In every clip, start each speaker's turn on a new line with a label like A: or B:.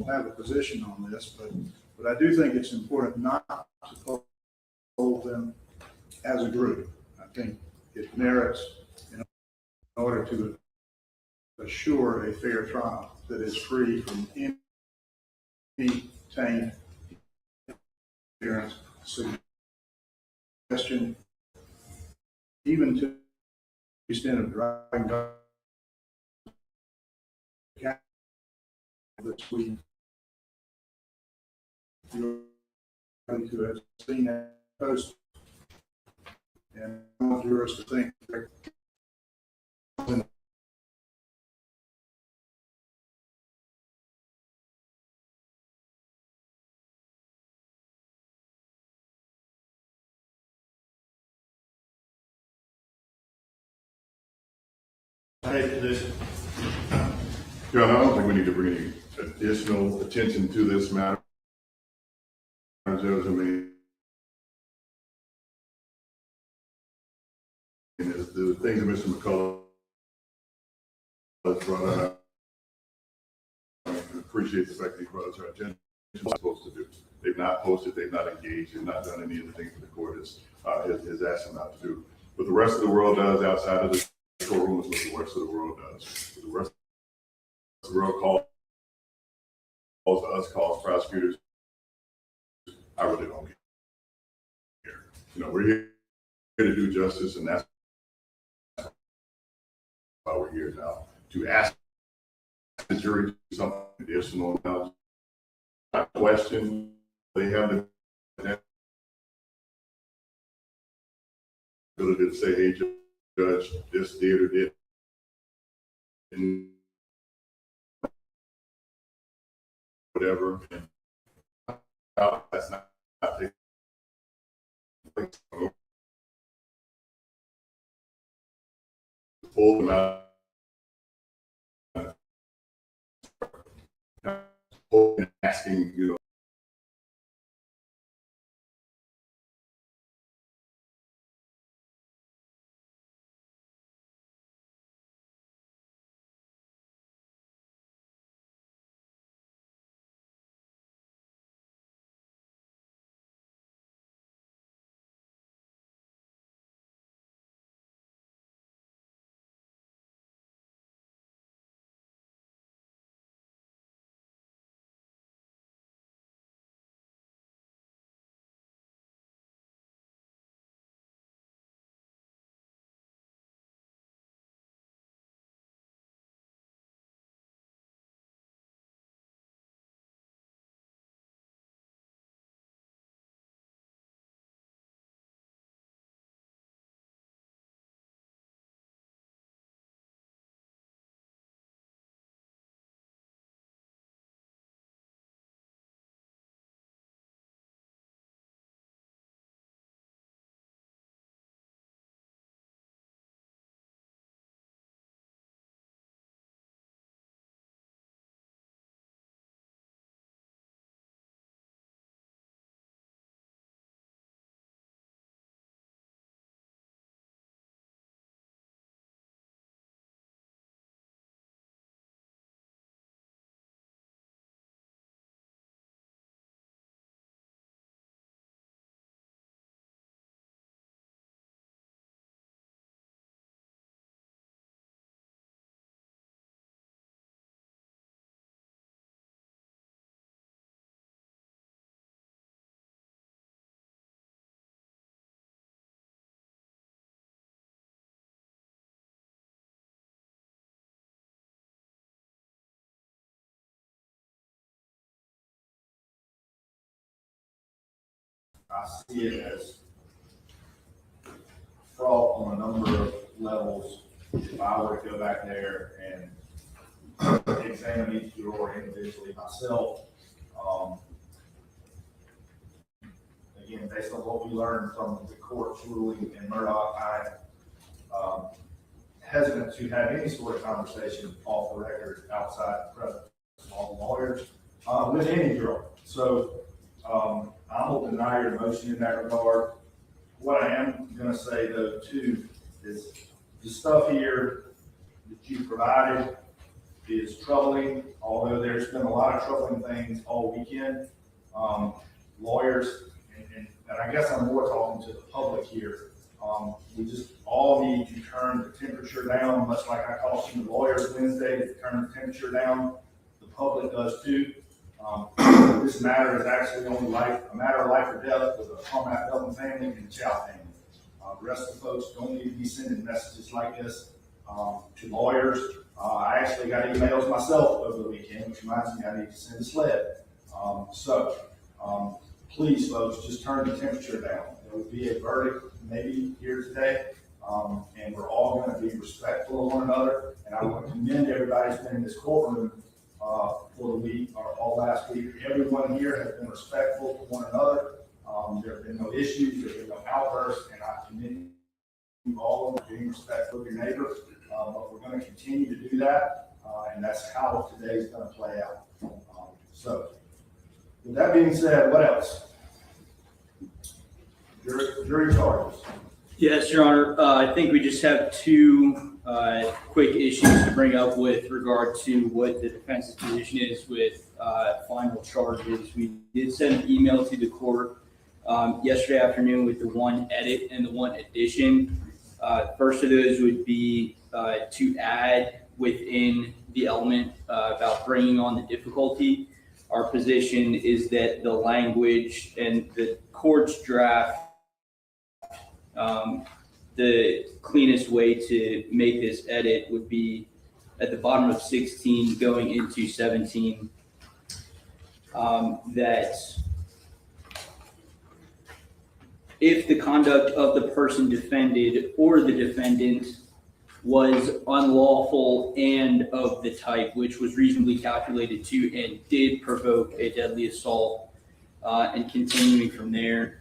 A: don't have a position on this, but I do think it's important not to hold them as a group. I think it merits, in order to assure a fair trial that is free from any taint, interference, suggestion, even to the extent of driving this week. You're going to have seen that post, and I want jurors to think
B: John, I don't think we need to bring any additional attention to this matter. Judge, I mean, the things that Mr. McCullough has brought up, I appreciate the fact that he brought us our attention. What they're supposed to do. They've not posted, they've not engaged, they've not done any of the things that the court has asked them not to do. What the rest of the world does outside of the courtroom is what the rest of the world does. What the rest of the world calls us, calls prosecutors. I really don't care. You know, we're here to do justice, and that's why we're here now, to ask the jury to do something additional. Now, question, they have the ability to say, hey, Judge, this did or did. And whatever. And that's not taking place. Pull them out. Asking, you know,
C: I see it as fraught on a number of levels. If I were to go back there and examine each juror individually myself, again, based on what we learned from the court's ruling in Murdoch, I'm hesitant to have any sort of conversation off the record outside the presence of all the lawyers with any juror. So I will deny your motion in that regard. What I am going to say, though, too, is the stuff here that you provided is troubling, although there's been a lot of troubling things all weekend. Lawyers, and I guess I'm more talking to the public here, we just all need to turn the temperature down, much like I cautioned the lawyers Wednesday to turn the temperature down. The public does too. This matter is actually only a matter of life or death with the Cyrus Belton family and the Chow family. The rest of the folks don't need to be sending messages like this to lawyers. I actually got emails myself over the weekend, which reminds me I need to send a sled. Please, folks, just turn the temperature down. There will be a verdict maybe here today, and we're all going to be respectful of one another. And I want to commend everybody who's been in this courtroom for the week, or all last week. Everyone here has been respectful to one another. There have been no issues, there have been no outbursts, and I commend you all for being respectful of your neighbors. But we're going to continue to do that, and that's how today is going to play out. So, with that being said, what else? Jury charges.
D: Yes, Your Honor. I think we just have two quick issues to bring up with regard to what the defense's position is with final charges. We did send an email to the court yesterday afternoon with the one edit and the one addition. First of those would be to add within the element about bringing on the difficulty. Our position is that the language and the court's draft, the cleanest way to make this edit would be at the bottom of 16 going into 17, that if the conduct of the person defended or the defendant was unlawful and of the type which was reasonably calculated to and did provoke a deadly assault, and continuing from there.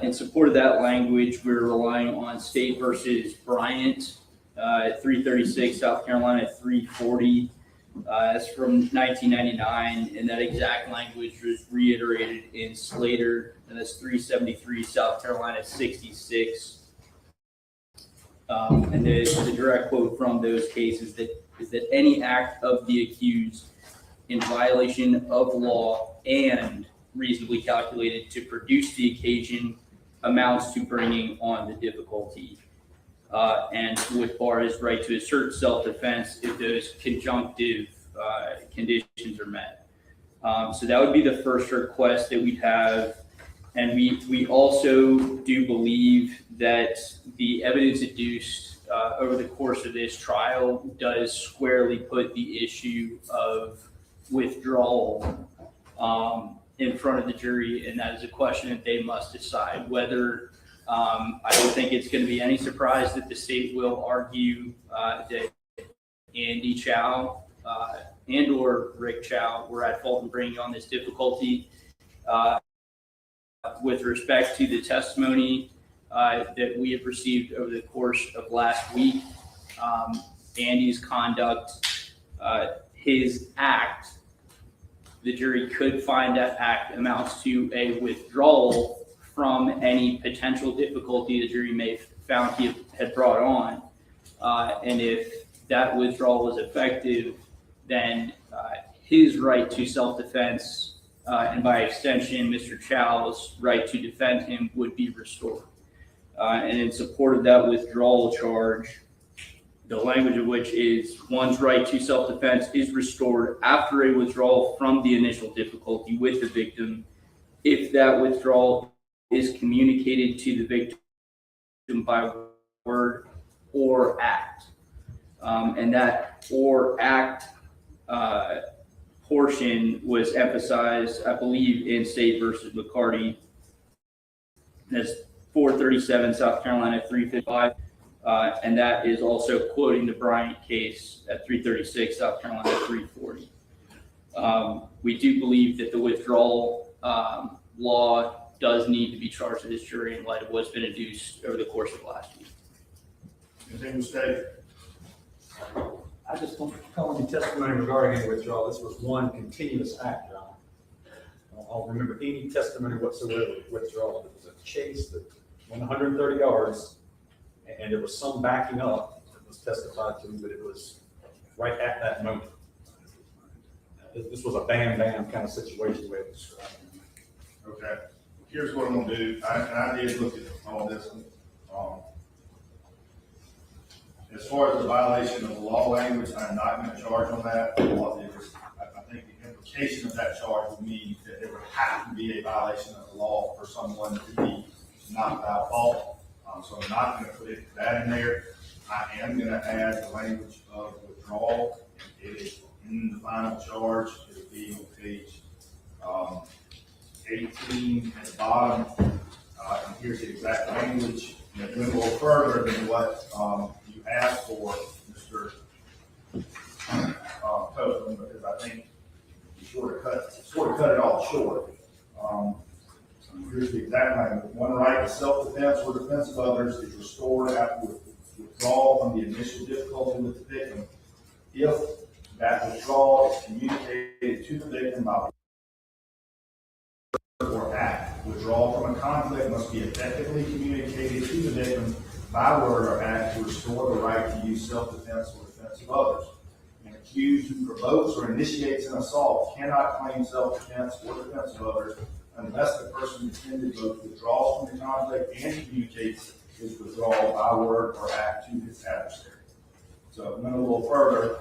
D: In support of that language, we're relying on State versus Bryant, 336 South Carolina 340. That's from 1999, and that exact language was reiterated in Slater, and that's 373 South Carolina 66. And the direct quote from those cases is that any act of the accused in violation of law and reasonably calculated to produce the occasion amounts to bringing on the difficulty, and would bar his right to assert self-defense if those conjunctive conditions are met. So that would be the first request that we'd have. And we also do believe that the evidence adduced over the course of this trial does squarely put the issue of withdrawal in front of the jury, and that is a question that they must decide whether. I don't think it's going to be any surprise that the state will argue that Andy Chow and or Rick Chow were at fault in bringing on this difficulty. With respect to the testimony that we have received over the course of last week, Andy's conduct, his act, the jury could find that act amounts to a withdrawal from any potential difficulty the jury may have found he had brought on. And if that withdrawal was effective, then his right to self-defense, and by extension, Mr. Chow's right to defend him, would be restored. And in support of that withdrawal charge, the language of which is one's right to self-defense is restored after a withdrawal from the initial difficulty with the victim, if that withdrawal is communicated to the victim by word or act. And that or act portion was emphasized, I believe, in State versus McCarty. That's 437 South Carolina 355. And that is also quoting the Bryant case at 336 South Carolina 340. We do believe that the withdrawal law does need to be charged to this jury in light of what's been adduced over the course of last week.
C: Anything to say?
E: I just don't recall any testimony regarding any withdrawal. This was one continuous act, John. I don't remember any testimony whatsoever of withdrawal. It was a chase that went 130 yards, and there was some backing up that was testified to, but it was right at that moment. this was a bam bam kind of situation the way it described.
C: Okay, here's what I'm gonna do, I did look at all this. As far as the violation of the law language, I'm not gonna charge on that. I think the implication of that charge would mean that there would have to be a violation of the law for someone to be not without fault. So I'm not gonna put that in there. I am gonna add the language of withdrawal. It is in the final charge. It'll be on page 18 at the bottom. And here's the exact language. And it went a little further than what you asked for, Mr. Copeland, because I think you sort of cut it all short. Here's the exact language. One right to self-defense or defense of others is restored after withdrawal from the initial difficulty with the victim, if that withdrawal is communicated to the victim by word or act. Withdrawal from a conflict must be effectively communicated to the victim by word or act to restore the right to use self-defense or defense of others. An accused who provokes or initiates an assault cannot claim self-defense or defense of others unless the person intended both withdraws from the conflict and communicates his withdrawal by word or act to his adversary. So I went a little further,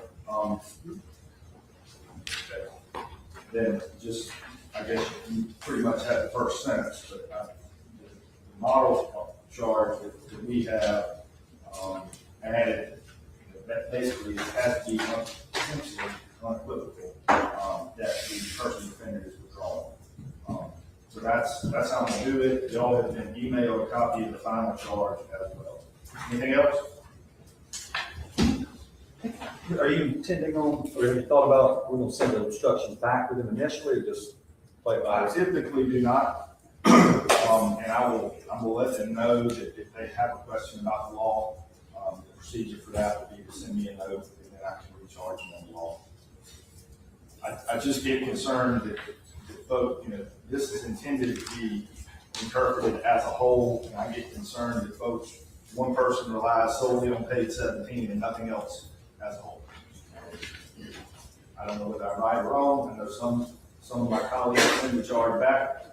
C: then just, I guess you pretty much had the first sentence, but the model charge that we have added, that basically has to be essentially unequivocal, that the person defended is withdrawing. So that's how I'm gonna do it. Y'all have been emailed a copy of the final charge as well. Anything else?
E: Are you intending on, or have you thought about, we're gonna send the instructions back with them initially, or just play it by
C: I
E: ear?
C: typically do not, and I will let them know that if they have a question about the law, the procedure for that would be to send me a note, and then I can recharge them on the law. I just get concerned that folks, this is intended to be interpreted as a whole, and I get concerned that folks, one person relies solely on page 17 and nothing else as a whole. I don't know whether I'm right or wrong. I know some of my colleagues send the charge back.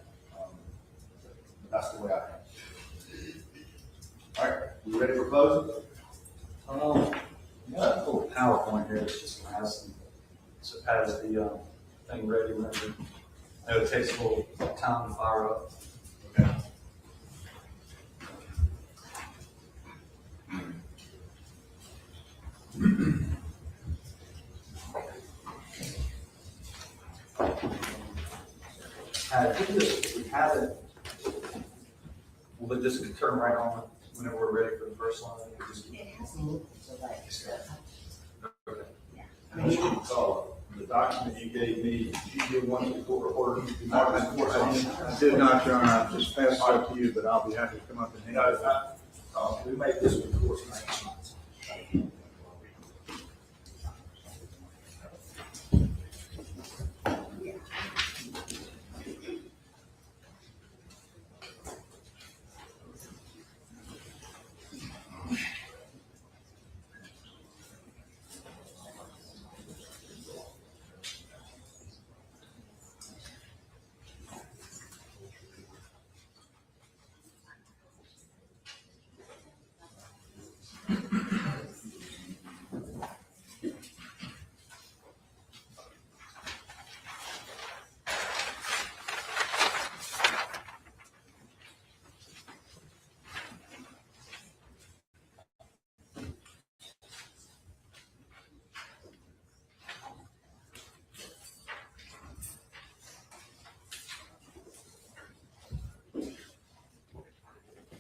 C: But that's the way I am. All right, we ready for closing?
E: Yeah, a little PowerPoint here, it's just gonna have some, so has the thing ready whenever. I know it takes a little time to fire up.
C: Okay.
E: We have it. Will it just turn right on whenever we're ready for the first line?
F: It has to look like stuff.
E: Okay.
C: And you can call the document you gave me, did you give one to the court reporter?
A: I did not, Your Honor, I just passed it up to you, but I'll be happy to come up and hand it.
C: We make this with course next.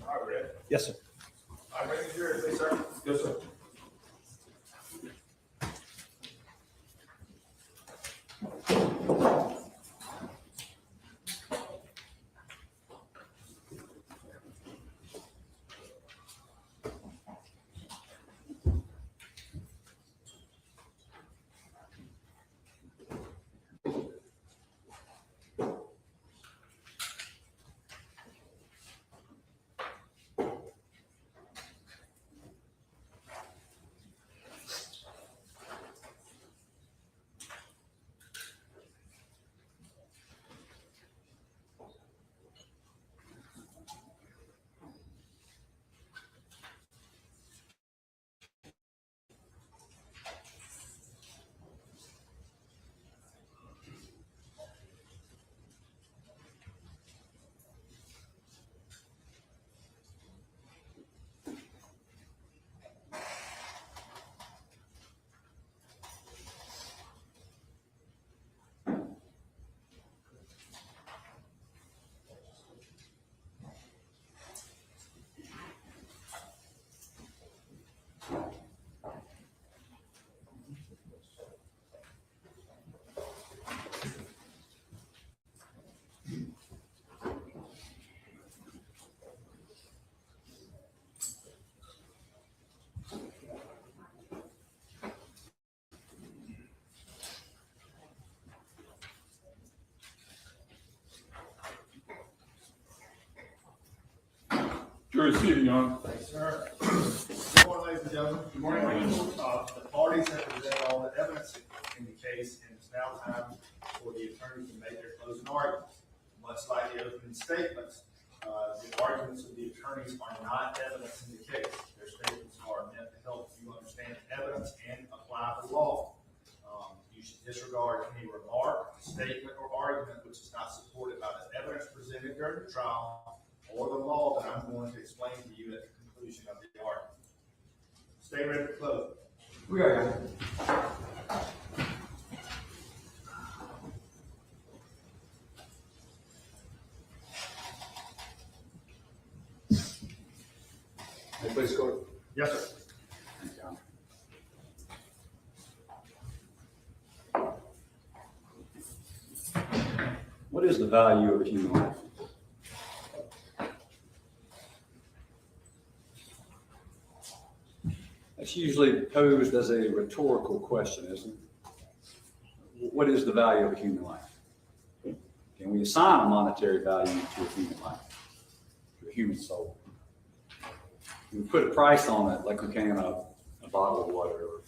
C: All right, Red.
E: Yes, sir.
C: All right, making sure, please, sir. Yes, sir.
G: proceed, Your Honor.
C: Thanks, sir. Good morning, ladies and gentlemen. Good morning. The parties have presented all the evidence in the case, and it's now time for the attorneys to make their closing arguments. Much like the opening statements, the arguments of the attorneys are not evidence in the case. Their statements are meant to help you understand evidence and apply the law. You should disregard any remark, statement, or argument which is not supported by the evidence presented during the trial or the law that I'm going to explain to you at the conclusion of the argument. Stay ready to close.
E: We are. Hey, please go.
C: Yes, sir.
E: What is the value of a human life? That's usually posed as a rhetorical question, isn't it? What is the value of a human life? Can we assign a monetary value to a human life, to a human soul? Can we put a price on it like we can a bottle of water, or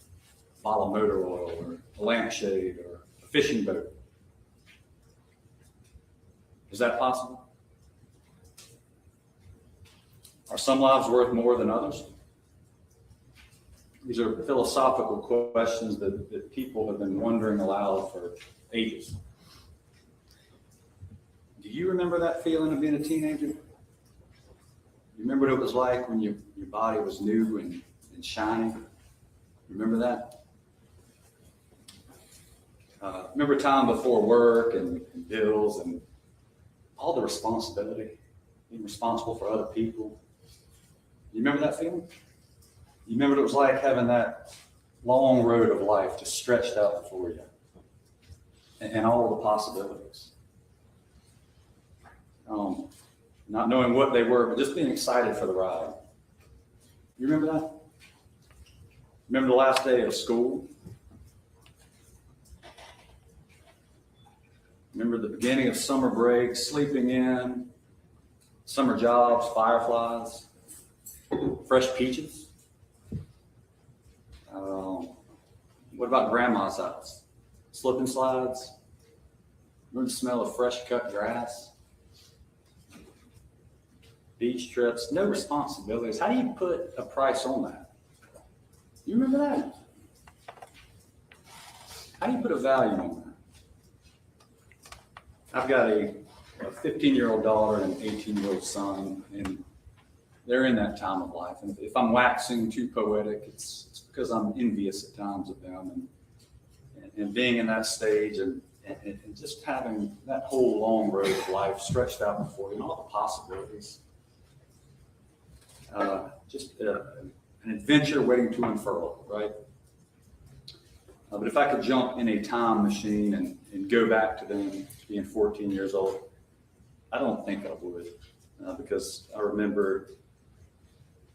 E: a bottle of motor oil, or a lampshade, or a fishing boat? Is that possible? Are some lives worth more than others? These are philosophical questions that people have been wondering aloud for ages. Do you remember that feeling of being a teenager? You remember what it was like when your body was new and shiny? Remember that? Remember a time before work and bills and all the responsibility, being responsible for other people? You remember that feeling? You remember what it was like having that long road of life just stretched out before you, and all the possibilities. Not knowing what they were, but just being excited for the ride. You remember that? Remember the last day of school? Remember the beginning of summer break, sleeping in, summer jobs, fireflies, fresh peaches? What about grandma's house? Slip and slides? Remember the smell of fresh cut grass? Beach trips, no responsibilities. How do you put a price on that? You remember that? How do you put a value on that? I've got a 15-year-old daughter and an 18-year-old son, and they're in that time of life. And if I'm waxing too poetic, it's because I'm envious at times of them and being in that stage and just having that whole long road of life stretched out before you and all the possibilities. Just an adventure waiting to unfurl, right? But if I could jump in a time machine and go back to them being 14 years old, I don't think I would, because I remember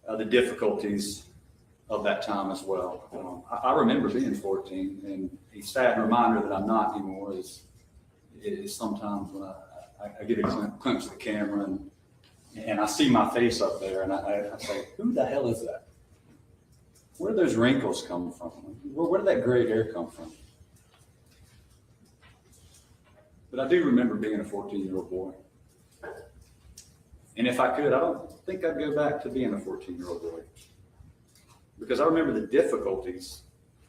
E: the difficulties of that time as well. I remember being 14, and a sad reminder that I'm not anymore is sometimes when I get a glimpse of the camera and I see my face up there, and I say, who the hell is that? Where did those wrinkles come from? Where did that gray hair come from? But I do remember being a 14-year-old boy. And if I could, I don't think I'd go back to being a 14-year-old boy, because I remember the difficulties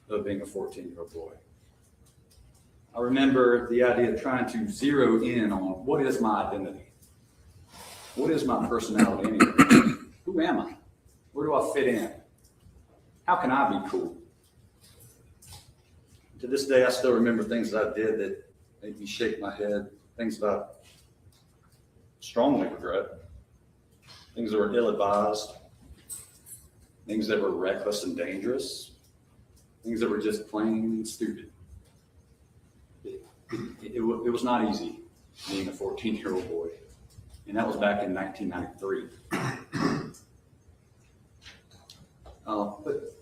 E: of being a 14-year-old boy. I remember the idea of trying to zero in on what is my identity? What is my personality anyway? Who am I? Where do I fit in? How can I be cool? To this day, I still remember things that I did that made me shake my head, things that I strongly regret, things that were ill-advised, things that were reckless and dangerous, things that were just plain stupid. It was not easy being a 14-year-old boy, and that was back in 1993. But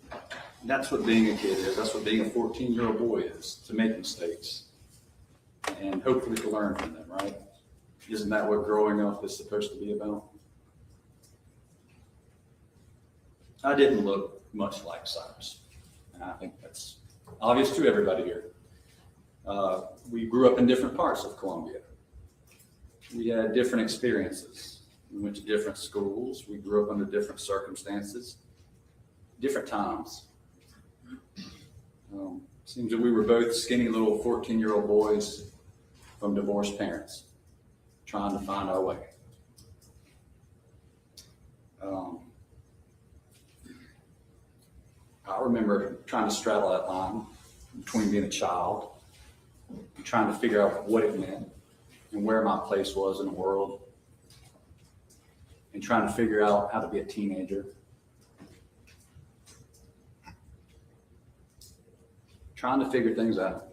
E: that's what being a kid is. That's what being a 14-year-old boy is, to make mistakes and hopefully to learn from them, right? Isn't that what growing up is supposed to be about? I didn't look much like Cyrus. And I think that's obvious to everybody here. We grew up in different parts of Columbia. We had different experiences. We went to different schools. We grew up under different circumstances, different times. Seems that we were both skinny little 14-year-old boys from divorced parents trying to find our way. I remember trying to straddle that line between being a child and trying to figure out what it meant and where my place was in the world, and trying to figure out how to be a teenager. Trying to figure things out.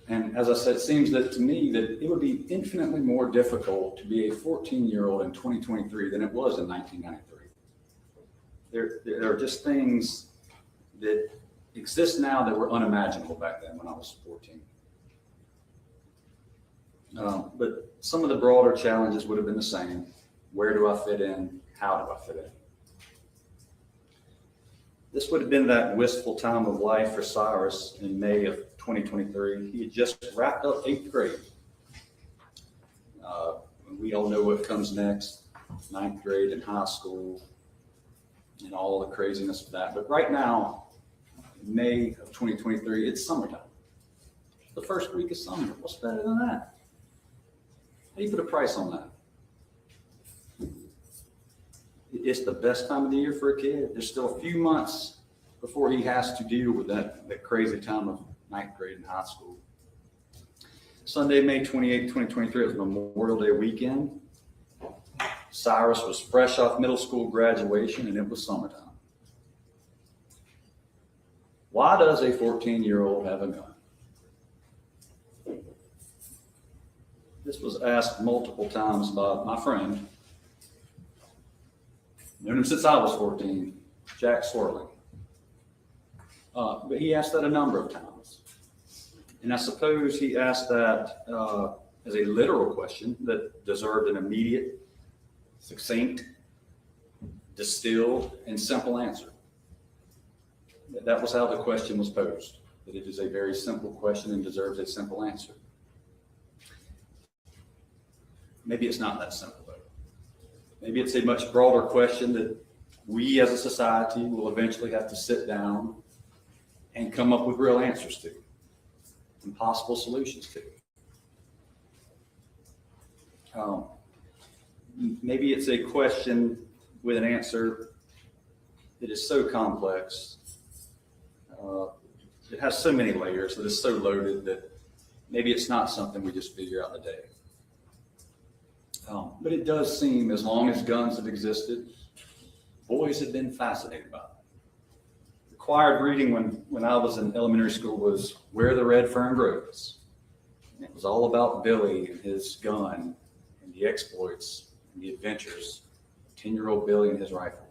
E: And as I said, it seems that to me that it would be infinitely more difficult to be a 14-year-old in 2023 than it was in 1993. There are just things that exist now that were unimaginable back then when I was 14. But some of the broader challenges would have been the same. Where do I fit in? How do I fit in? This would have been that wistful time of life for Cyrus in May of 2023. He had just wrapped up 8th grade. We all know what comes next, 9th grade and high school and all the craziness of that. But right now, in May of 2023, it's summertime. The first week of summer. What's better than that? How do you put a price on that? It's the best time of the year for a kid. There's still a few months before he has to deal with that crazy time of 9th grade and high school. Sunday, May 28, 2023, it was Memorial Day weekend. Cyrus was fresh off middle school graduation, and it was summertime. Why does a 14-year-old have a gun? This was asked multiple times by my friend, known him since I was 14, Jack Swirling. But he asked that a number of times. And I suppose he asked that as a literal question that deserved an immediate, succinct, distilled, and simple answer. That was how the question was posed, that it is a very simple question and deserves a simple answer. Maybe it's not that simple, though. Maybe it's a much broader question that we as a society will eventually have to sit down and come up with real answers to and possible solutions to. Maybe it's a question with an answer that is so complex, it has so many layers, that it's so loaded that maybe it's not something we just figure out in a day. But it does seem, as long as guns have existed, boys have been fascinated by it. Required reading when I was in elementary school was Where the Red Fern Grows. And it was all about Billy and his gun and the exploits and the adventures of 10-year-old Billy and his rifle.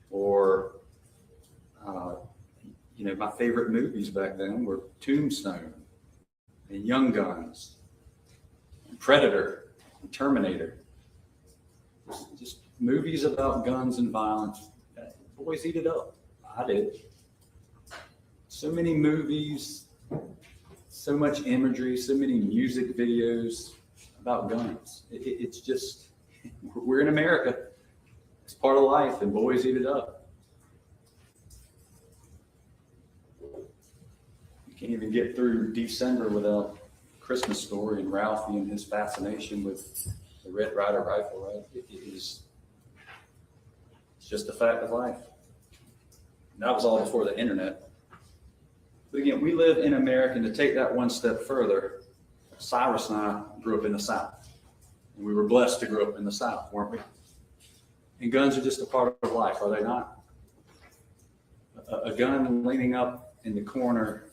E: Or, my favorite movies back then were Tombstone and Young Guns and Predator and Terminator. Just movies about guns and violence. Boys eat it up. I did. So many movies, so much imagery, so many music videos about guns. It's just, we're in America. It's part of life, and boys eat it up. You can't even get through December without Christmas Story and Ralphie and his fascination with the Red Ryder rifle, right? It's just a fact of life. And that was all before the internet. But again, we live in America, and to take that one step further, Cyrus and I grew up in the South. And we were blessed to grow up in the South, weren't we? And guns are just a part of life, are they not? A gun leaning up in the corner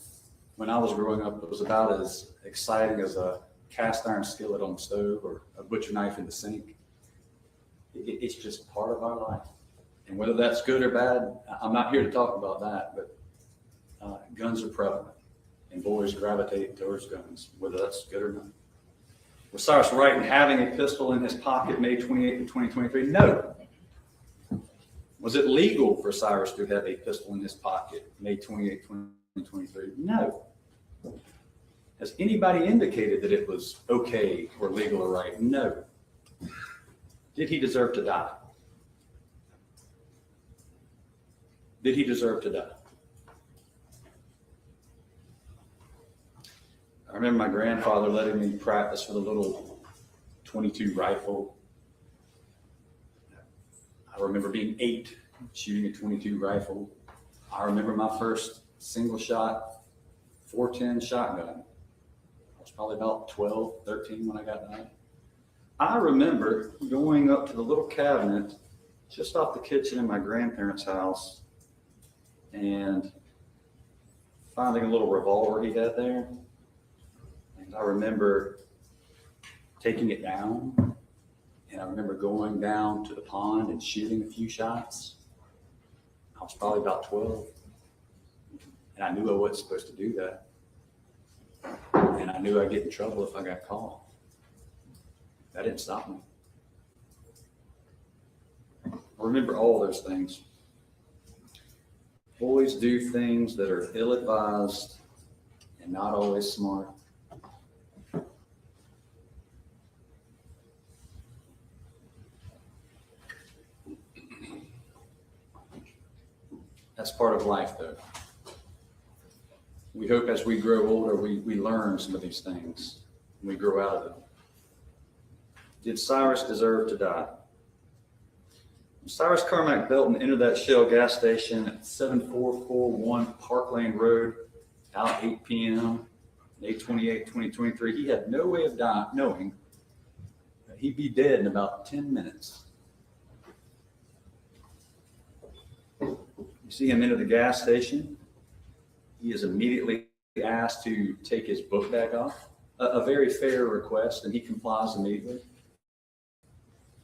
E: when I was growing up was about as exciting as a cast iron skillet on the stove or a butcher knife in the sink. It's just part of our life. And whether that's good or bad, I'm not here to talk about that, but guns are prevalent and boys gravitate towards guns, whether that's good or not. Was Cyrus right in having a pistol in his pocket May 28th of 2023? No. Was it legal for Cyrus to have a pistol in his pocket, May 28, 2023? No. Has anybody indicated that it was okay or legal or right? No. Did he deserve to die? Did he deserve to die? I remember my grandfather letting me practice with a little .22 rifle. I remember being 8, shooting a .22 rifle. I remember my first single shot, 410 shotgun. I was probably about 12, 13 when I got that. I remember going up to the little cabinet just off the kitchen in my grandparents' house and finding a little revolver he had there. And I remember taking it down, and I remember going down to the pond and shooting a few shots. I was probably about 12, and I knew I wasn't supposed to do that. And I knew I'd get in trouble if I got caught. That didn't stop me. I remember all those things. Boys do things that are ill-advised and not always smart. That's part of life, though. We hope as we grow older, we learn some of these things and we grow out of them. Did Cyrus deserve to die? Cyrus Carmack Belton entered that Shell gas station at 7441 Park Lane Road, about 8 p.m., May 28, 2023. He had no way of knowing that he'd be dead in about 10 minutes. You see him enter the gas station. He is immediately asked to take his book bag off, a very fair request, and he complies immediately.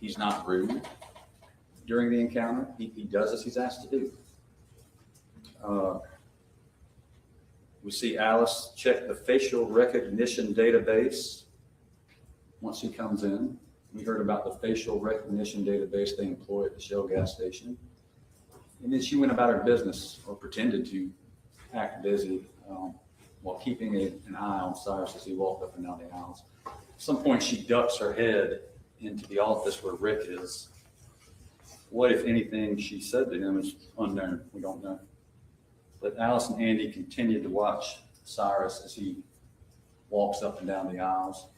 E: He's not rude during the encounter. He does as he's asked to do. We see Alice check the facial recognition database once he comes in. We heard about the facial recognition database they employ at the Shell gas station. And then she went about her business, or pretended to act busy, while keeping an eye on Cyrus as he walked up and down the aisles. At some point, she ducks her head into the office where Rick is. What, if anything, she said to him is unknown. We don't know. But Alice and Andy continued to watch Cyrus as he walks up and down the aisles.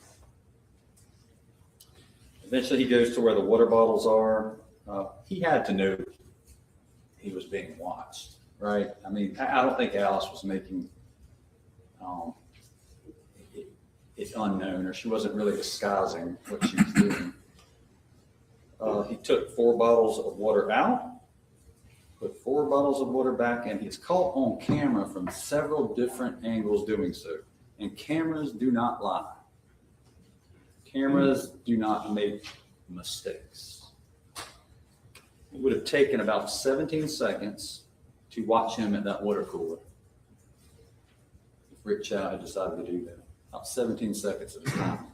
E: Eventually, he goes to where the water bottles are. He had to know he was being watched, right? I mean, I don't think Alice was making it unknown, or she wasn't really disguising what she was doing. He took 4 bottles of water out, put 4 bottles of water back in. He's caught on camera from several different angles doing so. And cameras do not lie. Cameras do not make mistakes. It would have taken about 17 seconds to watch him at that water cooler if Rick Chow had decided to do that. About 17 seconds of his time.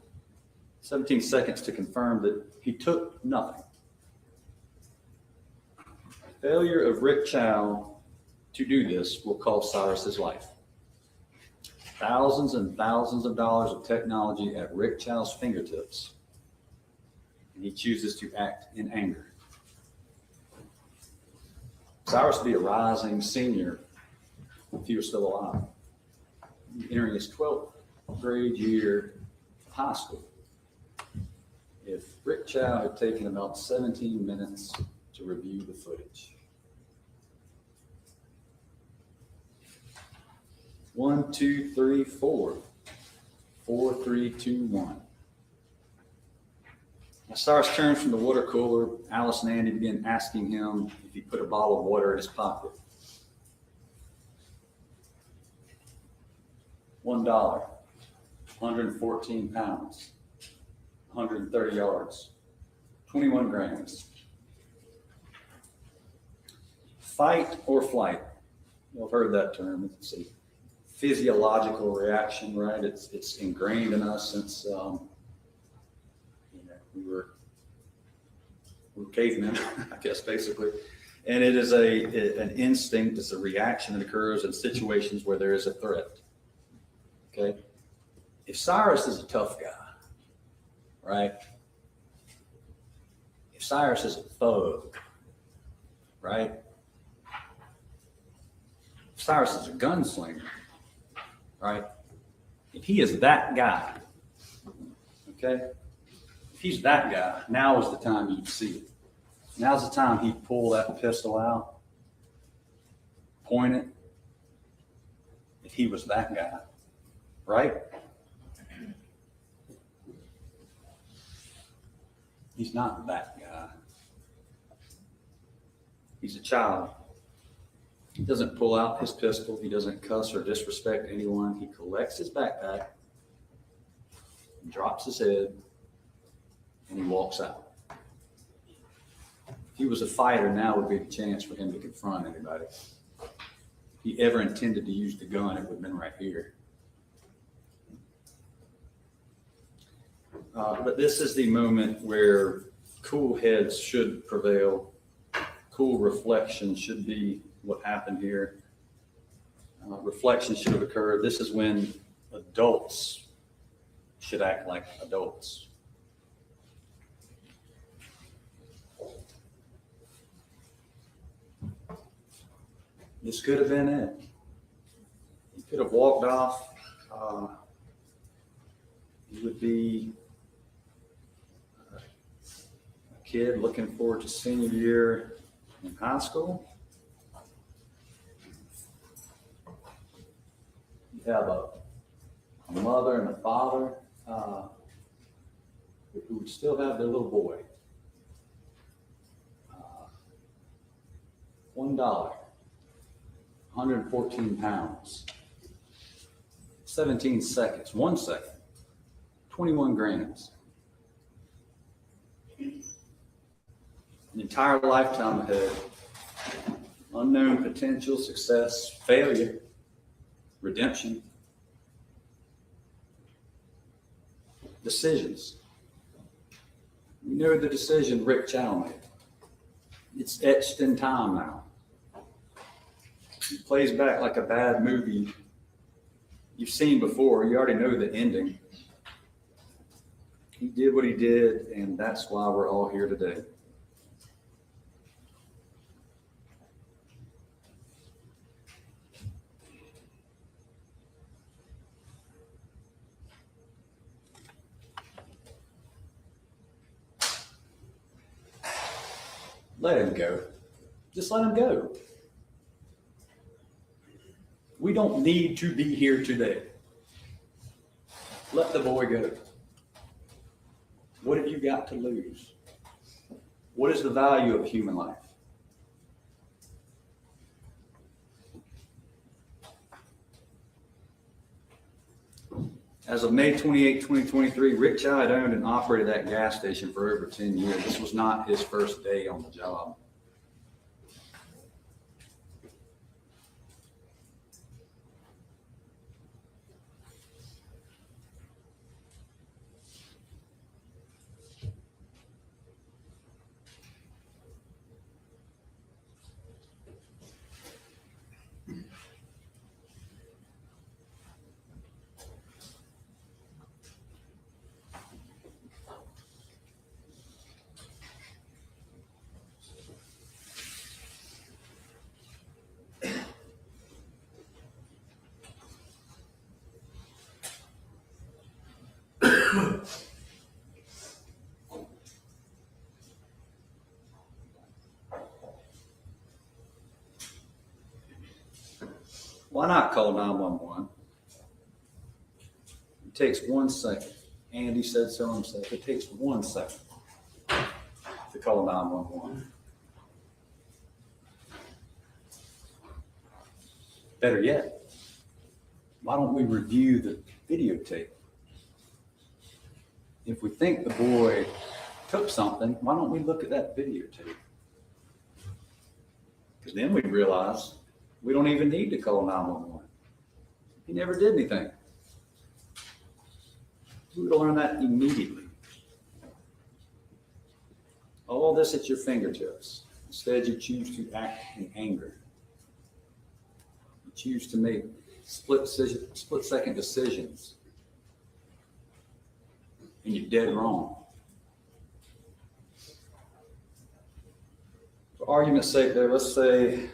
E: 17 seconds to confirm that he took nothing. The failure of Rick Chow to do this will cost Cyrus his life. Thousands and thousands of dollars of technology at Rick Chow's fingertips, and he chooses to act in anger. Cyrus would be a rising senior if he was still alive, entering his 12th grade year of high school. If Rick Chow had taken about 17 minutes to review the footage. 1, 2, 3, 4. 4, 3, 2, 1. As Cyrus turns from the water cooler, Alice and Andy begin asking him if he put a bottle of water in his pocket. $1, 114 pounds, 130 yards, 21 grams. Fight or flight. You've heard that term. It's a physiological reaction, right? It's ingrained in us since we were cavemen, I guess, basically. And it is an instinct, it's a reaction that occurs in situations where there is a threat. Okay? If Cyrus is a tough guy, right? If Cyrus is a thug, right? If Cyrus is a gunslinger, right? If he is that guy, okay? If he's that guy, now is the time you'd see it. Now's the time he'd pull that pistol out, point it, if he was that guy, right? He's not that guy. He's a child. He doesn't pull out his pistol. He doesn't cuss or disrespect anyone. He collects his backpack, drops his head, and he walks out. If he was a fighter, now would be the chance for him to confront anybody. If he ever intended to use the gun, it would have been right here. But this is the moment where cool heads should prevail. Cool reflection should be what happened here. Reflection should have occurred. This is when adults should act like adults. This could have been it. He could have walked off. He would be a kid looking forward to senior year in high school. You have a mother and a father who would still have their little boy. $1, 114 pounds, 17 seconds, 1 second, 21 grams. An entire lifetime ahead, unknown potential, success, failure, redemption, decisions. You know the decision Rick Chow made. It's etched in time now. It plays back like a bad movie you've seen before. You already know the ending. He did what he did, and that's why we're all here today. Let him go. Just let him go. We don't need to be here today. Let the boy go. What have you got to lose? What is the value of human life? As of May 28, 2023, Rick Chow had owned and operated that gas station for over 10 years. This was not his first day on the job. Why not call 911? It takes 1 second. Andy said so himself. It takes 1 second to call 911. Better yet, why don't we review the videotape? If we think the boy took something, why don't we look at that videotape? Because then we realize we don't even need to call 911. He never did anything. We would learn that immediately. All this at your fingertips. Instead, you choose to act in anger. You choose to make split-second decisions. And you're dead wrong. For argument's sake there, let's say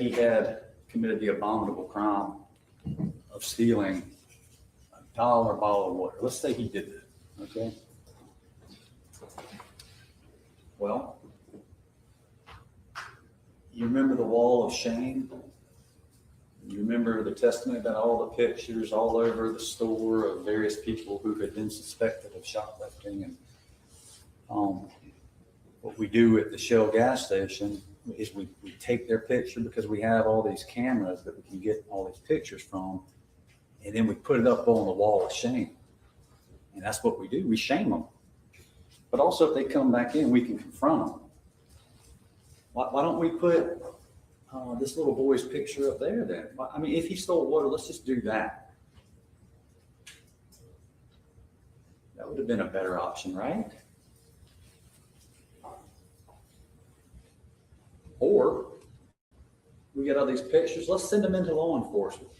E: he had committed the abominable crime of stealing a $1 bottle of water. Let's say he did that, okay? Well, you remember the wall of shame? You remember the testimony about all the pictures all over the store of various people who had been suspected of shoplifting. And what we do at the Shell gas station is we take their picture because we have all these cameras that we can get all these pictures from, and then we put it up on the wall of shame. And that's what we do. We shame them. But also if they come back in, we can confront them. Why don't we put this little boy's picture up there then? I mean, if he stole water, let's just do that. That would have been a better option, right? Or we get all these pictures, let's send them into law enforcement.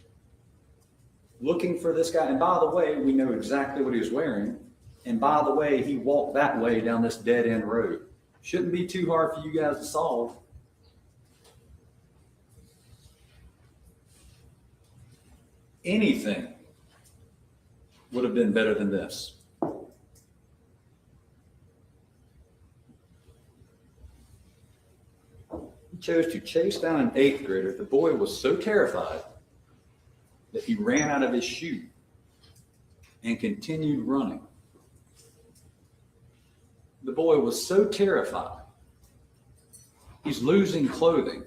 E: Looking for this guy. And by the way, we know exactly what he was wearing. And by the way, he walked that way down this dead end road. Shouldn't be too hard for you guys to solve. Anything would have been better than this. He chose to chase down an 8th grader. The boy was so terrified that he ran out of his shoe and continued running. The boy was so terrified, he's losing clothing.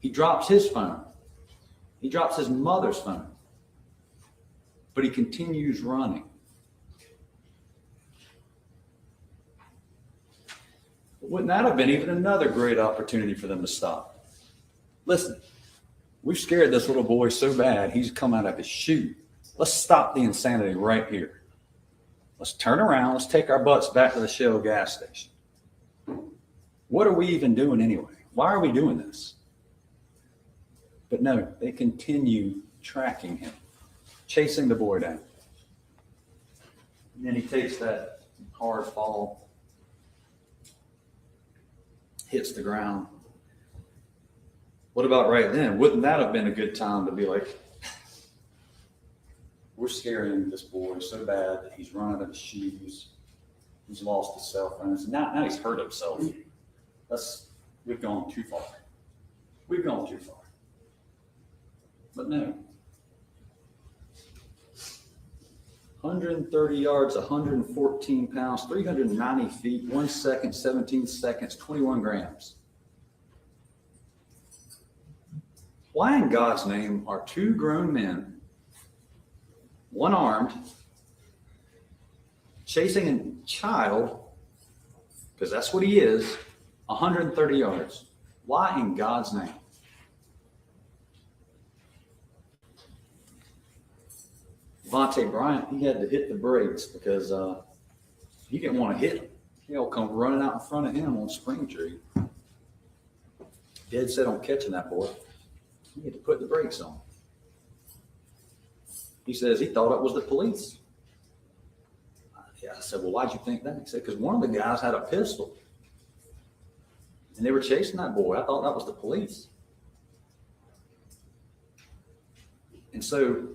E: He drops his phone. He drops his mother's phone. But he continues running. Wouldn't that have been even another great opportunity for them to stop? Listen, we've scared this little boy so bad, he's come out of his shoe. Let's stop the insanity right here. Let's turn around. Let's take our butts back to the Shell gas station. What are we even doing anyway? Why are we doing this? But no, they continue tracking him, chasing the boy down. And then he takes that hard fall, hits the ground. What about right then? Wouldn't that have been a good time to be like, we're scaring this boy so bad that he's running out of his shoes. He's lost his cell phone. Now he's hurt himself. We've gone too far. We've gone too far. But no. 130 yards, 114 pounds, 390 feet, 1 second, 17 seconds, 21 grams. Why in God's name are 2 grown men, one armed, chasing a child, because that's what he is, 130 yards? Why in God's name? Devontae Bryant, he had to hit the brakes because he didn't want to hit him. He'll come running out in front of him on Springtree. Dead set on catching that boy. He had to put the brakes on. He says he thought it was the police. Yeah, I said, well, why'd you think that? He said, because one of the guys had a pistol. And they were chasing that boy. I thought that was the police. And so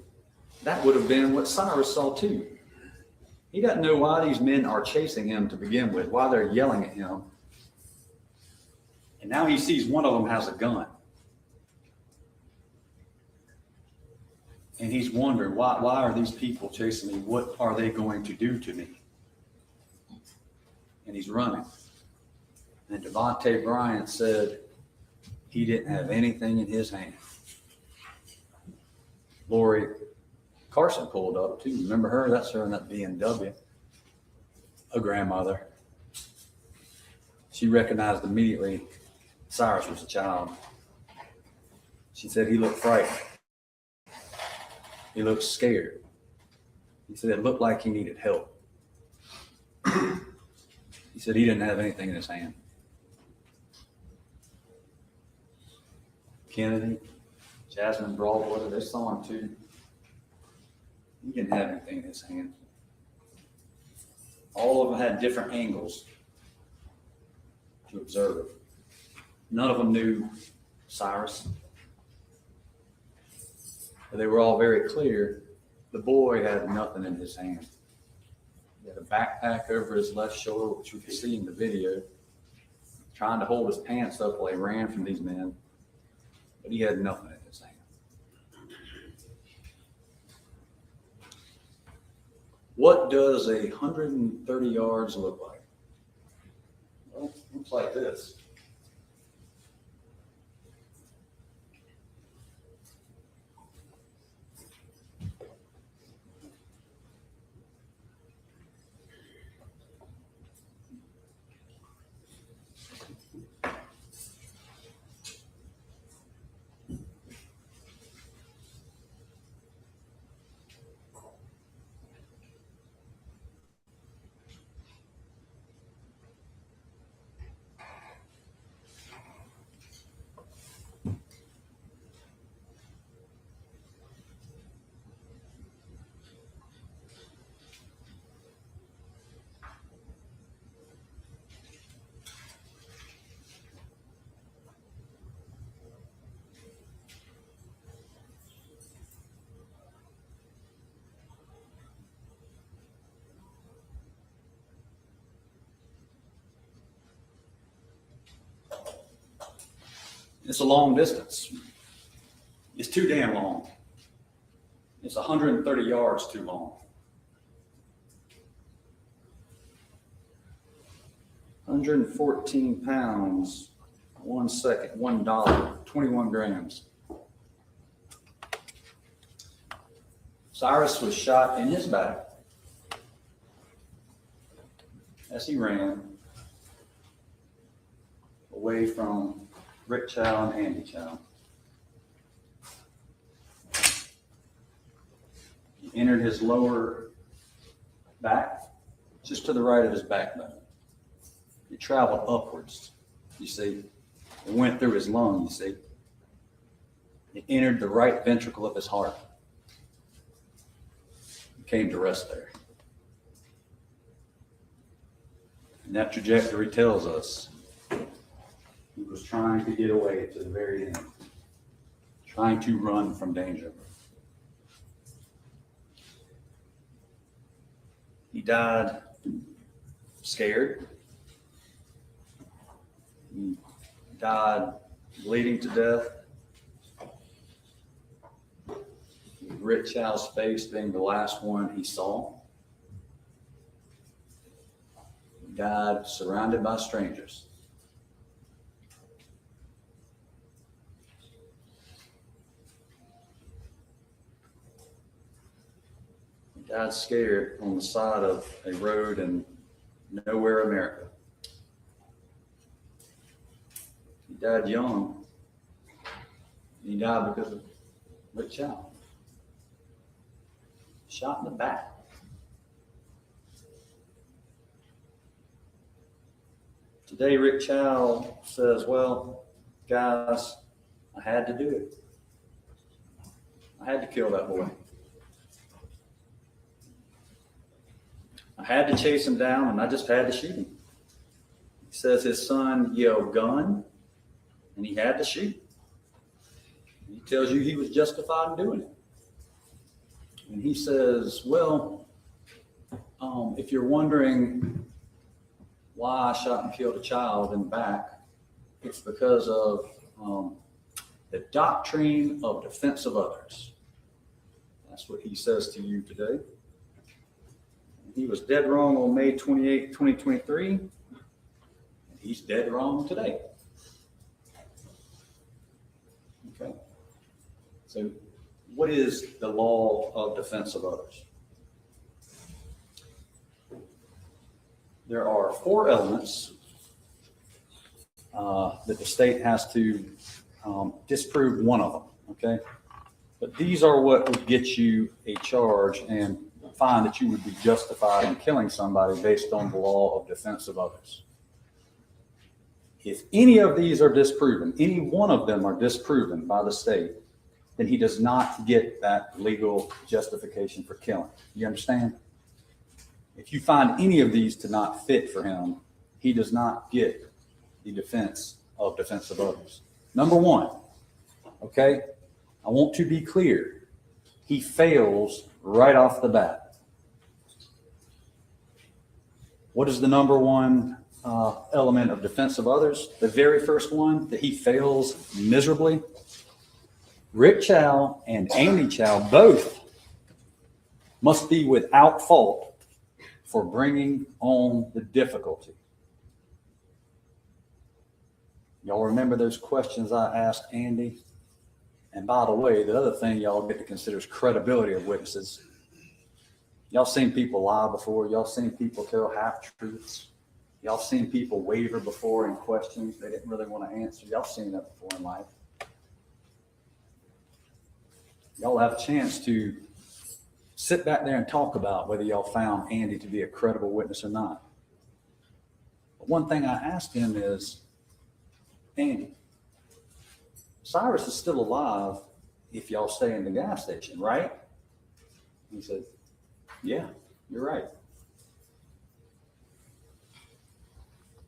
E: that would have been what Cyrus saw too. He doesn't know why these men are chasing him to begin with, why they're yelling at him. And now he sees one of them has a gun. And he's wondering, why are these people chasing me? What are they going to do to me? And he's running. And Devontae Bryant said he didn't have anything in his hand. Lori Carson pulled up too. Remember her? That's her in that BMW. A grandmother. She recognized immediately Cyrus was a child. She said he looked frightened. He looked scared. He said it looked like he needed help. He said he didn't have anything in his hand. Kennedy, Jasmine Broadwater, they saw him too. He didn't have anything in his hand. All of them had different angles to observe. None of them knew Cyrus. But they were all very clear. The boy had nothing in his hand. He had a backpack over his left shoulder, which you can see in the video, trying to hold his pants up while he ran from these men. But he had nothing in his hand. What does 130 yards look like? Well, it looks like this. It's a long distance. It's too damn long. It's 130 yards too long. 114 pounds, 1 second, $1, 21 grams. Cyrus was shot in his back as he ran away from Rick Chow and Andy Chow. He entered his lower back, just to the right of his backbone. He traveled upwards, you see. It went through his lung, you see. It entered the right ventricle of his heart. He came to rest there. And that trajectory tells us he was trying to get away to the very end, trying to run from danger. He died scared. He died bleeding to death. Rick Chow's face being the last one he saw. He died surrounded by strangers. Died scared on the side of a road in nowhere America. He died young. He died because of Rick Chow. Shot in the back. Today, Rick Chow says, well, guys, I had to do it. I had to kill that boy. I had to chase him down, and I just had to shoot him. He says his son yelled gun, and he had to shoot. He tells you he was justified in doing it. And he says, well, if you're wondering why I shot and killed a child in the back, it's because of the doctrine of defense of others. That's what he says to you today. He was dead wrong on May 28, 2023, and he's dead wrong today. Okay. So what is the law of defense of others? There are 4 elements that the state has to disprove one of them, okay? But these are what would get you a charge and find that you would be justified in killing somebody based on the law of defense of others. If any of these are disproven, any one of them are disproven by the state, then he does not get that legal justification for killing. You understand? If you find any of these to not fit for him, he does not get the defense of others. Number one, okay, I want to be clear. He fails right off the bat. What is the number one element of defense of others? The very first one, that he fails miserably. Rick Chow and Andy Chow both must be without fault for bringing on the difficulty. Y'all remember those questions I asked Andy? And by the way, the other thing y'all get to consider is credibility of witnesses. Y'all seen people lie before. Y'all seen people tell half-truths. Y'all seen people waver before in questions they didn't really want to answer. Y'all seen that before in life. Y'all have a chance to sit back there and talk about whether y'all found Andy to be a credible witness or not. But one thing I asked him is, Andy, Cyrus is still alive if y'all stay in the gas station, right? He said, yeah, you're right.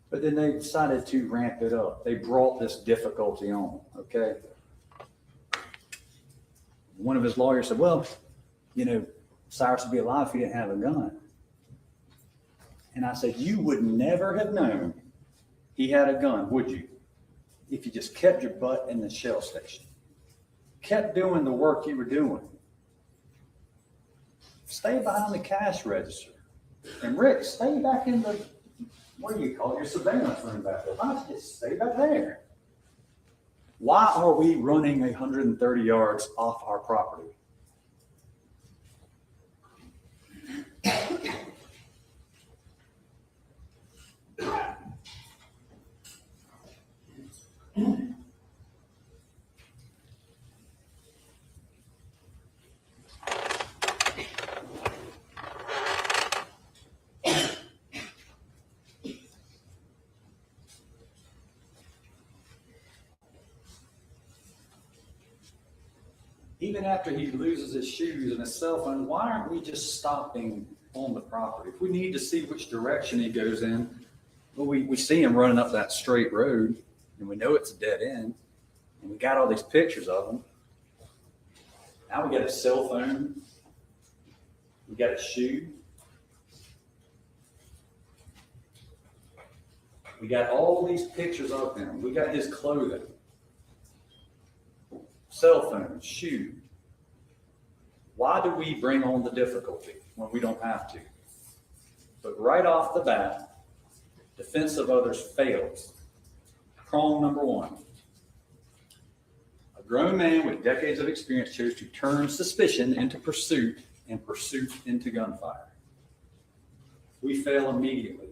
E: But then they decided to ramp it up. They brought this difficulty on, okay? One of his lawyers said, well, you know, Cyrus would be alive if he didn't have a gun. And I said, you would never have known he had a gun, would you? If you just kept your butt in the shell station, kept doing the work you were doing. Stay behind the cash register. And Rick, stay back in the, what do you call it, your surveillance room back there. Why don't you just stay back there? Why are we running 130 yards off our property? Even after he loses his shoes and his cell phone, why aren't we just stopping on the property? If we need to see which direction he goes in, well, we see him running up that straight road, and we know it's a dead end, and we got all these pictures of him. Now we got his cell phone, we got his shoe, we got all these pictures of him, we got his clothing. Cell phone, shoe. Why do we bring on the difficulty when we don't have to? But right off the bat, defense of others fails. Prong number one. A grown man with decades of experience chose to turn suspicion into pursuit and pursuit into gunfire. We fail immediately.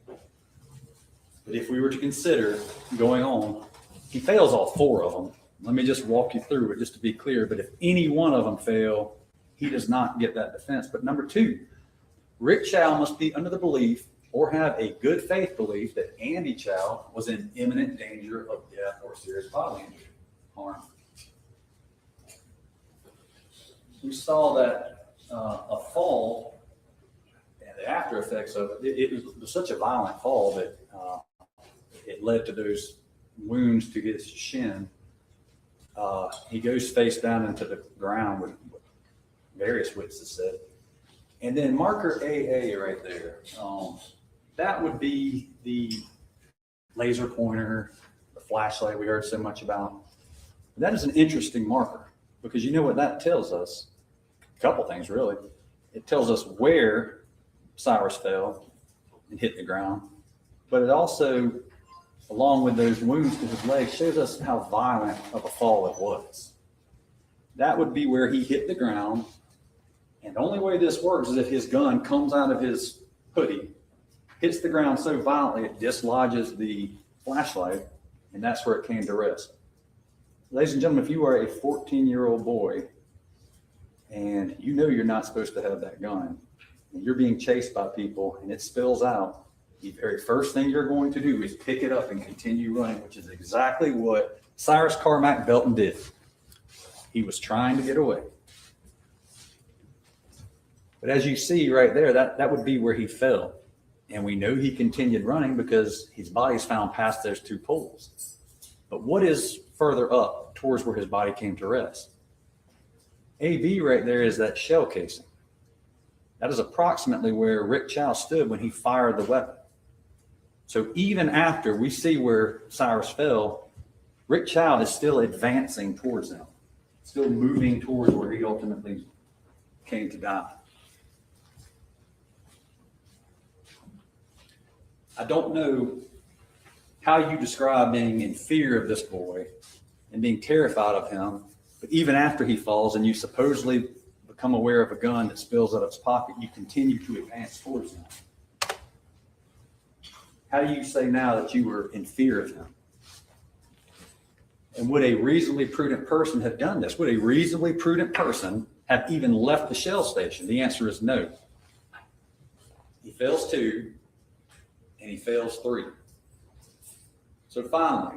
E: But if we were to consider going on, he fails all four of them. Let me just walk you through it just to be clear. But if any one of them fail, he does not get that defense. But number two, Rick Chow must be under the belief or have a good faith belief that Andy Chow was in imminent danger of death or serious bodily injury, harm. We saw that a fall and the after effects of it, it was such a violent fall that it led to those wounds to his shin. He goes face down into the ground, with various witnesses said. And then marker AA right there, that would be the laser pointer, the flashlight we heard so much about. That is an interesting marker because you know what that tells us? A couple things really. It tells us where Cyrus fell and hit the ground, but it also, along with those wounds to his leg, shows us how violent of a fall it was. That would be where he hit the ground. And the only way this works is if his gun comes out of his hoodie, hits the ground so violently it dislodges the flashlight, and that's where it came to rest. Ladies and gentlemen, if you are a 14-year-old boy and you know you're not supposed to have that gun, and you're being chased by people and it spills out, the very first thing you're going to do is pick it up and continue running, which is exactly what Cyrus Belton did. He was trying to get away. But as you see right there, that would be where he fell. And we know he continued running because his body's found past those two poles. But what is further up towards where his body came to rest? AB right there is that shell casing. That is approximately where Rick Chow stood when he fired the weapon. So even after we see where Cyrus fell, Rick Chow is still advancing towards them, still moving towards where he ultimately came to die. I don't know how you describe being in fear of this boy and being terrified of him, but even after he falls and you supposedly become aware of a gun that spills out of his pocket, you continue to advance towards him. How do you say now that you were in fear of him? And would a reasonably prudent person have done this? Would a reasonably prudent person have even left the shell station? The answer is no. He fails 2, and he fails 3. So finally,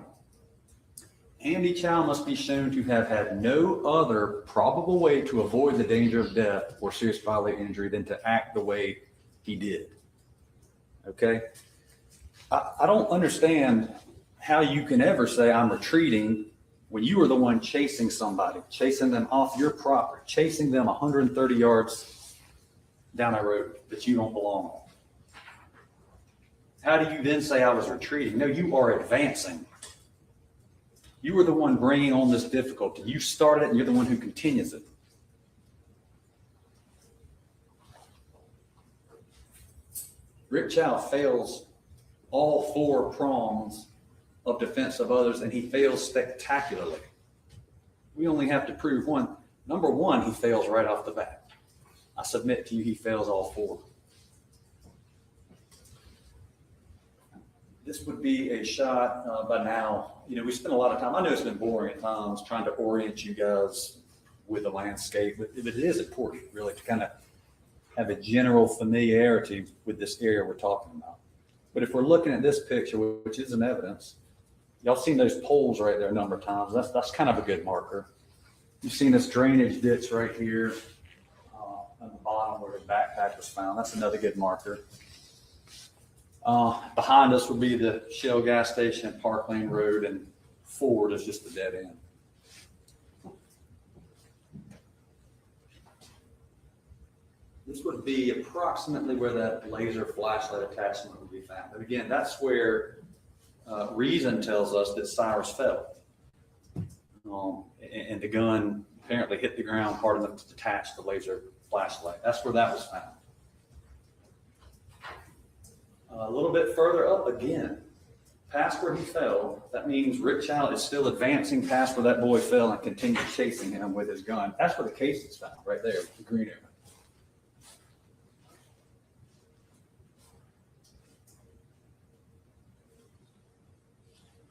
E: Andy Chow must be shown to have had no other probable way to avoid the danger of death or serious bodily injury than to act the way he did. Okay? I don't understand how you can ever say I'm retreating when you were the one chasing somebody, chasing them off your property, chasing them 130 yards down a road that you don't belong on. How do you then say I was retreating? No, you are advancing. You were the one bringing on this difficulty. You started it and you're the one who continues it. Rick Chow fails all 4 prongs of defense of others, and he fails spectacularly. We only have to prove one. Number 1, he fails right off the bat. I submit to you, he fails all 4. This would be a shot by now. You know, we spent a lot of time. I know it's been boring at times trying to orient you guys with the landscape, but it is important really to kind of have a general familiarity with this area we're talking about. But if we're looking at this picture, which is an evidence, y'all seen those poles right there a number of times. That's kind of a good marker. You've seen this drainage ditch right here on the bottom where the backpack was found. That's another good marker. Behind us would be the Shell gas station at Park Lane Road, and forward is just the dead end. This would be approximately where that laser flashlight attachment would be found. But again, that's where reason tells us that Cyrus fell. And the gun apparently hit the ground hard enough to detach the laser flashlight. That's where that was found. A little bit further up again, past where he fell, that means Rick Chow is still advancing past where that boy fell and continues chasing him with his gun. That's where the case is found, right there, the green area.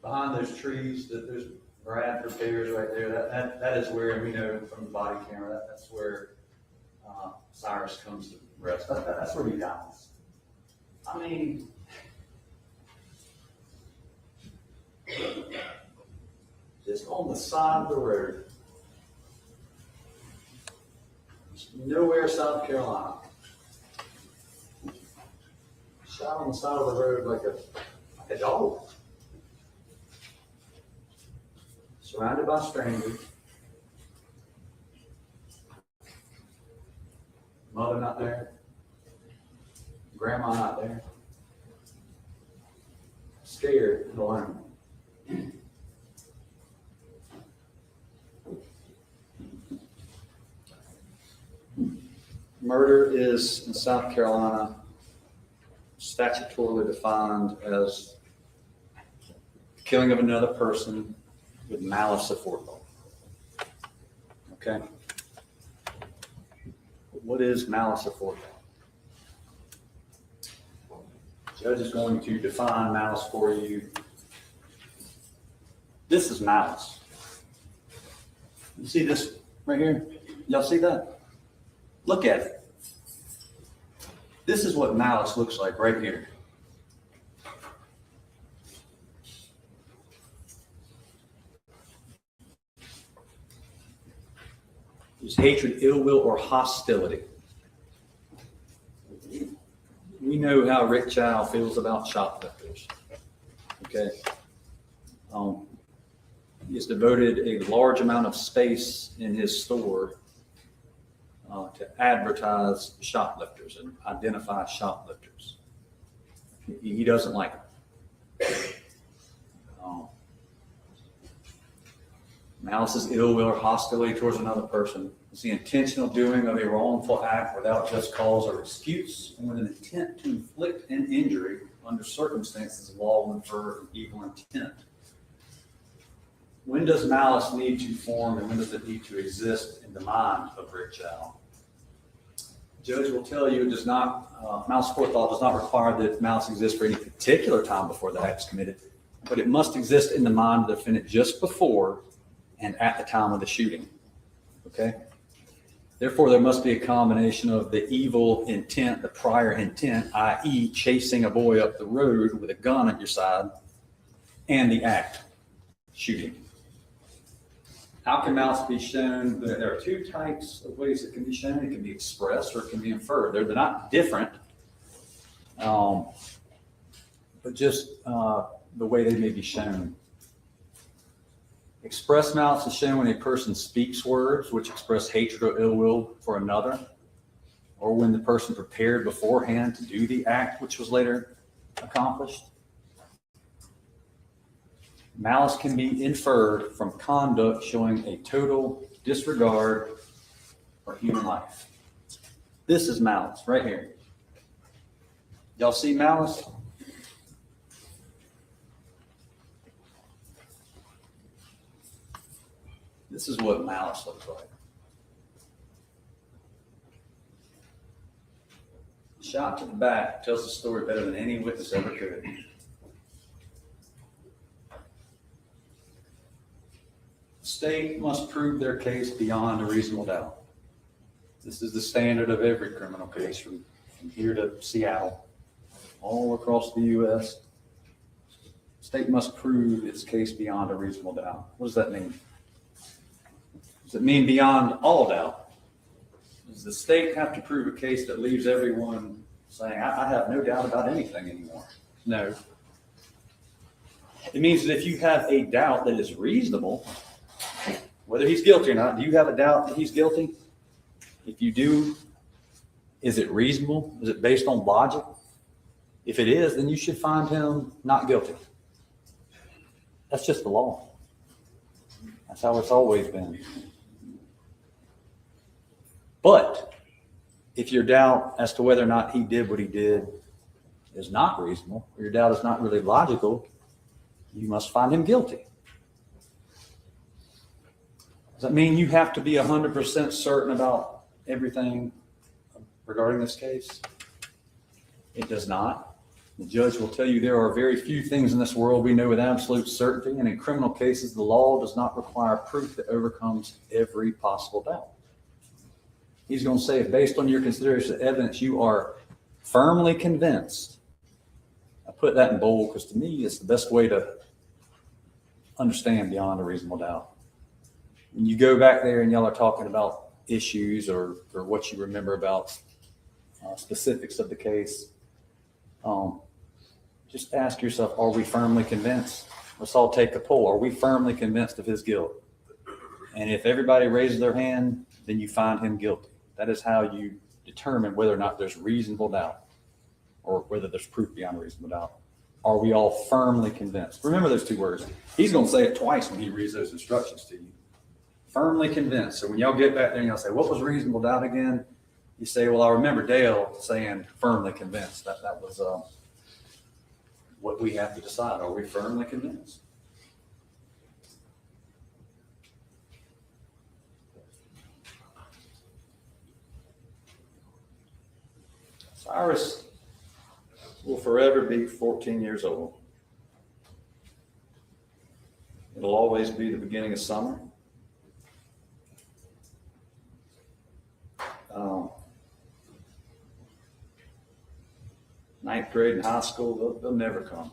E: Behind those trees, there's Bradford Bears right there. That is where, we know from the body camera, that's where Cyrus comes to rest. That's where he dies. I mean, just on the side of the road, nowhere, South Carolina. Shot on the side of the road like a dog. Surrounded by strangers. Mother not there. Grandma not there. Scared and alone. Murder is, in South Carolina, statutorily defined as the killing of another person with malice aforethought. Okay? What is malice aforethought? Judge is going to define malice for you. This is malice. You see this right here? Y'all see that? Look at it. This is what malice looks like right here. is hatred, ill will, or hostility. We know how Rick Chow feels about shoplifters. Okay. He has devoted a large amount of space in his store to advertise shoplifters and identify shoplifters. He doesn't like them. Malice is ill will or hostility towards another person. It's the intentional doing of a wrongful act without just cause or excuse, and with an intent to inflict an injury under circumstances the law will infer an evil intent. When does malice need to form, and when does it need to exist in the mind of Rick Chow? Judge will tell you it does not, malice forethought does not require that malice exists for any particular time before the act is committed, but it must exist in the mind of the defendant just before and at the time of the shooting. Okay? Therefore, there must be a combination of the evil intent, the prior intent, i.e. chasing a boy up the road with a gun at your side, and the act, shooting. How can malice be shown? There are two types of ways it can be shown. It can be expressed or it can be inferred. They're not different, but just the way they may be shown. Express malice is shown when a person speaks words which express hatred or ill will for another, or when the person prepared beforehand to do the act which was later accomplished. Malice can be inferred from conduct showing a total disregard for human life. This is malice right here. Y'all see malice? This is what malice looks like. Shot to the back tells the story better than any witness ever could. The state must prove their case beyond a reasonable doubt. This is the standard of every criminal case from here to Seattle, all across the U.S. The state must prove its case beyond a reasonable doubt. What does that mean? Does it mean beyond all doubt? Does the state have to prove a case that leaves everyone saying, I have no doubt about anything anymore? No. It means that if you have a doubt that is reasonable, whether he's guilty or not, do you have a doubt that he's guilty? If you do, is it reasonable? Is it based on logic? If it is, then you should find him not guilty. That's just the law. That's how it's always been. But if your doubt as to whether or not he did what he did is not reasonable, or your doubt is not really logical, you must find him guilty. Does that mean you have to be 100% certain about everything regarding this case? It does not. The judge will tell you there are very few things in this world we know with absolute certainty, and in criminal cases, the law does not require proof that overcomes every possible doubt. He's going to say, if based on your consideration of evidence, you are firmly convinced. I put that in bold because to me, it's the best way to understand beyond a reasonable doubt. When you go back there and y'all are talking about issues or what you remember about specifics of the case, just ask yourself, are we firmly convinced? Let's all take a poll. Are we firmly convinced of his guilt? And if everybody raises their hand, then you find him guilty. That is how you determine whether or not there's reasonable doubt or whether there's proof beyond a reasonable doubt. Are we all firmly convinced? Remember those two words. He's going to say it twice when he reads those instructions to you. Firmly convinced. So when y'all get back there and y'all say, what was reasonable doubt again? You say, well, I remember Dale saying firmly convinced. That was what we have to decide. Are we firmly convinced? Cyrus will forever be 14 years old. It'll always be the beginning of summer. Ninth grade in high school, they'll never come.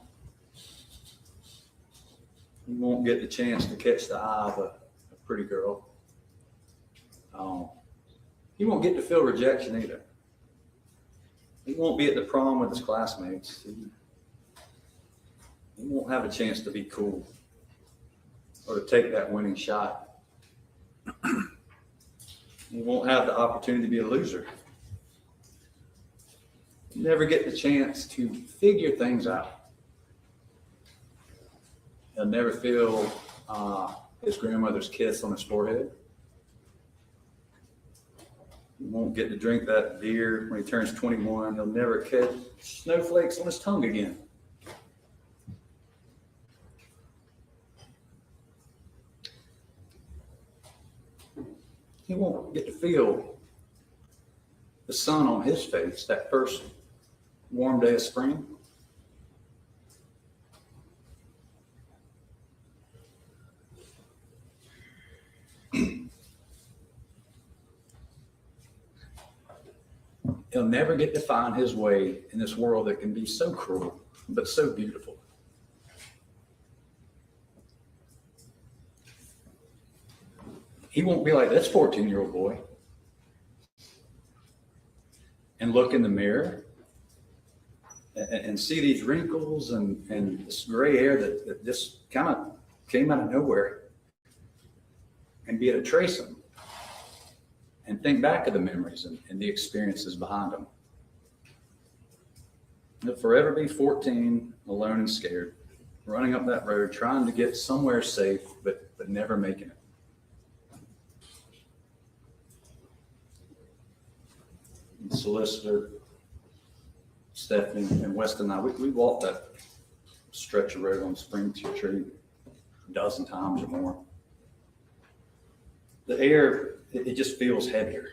E: You won't get the chance to catch the eye of a pretty girl. He won't get to feel rejection either. He won't be at the prom with his classmates. He won't have a chance to be cool or to take that winning shot. He won't have the opportunity to be a loser. He'll never get the chance to figure things out. He'll never feel his grandmother's kiss on his forehead. He won't get to drink that beer when he turns 21. He'll never catch snowflakes on his tongue again. He won't get to feel the sun on his face that first warm day of spring. He'll never get to find his way in this world that can be so cruel, but so beautiful. He won't be like this 14-year-old boy and look in the mirror and see these wrinkles and this gray hair that just kind of came out of nowhere and be able to trace them and think back of the memories and the experiences behind them. He'll forever be 14, alone and scared, running up that road, trying to get somewhere safe, but never making it. The solicitor, Stephanie, and Weston and I, we walked that stretch of road on Spring Tree a dozen times or more. The air, it just feels heavier.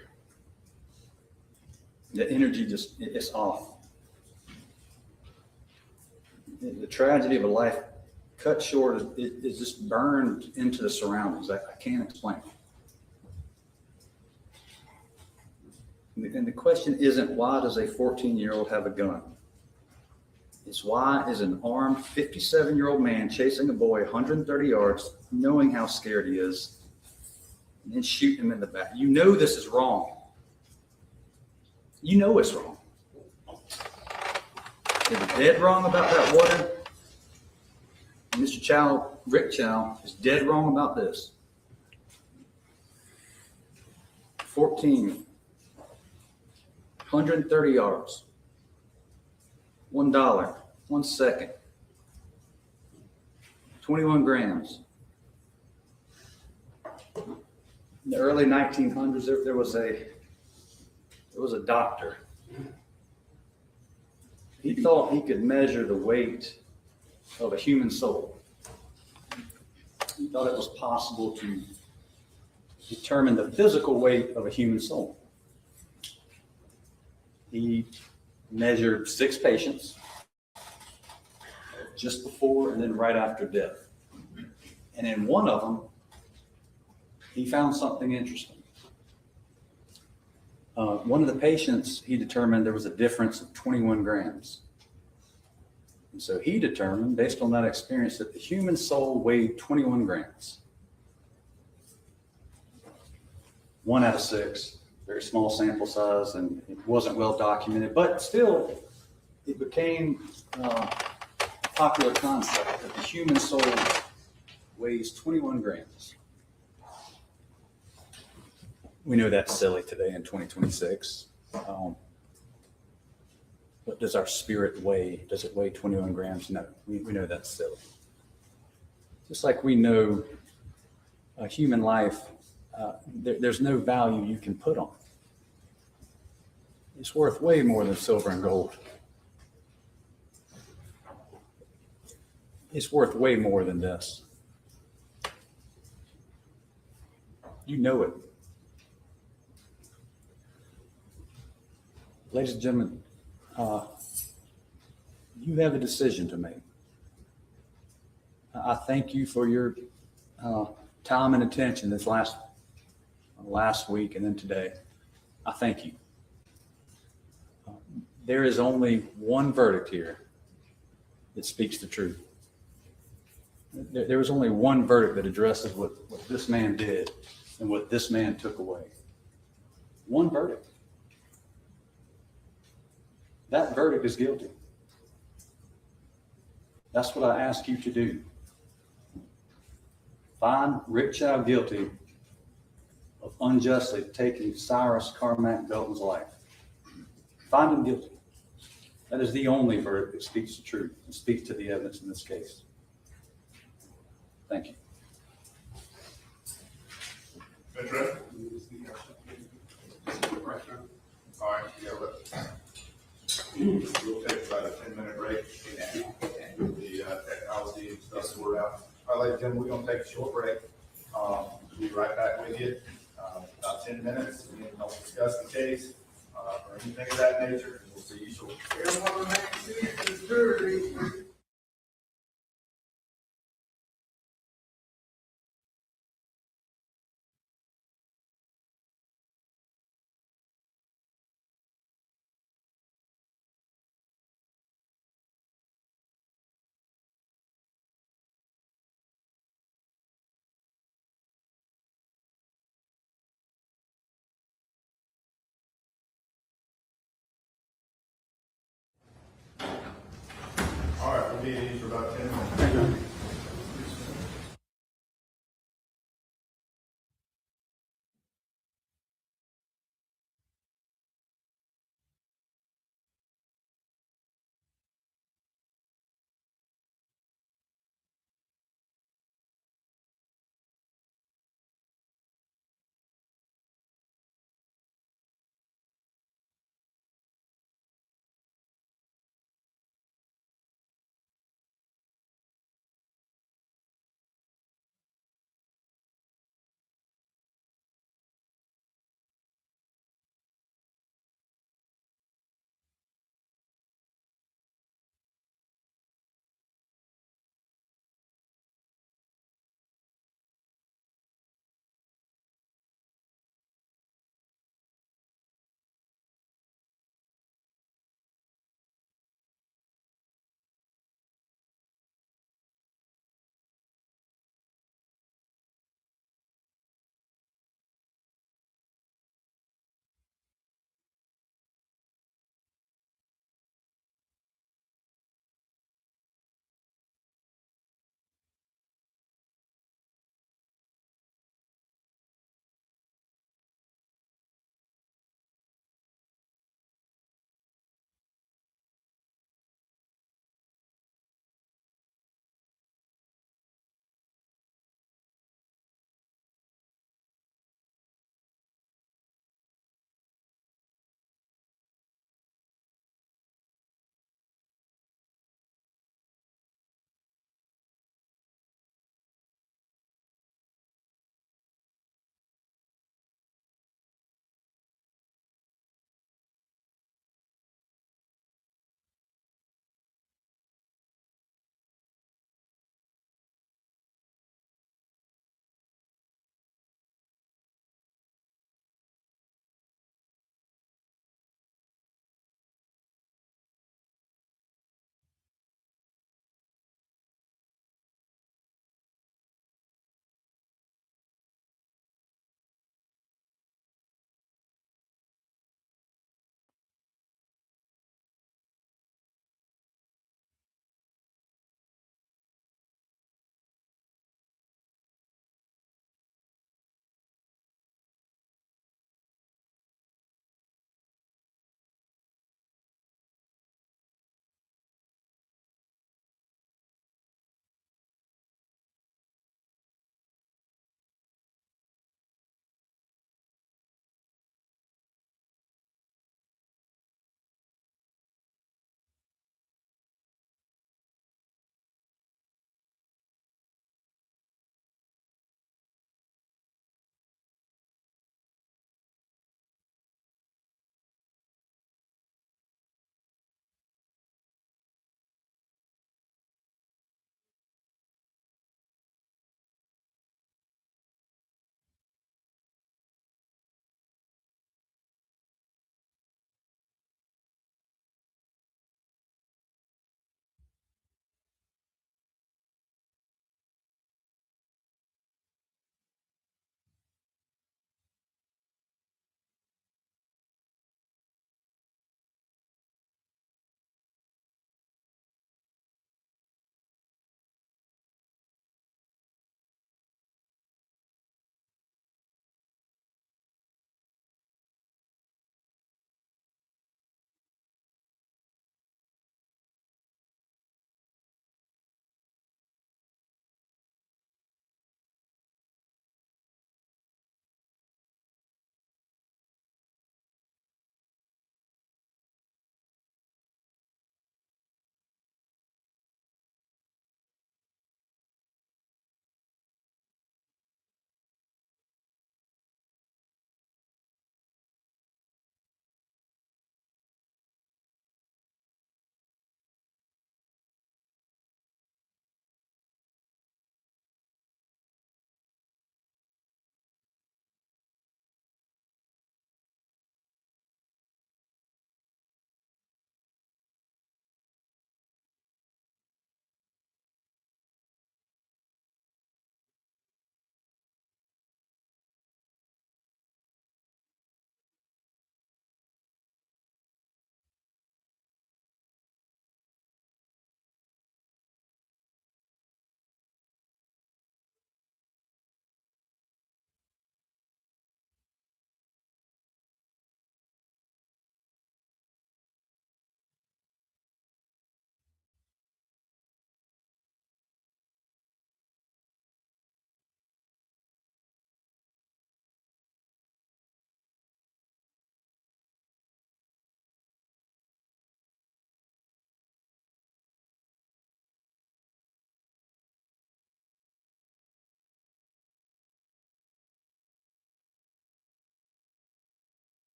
E: The energy it's off. The tragedy of a life cut short is just burned into the surroundings. I can't explain it. And the question isn't why does a 14-year-old have a gun? It's why is an armed 57-year-old man chasing a boy 130 yards, knowing how scared he is, and then shoot him in the back. You know this is wrong. You know it's wrong. They're dead wrong about that water. Mr. Chow, Rick Chow, is dead wrong about this. 14, 130 yards, $1, 1 second, 21 grams. In the early 1900s, there was a doctor. He thought he could measure the weight of a human soul. He thought it was possible to determine the physical weight of a human soul. He measured 6 patients just before and then right after death. And in one of them, he found something interesting. One of the patients, he determined there was a difference of 21 grams. And so he determined, based on that experience, that the human soul weighed 21 grams. 1 out of 6, very small sample size, and it wasn't well documented, but still, it became a popular concept that the human soul weighs 21 grams. We know that's silly today in 2026. But does our spirit weigh? Does it weigh 21 grams? No, we know that's silly. Just like we know a human life, there's no value you can put on it. It's worth way more than silver and gold. It's worth way more than this. You know it. Ladies and gentlemen, you have a decision to make. I thank you for your time and attention this last week and then today. I thank you. There is only one verdict here that speaks the truth. There was only one verdict that addresses what this man did and what this man took away. One verdict. That verdict is guilty. That's what I ask you to do. Find Rick Chow guilty of unjustly taking Cyrus Carmack Belton's life. Find him guilty. That is the only verdict that speaks the truth and speaks to the evidence in this case. Thank you.
B: That's right. All right, yeah, we'll take about a 10-minute break. The technology and stuff sorted out. All right, ladies and gentlemen, we're gonna take a short break. We'll be right back with you, about 10 minutes. We can help discuss the case, or anything of that nature. We'll see you shortly. All right, we'll be at ease for about 10 minutes.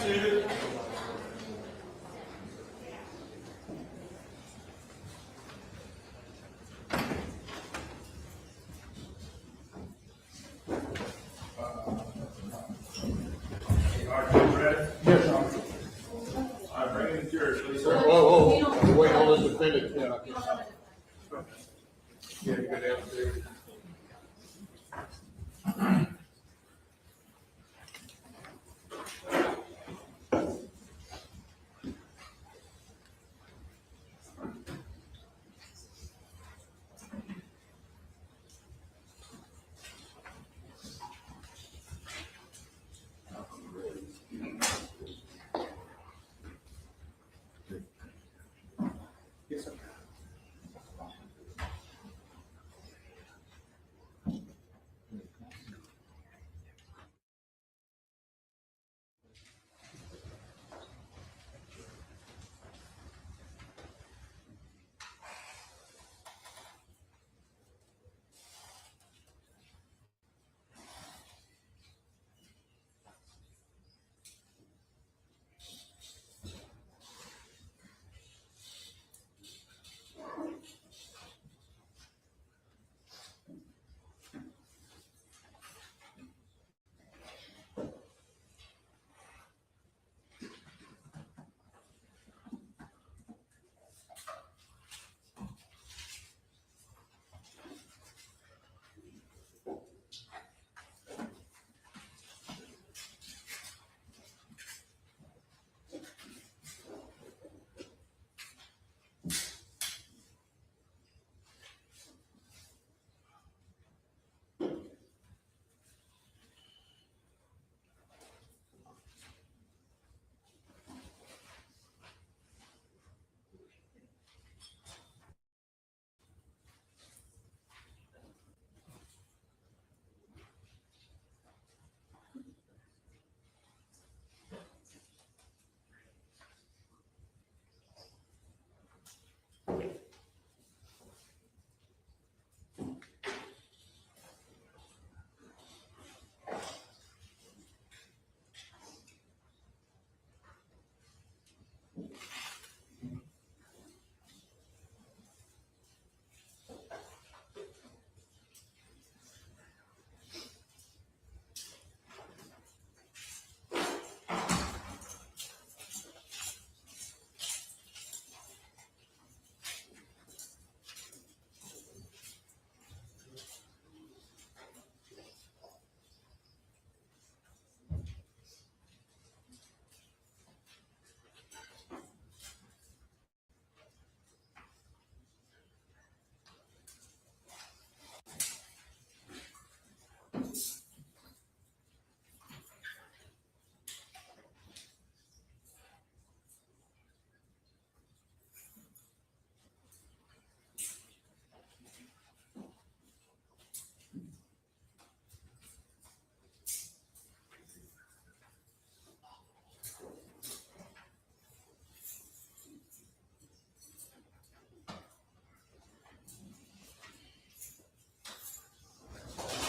C: seated. Are you ready?
G: Yes, Your Honor.
C: All right, bring it to yours, please,
G: Whoa,
C: sir.
G: whoa, wait on the defendant. Yeah, you go downstairs.
E: Yes, sir.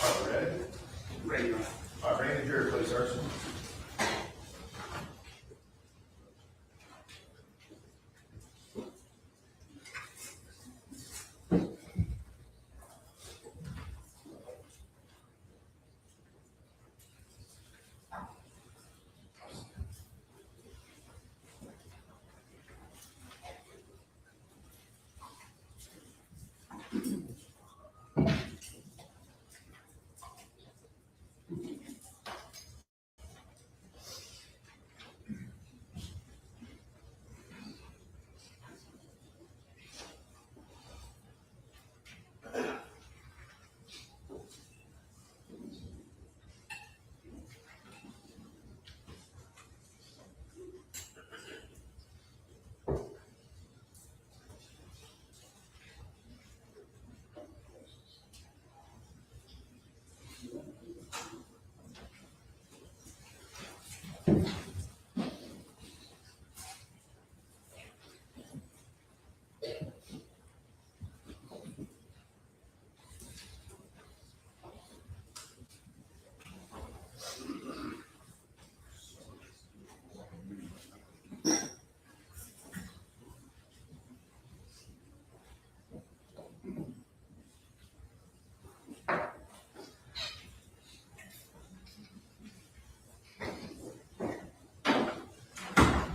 C: All right, ready?
E: Ready, Your Honor.
C: All right, bring it to yours, please, sir.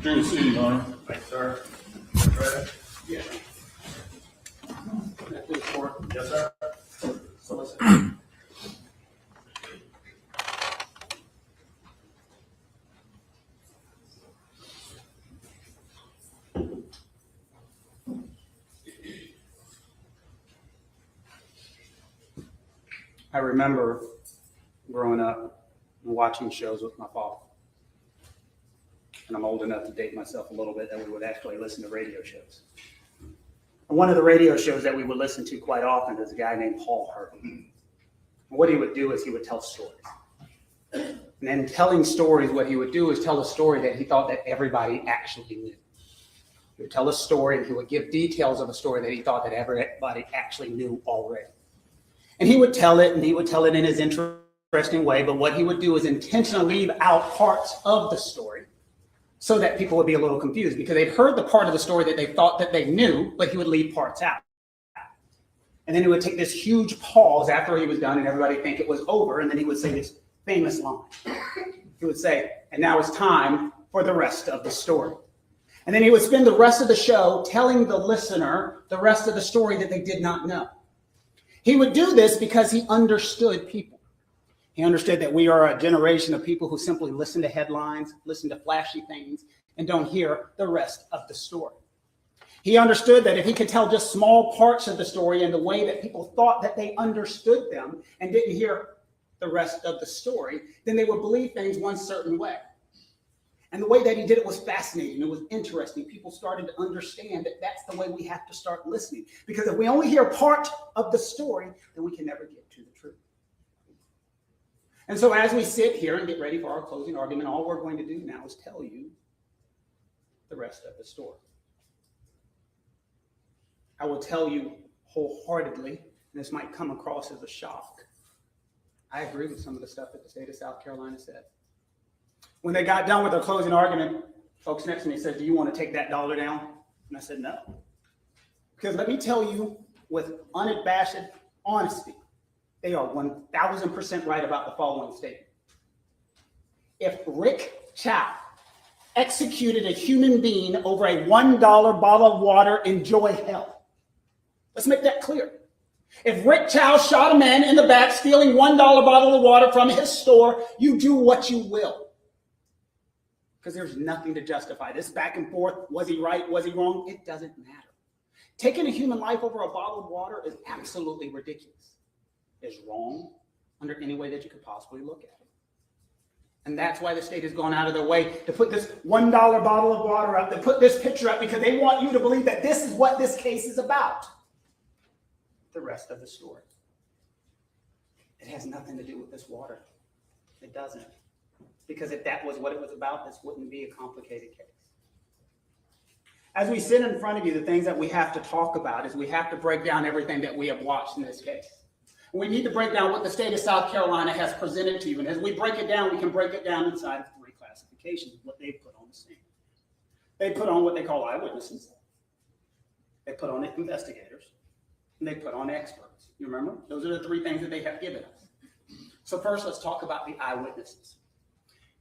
G: Good to see you, Your Honor.
C: Thanks, sir.
E: Yeah.
C: Yes, sir.
H: I remember growing up and watching shows with my father. And I'm old enough to date myself a little bit that we would actually listen to radio shows. And one of the radio shows that we would listen to quite often is a guy named Paul Harvey. And what he would do is he would tell stories. And in telling stories, what he would do is tell a story that he thought that everybody actually knew. He would tell a story and he would give details of a story that he thought that everybody actually knew already. And he would tell it, and he would tell it in his interesting way, but what he would do is intentionally leave out parts of the story so that people would be a little confused because they'd heard the part of the story that they thought that they knew, but he would leave parts out. And then he would take this huge pause after he was done and everybody think it was over, and then he would say this famous line. He would say, and now it's time for the rest of the story. And then he would spend the rest of the show telling the listener the rest of the story that they did not know. He would do this because he understood people. He understood that we are a generation of people who simply listen to headlines, listen to flashy things, and don't hear the rest of the story. He understood that if he could tell just small parts of the story in the way that people thought that they understood them and didn't hear the rest of the story, then they would believe things one certain way. And the way that he did it was fascinating. It was interesting. People started to understand that that's the way we have to start listening. Because if we only hear part of the story, then we can never get to the truth. And so as we sit here and get ready for our closing argument, all we're going to do now is tell you the rest of the story. I will tell you wholeheartedly, and this might come across as a shock, I agree with some of the stuff that the state of South Carolina said. When they got done with their closing argument, folks next to me said, do you want to take that dollar down? And I said, no. Because let me tell you with unabashed honesty, they are 1,000% right about the following statement. If Rick Chow executed a human being over a $1 bottle of water, enjoy hell. Let's make that clear. If Rick Chow shot a man in the back stealing $1 bottle of water from his store, you do what you will. Because there's nothing to justify this back and forth. Was he right? Was he wrong? It doesn't matter. Taking a human life over a bottle of water is absolutely ridiculous. It's wrong under any way that you could possibly look at it. And that's why the state has gone out of their way to put this $1 bottle of water up, to put this picture up, because they want you to believe that this is what this case is about. The rest of the story. It has nothing to do with this water. It doesn't. Because if that was what it was about, this wouldn't be a complicated case. As we sit in front of you, the things that we have to talk about is we have to break down everything that we have watched in this case. And we need to break down what the state of South Carolina has presented to you. And as we break it down, we can break it down inside of 3 classifications of what they've put on the scene. They put on what they call eyewitnesses. They put on investigators. And they put on experts. You remember? Those are the 3 things that they have given us. So first, let's talk about the eyewitnesses.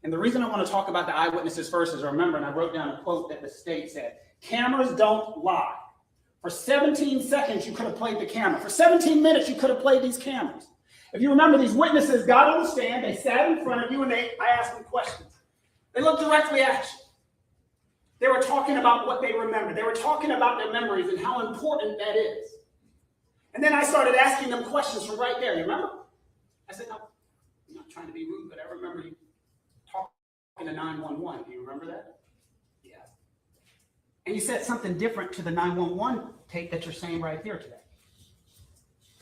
H: And the reason I want to talk about the eyewitnesses first is, remember, and I wrote down a quote that the state said, cameras don't lie. For 17 seconds, you could have played the camera. For 17 minutes, you could have played these cameras. If you remember, these witnesses got on the stand, they sat in front of you, and I asked them questions. They looked directly at you. They were talking about what they remembered. They were talking about their memories and how important that is. And then I started asking them questions from right there. You remember? I said, no, I'm not trying to be rude, but I remember you talking to 911. Do you remember that? Yeah. And you said something different to the 911 tape that you're saying right here today.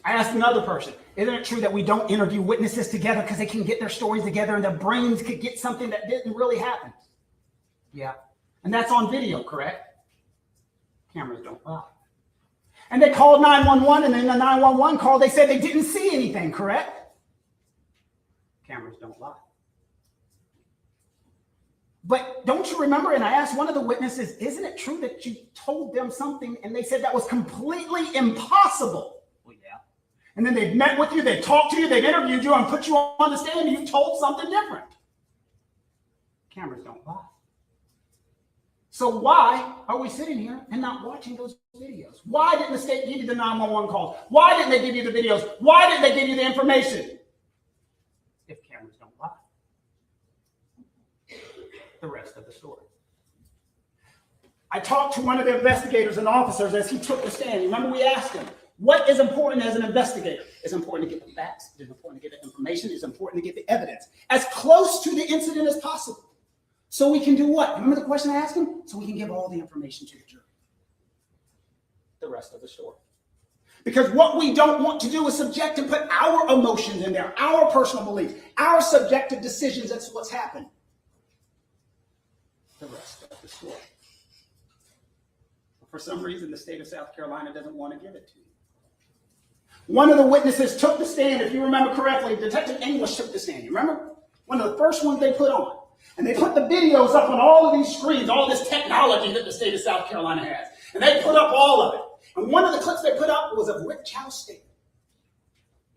H: I asked another person, isn't it true that we don't interview witnesses together because they can get their stories together and their brains could get something that didn't really happen? Yeah. And that's on video, correct? Cameras don't lie. And they called 911, and in the 911 call, they said they didn't see anything, correct? Cameras don't lie. But don't you remember, and I asked one of the witnesses, isn't it true that you told them something, and they said that was completely impossible? Well, yeah. And then they've met with you, they've talked to you, they've interviewed you, and put you on the stand, and you told something different. Cameras don't lie. So why are we sitting here and not watching those videos? Why didn't the state give you the 911 calls? Why didn't they give you the videos? Why didn't they give you the information? If cameras don't lie. The rest of the story. I talked to one of the investigators and officers as he took the stand. Remember, we asked him, what is important as an investigator? It's important to get the facts. It's important to get the information. It's important to get the evidence as close to the incident as possible. So we can do what? Remember the question I asked him? So we can give all the information to the jury. The rest of the story. Because what we don't want to do is subject and put our emotions in there, our personal beliefs, our subjective decisions. That's what's happened. The rest of the story. For some reason, the state of South Carolina doesn't want to give it to you. One of the witnesses took the stand, if you remember correctly. Detective English took the stand. You remember? One of the first ones they put on. And they put the videos up on all of these screens, all this technology that the state of South Carolina has. And they put up all of it. And one of the clips they put up was of Rick Chow's statement.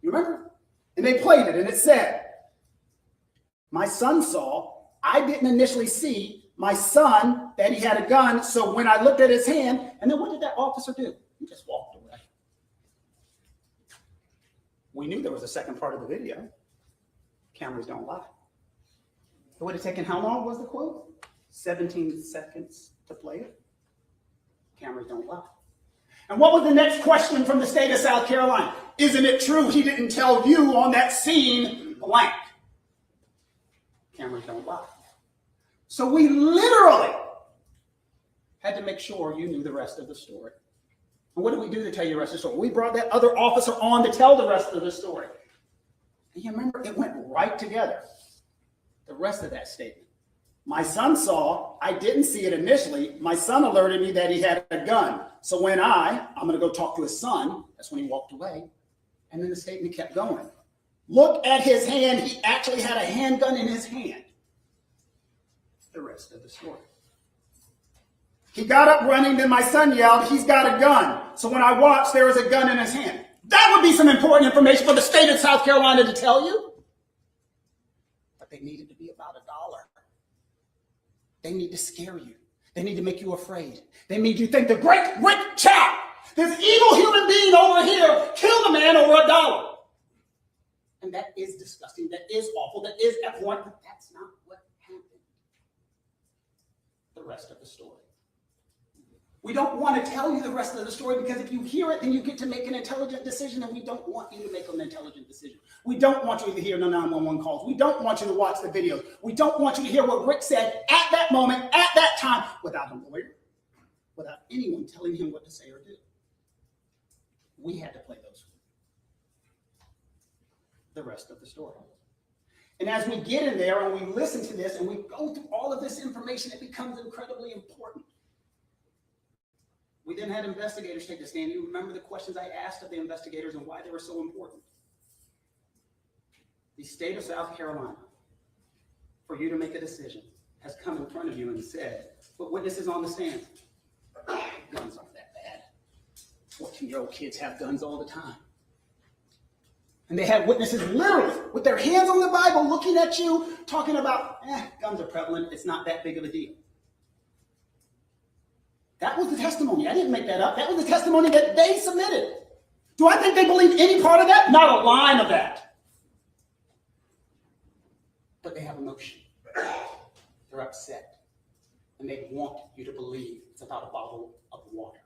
H: You remember? And they played it, and it said, my son saw, I didn't initially see my son that he had a gun, so when I looked at his hand, and then what did that officer do? He just walked away. We knew there was a second part of the video. Cameras don't lie. It would have taken how long was the quote? 17 seconds to play it. Cameras don't lie. And what was the next question from the state of South Carolina? Isn't it true he didn't tell you on that scene blank? Cameras don't lie. So we literally had to make sure you knew the rest of the story. And what did we do to tell you the rest of the story? We brought that other officer on to tell the rest of the story. And you remember, it went right together. The rest of that statement. My son saw, I didn't see it initially. My son alerted me that he had a gun. So when I'm going to go talk to his son, that's when he walked away. And then the statement kept going. Look at his hand. He actually had a handgun in his hand. The rest of the story. He got up running, then my son yelled, he's got a gun. So when I watched, there was a gun in his hand. That would be some important information for the state of South Carolina to tell you. But they needed to be about $1. They need to scare you. They need to make you afraid. They made you think the great Rick Chow, this evil human being over here, killed a man over $1. And that is disgusting. That is awful. That is abhorrent. But that's not what happened. The rest of the story. We don't want to tell you the rest of the story because if you hear it, then you get to make an intelligent decision, and we don't want you to make an intelligent decision. We don't want you to hear the 911 calls. We don't want you to watch the videos. We don't want you to hear what Rick said at that moment, at that time, without a lawyer, without anyone telling him what to say or do. We had to play those. The rest of the story. And as we get in there and we listen to this and we go through all of this information, it becomes incredibly important. We then had investigators take the stand. You remember the questions I asked of the investigators and why they were so important. The state of South Carolina, for you to make a decision, has come in front of you and said, put witnesses on the stand. Guns aren't that bad. 14-year-old kids have guns all the time. And they had witnesses literally with their hands on the Bible looking at you, talking about, guns are prevalent. It's not that big of a deal. That was the testimony. I didn't make that up. That was the testimony that they submitted. Do I think they believe any part of that? Not a line of that. But they have emotion. They're upset. And they want you to believe it's about a bottle of water.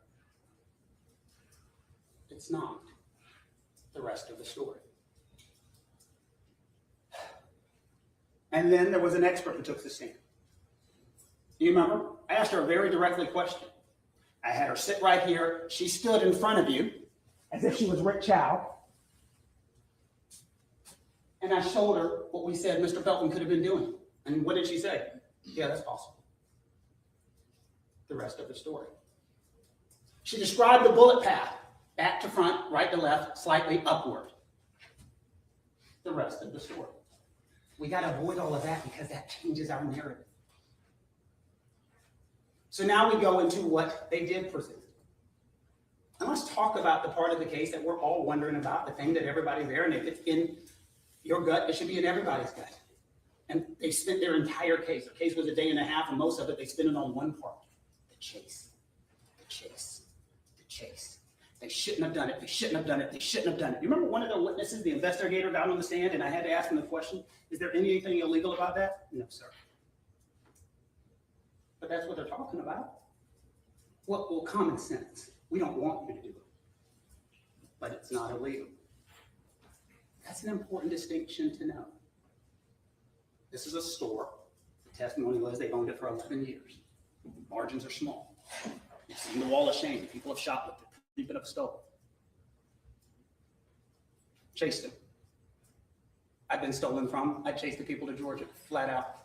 H: It's not. The rest of the story. And then there was an expert who took the stand. You remember? I asked her a very directly question. I had her sit right here. She stood in front of you as if she was Rick Chow. And I showed her what we said Mr. Belton could have been doing. And what did she say? Yeah, that's possible. The rest of the story. She described the bullet path, back to front, right to left, slightly upward. The rest of the story. We got to avoid all of that because that changes our narrative. So now we go into what they did present. And let's talk about the part of the case that we're all wondering about, the thing that everybody's there, and if it's in your gut, it should be in everybody's gut. And they spent their entire case. The case was a day and a half, and most of it they spent it on one part. chase, the chase, the chase. They shouldn't have done it. They shouldn't have done it. They shouldn't have done it. You remember one of the witnesses, the investigator, got on the stand, and I had to ask him the question, is there anything illegal about that? No, sir. But that's what they're talking about. Well, common sense. We don't want you to do it. But it's not illegal. That's an important distinction to know. This is a store. The testimony was they've owned it for 11 years. Margins are small. You've seen the wall of shame. People have shoplifted. People have stolen. Chased them. I've been stolen from. I chased the people to Georgia, flat out.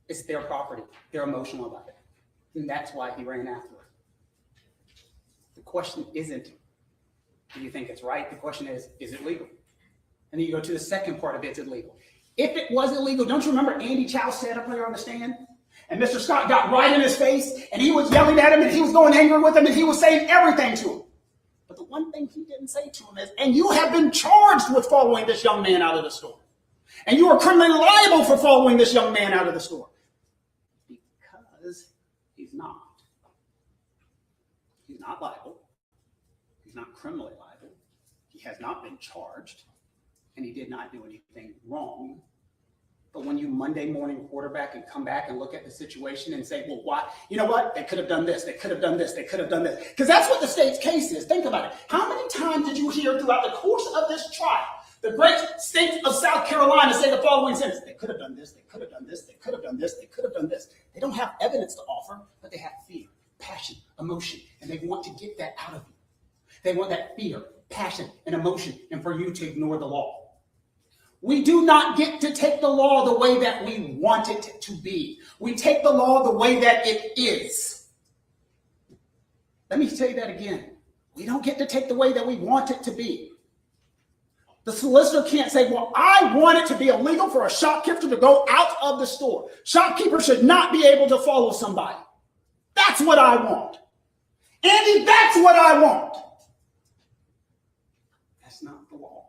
H: It's their property. They're emotional about it. And that's why he ran after her. The question isn't, do you think it's right? The question is it legal? And then you go to the second part of it, is it legal? If it was illegal, don't you remember Andy Chow sat up there on the stand? And Mr. Scott got right in his face, and he was yelling at him, and he was going angry with him, and he was saying everything to him. But the one thing he didn't say to him is, and you have been charged with following this young man out of the store. And you are criminally liable for following this young man out of the store. Because he's not. He's not liable. He's not criminally liable. He has not been charged. And he did not do anything wrong. But when you Monday morning quarterback and come back and look at the situation and say, well, why? You know what? They could have done this. They could have done this. They could have done this. Because that's what the state's case is. Think about it. How many times did you hear throughout the course of this trial the great state of South Carolina say the following sentence? They could have done this. They could have done this. They could have done this. They could have done this. They don't have evidence to offer, but they have fear, passion, emotion, and they want to get that out of you. They want that fear, passion, and emotion, and for you to ignore the law. We do not get to take the law the way that we want it to be. We take the law the way that it is. Let me say that again. We don't get to take the way that we want it to be. The solicitor can't say, well, I want it to be illegal for a shopkeeper to go out of the store. Shopkeepers should not be able to follow somebody. That's what I want. Andy, that's what I want. That's not the law.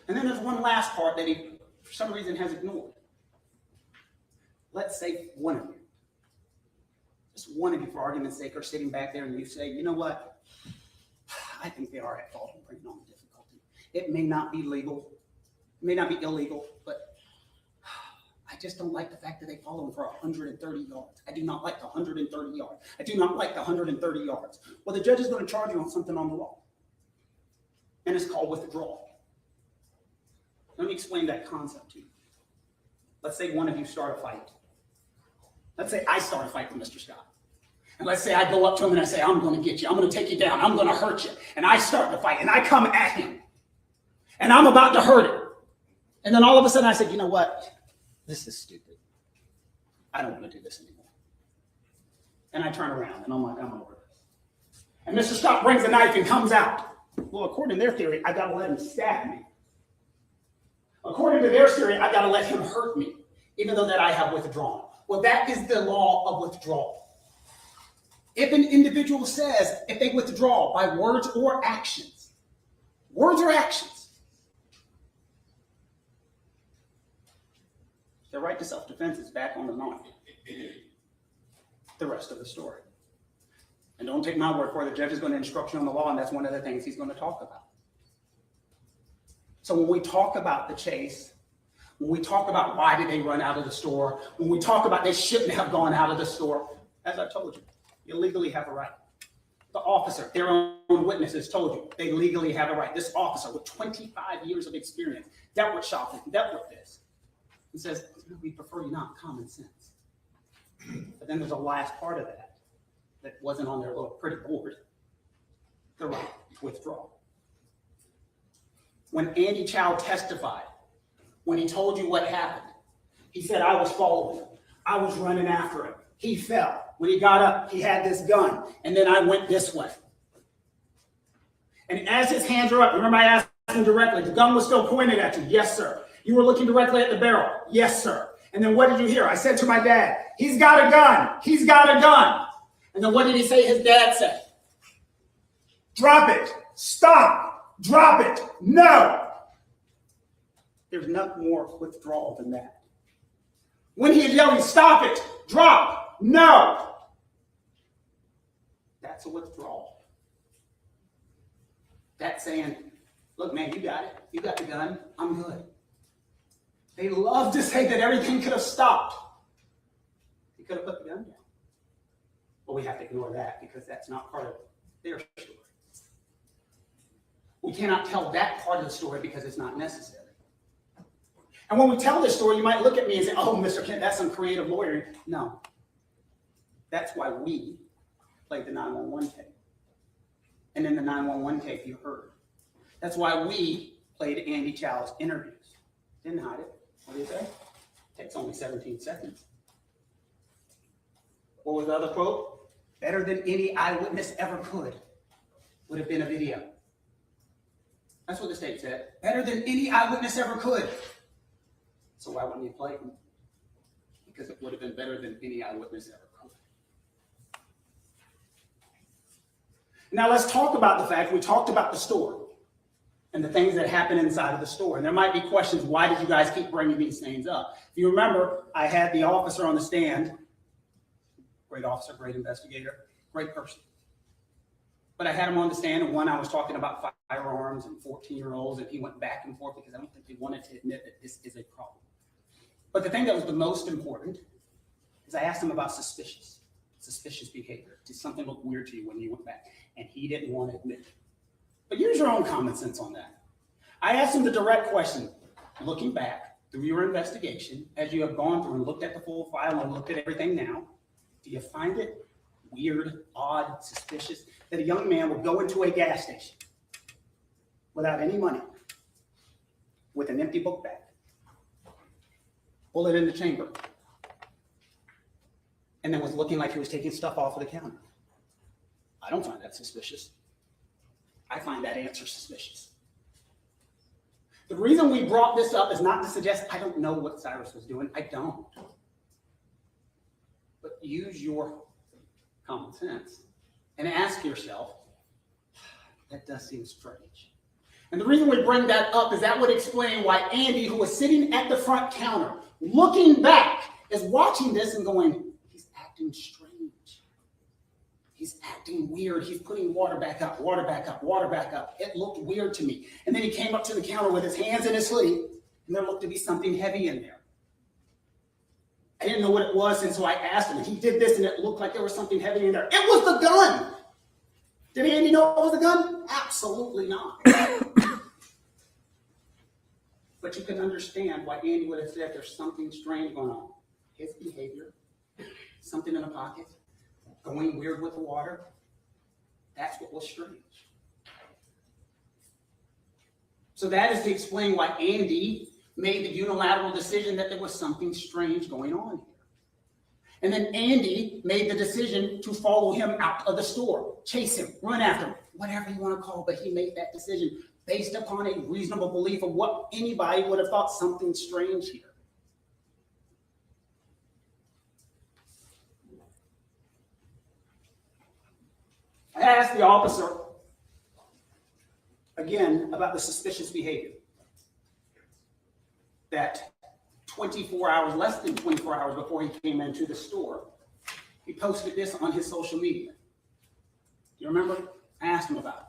H: And then there's one last part that he, for some reason, has ignored. Let's say one of you, just one of you for argument's sake, are sitting back there and you say, you know what? I think they are at fault in bringing on the difficulty. It may not be legal, it may not be illegal, but I just don't like the fact that they follow him for 130 yards. I do not like the 130 yards. I do not like the 130 yards. Well, the judge is going to charge you on something on the law, and it's called withdrawal. Let me explain that concept to you. Let's say one of you start a fight. Let's say I start a fight with Mr. Scott. And let's say I go up to him and I say, I'm going to get you. I'm going to take you down. I'm going to hurt you. And I start the fight and I come at him. And I'm about to hurt him. And then all of a sudden I said, you know what? This is stupid. I don't want to do this anymore. And I turn around and I'm like, I'm over this. And Mr. Scott brings a knife and comes out. Well, according to their theory, I got to let him stab me. According to their theory, I got to let him hurt me, even though that I have withdrawn. Well, that is the law of withdrawal. If an individual says, if they withdraw by words or actions, their right to self-defense is back on the line. The rest of the story. And don't take my word for it, the judge is going to instruct you on the law, and that's one of the things he's going to talk about. So when we talk about the chase, when we talk about why did they run out of the store, when we talk about they shouldn't have gone out of the store, as I told you, you legally have a right. The officer, their own witnesses told you, they legally have a right. This officer with 25 years of experience, dealt with shoplifting, dealt with this. He says, we prefer you not, common sense. But then there's a last part of that wasn't on their little pretty board, the right to withdraw. When Andy Chow testified, when he told you what happened, he said, I was following him. I was running after him. He fell. When he got up, he had this gun, and then I went this way. And as his hands were up, remember I asked him directly, the gun was still pointed at you? Yes, sir. You were looking directly at the barrel? Yes, sir. And then what did you hear? I said to my dad, he's got a gun. He's got a gun. And then what did he say his dad said? Drop it. Stop. Drop it. No. There's not more withdrawal than that. When he is yelling, stop it, drop, no. That's a withdrawal. That's saying, look, man, you got it. You got the gun. I'm good. They love to say that everything could have stopped. He could have put the gun down. But we have to ignore that because that's not part of their story. We cannot tell that part of the story because it's not necessary. And when we tell this story, you might look at me and say, oh, Mr. Kent, that's some creative lawyering. No. That's why we played the 911 tape. And in the 911 tape, you heard. That's why we played Andy Chow's interviews. Didn't hide it. What do you say? Takes only 17 seconds. What was the other quote? Better than any eyewitness ever could would have been a video. That's what the state said. Better than any eyewitness ever could. So why wouldn't you play them? Because it would have been better than any eyewitness ever could. Now let's talk about the fact we talked about the store and the things that happen inside of the store. And there might be questions, why did you guys keep bringing these things up? If you remember, I had the officer on the stand. Great officer, great investigator, great person. But I had him on the stand, and one, I was talking about firearms and 14-year-olds, and he went back and forth because I don't think they wanted to admit that this is a problem. But the thing that was the most important is I asked him about suspicious behavior. Did something look weird to you when you went back? And he didn't want to admit it. But use your own common sense on that. I asked him the direct question, looking back through your investigation, as you have gone through and looked at the full file and looked at everything now, do you find it weird, odd, suspicious that a young man would go into a gas station without any money, with an empty book bag, pull it in the chamber, and then was looking like he was taking stuff off of the counter? I don't find that suspicious. I find that answer suspicious. The reason we brought this up is not to suggest I don't know what Cyrus was doing. I don't. But use your common sense and ask yourself, that does seem strange. And the reason we bring that up is that would explain why Andy, who was sitting at the front counter, looking back, is watching this and going, he's acting strange. He's acting weird. He's putting water back up, water back up, water back up. It looked weird to me. And then he came up to the counter with his hands in his hoodie, and there looked to be something heavy in there. I didn't know what it was, and so I asked him. He did this, and it looked like there was something heavy in there. It was the gun. Did Andy know it was the gun? Absolutely not. But you can understand why Andy would have said there's something strange going on. His behavior, something in the pocket, going weird with the water, that's what was strange. So that is to explain why Andy made the unilateral decision that there was something strange going on here. And then Andy made the decision to follow him out of the store, chase him, run after him, whatever you want to call it, but he made that decision based upon a reasonable belief of what anybody would have thought something strange here. I asked the officer, again, about the suspicious behavior. That 24 hours, less than 24 hours before he came into the store, he posted this on his social media. You remember? I asked him about it.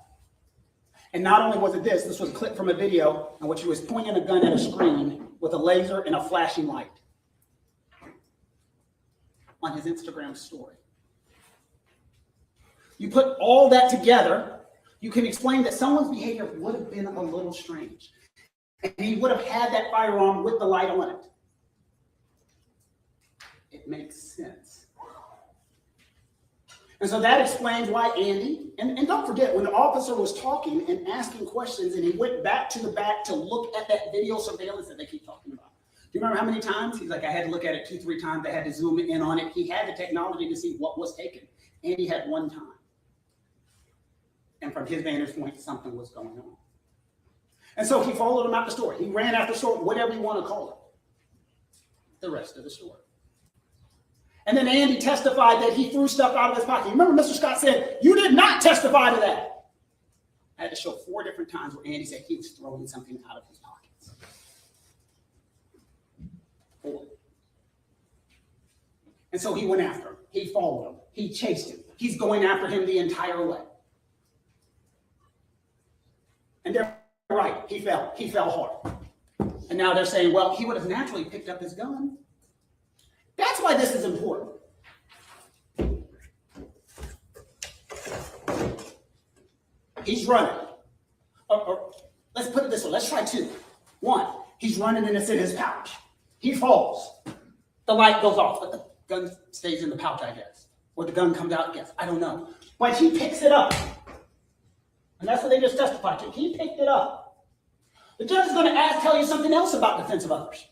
H: And not only was it this was a clip from a video in which he was pointing a gun at a screen with a laser and a flashing light on his Instagram story. You put all that together, you can explain that someone's behavior would have been a little strange. And he would have had that firearm with the light on it. It makes sense. And so that explains why Andy, and don't forget, when the officer was talking and asking questions and he went back to the back to look at that video surveillance that they keep talking about. Do you remember how many times? He's like, I had to look at it 2-3 times. I had to zoom in on it. He had the technology to see what was taken. Andy had one time. And from his vantage point, something was going on. And so he followed him out the store. He ran after the store, whatever you want to call it. The rest of the store. And then Andy testified that he threw stuff out of his pocket. Remember, Mr. Scott said, you did not testify to that. I had to show 4 different times where Andy said he was throwing something out of his pockets. 4. And so he went after him. He followed him. He chased him. He's going after him the entire way. And they're right. He fell. He fell hard. And now they're saying, well, he would have naturally picked up his gun. That's why this is important. He's running. Or let's put it this way. Let's try two. One, he's running and it's in his pouch. He falls. The light goes off, but the gun stays in the pouch, I guess. Or the gun comes out, I guess. I don't know. But he picks it up. And that's what they just testified to. He picked it up. The judge is going to tell you something else about defense of others.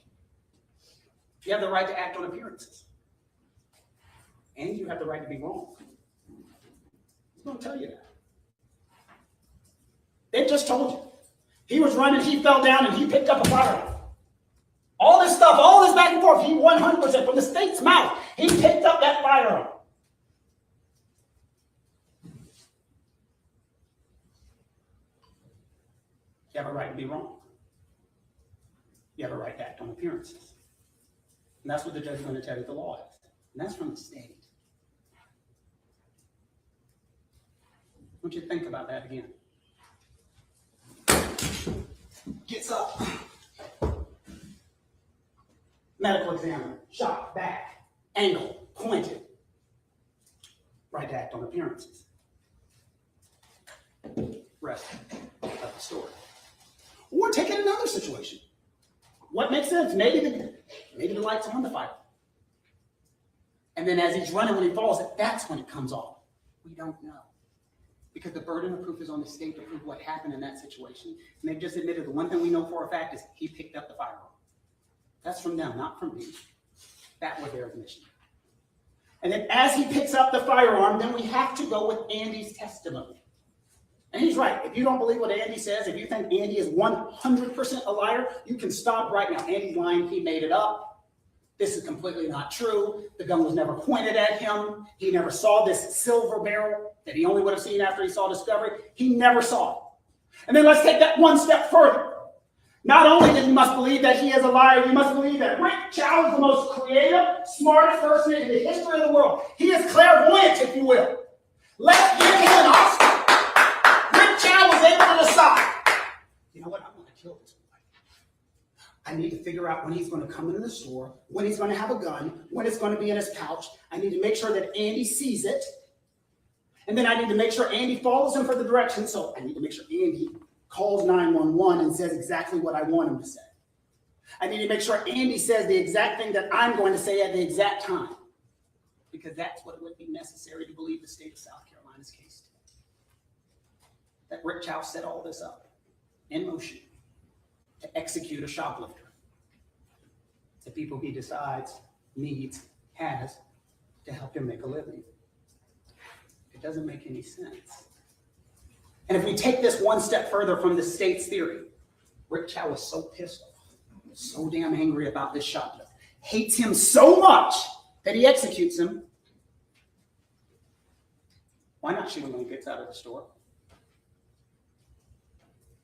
H: You have the right to act on appearances. And you have the right to be wrong. He's going to tell you that. They just told you. He was running, he fell down, and he picked up a firearm. All this stuff, all this back and forth, he 100% from the state's mouth, he picked up that firearm. You have a right to be wrong. You have a right to act on appearances. And that's what the judge is going to tell you the law is. And that's from the state. I want you to think about that again. Gets up. Medical examiner, shot, back, angle, pointed. Right to act on appearances. Rest of the story. Or take it another situation. What makes sense? Maybe the light's on the fire. And then as he's running, when he falls, that's when it comes off. We don't know. Because the burden of proof is on the state to prove what happened in that situation. And they've just admitted the one thing we know for a fact is he picked up the firearm. That's from them, not from me. That was their admission. And then as he picks up the firearm, then we have to go with Andy's testimony. And he's right. If you don't believe what Andy says, if you think Andy is 100% a liar, you can stop right now. Andy's lying. He made it up. This is completely not true. The gun was never pointed at him. He never saw this silver barrel that he only would have seen after he saw discovery. He never saw it. And then let's take that one step further. Not only did you must believe that he is a liar, you must believe that Rick Chow is the most creative, smartest person in the history of the world. He is clairvoyant, if you will. Let's give him an Oscar. Rick Chow was able to decide, you know what, I'm going to kill this boy. I need to figure out when he's going to come into the store, when he's going to have a gun, when it's going to be in his pouch. I need to make sure that Andy sees it. And then I need to make sure Andy follows him for the direction. So I need to make sure Andy calls 911 and says exactly what I want him to say. I need to make sure Andy says the exact thing that I'm going to say at the exact time. Because that's what would be necessary to believe the state of South Carolina's case today. That Rick Chow set all this up in motion to execute a shoplifter. The people he decides, needs, has to help him make a living. It doesn't make any sense. And if we take this one step further from the state's theory, Rick Chow is so pissed off, so damn angry about this shoplifter, hates him so much that he executes him. Why not shoot him when he gets out of the store?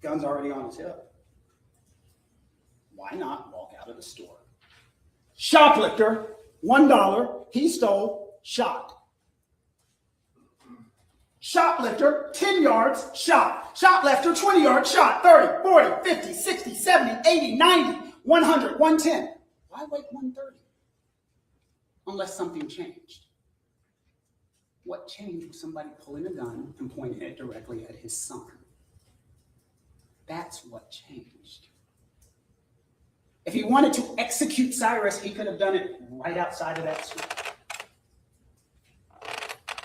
H: Gun's already on his hip. Why not walk out of the store? Shoplifter, $1, he stole, shot. Shoplifter, 10 yards, shot. Shoplifter, 20 yards, shot. 30, 40, 50, 60, 70, 80, 90, 100, 110. Why wait 130? Unless something changed. What changed was somebody pulling a gun and pointing it directly at his son. That's what changed. If he wanted to execute Cyrus, he could have done it right outside of that store.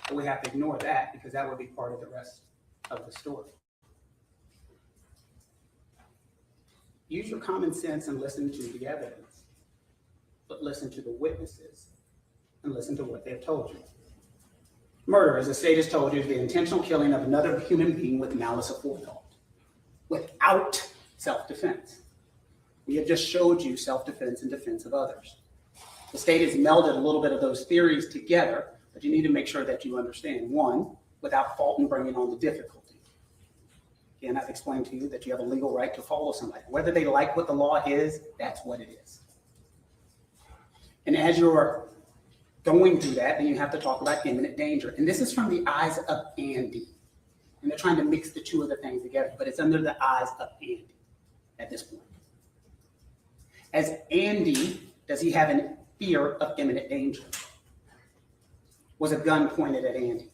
H: But we have to ignore that because that would be part of the rest of the story. Use your common sense and listen to the evidence, but listen to the witnesses and listen to what they've told you. Murder, as the state has told you, is the intentional killing of another human being with malice aforethought, without self-defense. We have just showed you self-defense and defense of others. The state has melded a little bit of those theories together, but you need to make sure that you understand. One, without fault and bringing on the difficulty. Again, I've explained to you that you have a legal right to follow somebody. Whether they like what the law is, that's what it is. And as you're going through that, then you have to talk about imminent danger. And this is from the eyes of Andy. And they're trying to mix the two of the things together, but it's under the eyes of Andy at this point. As Andy, does he have a fear of imminent danger? Was a gun pointed at Andy?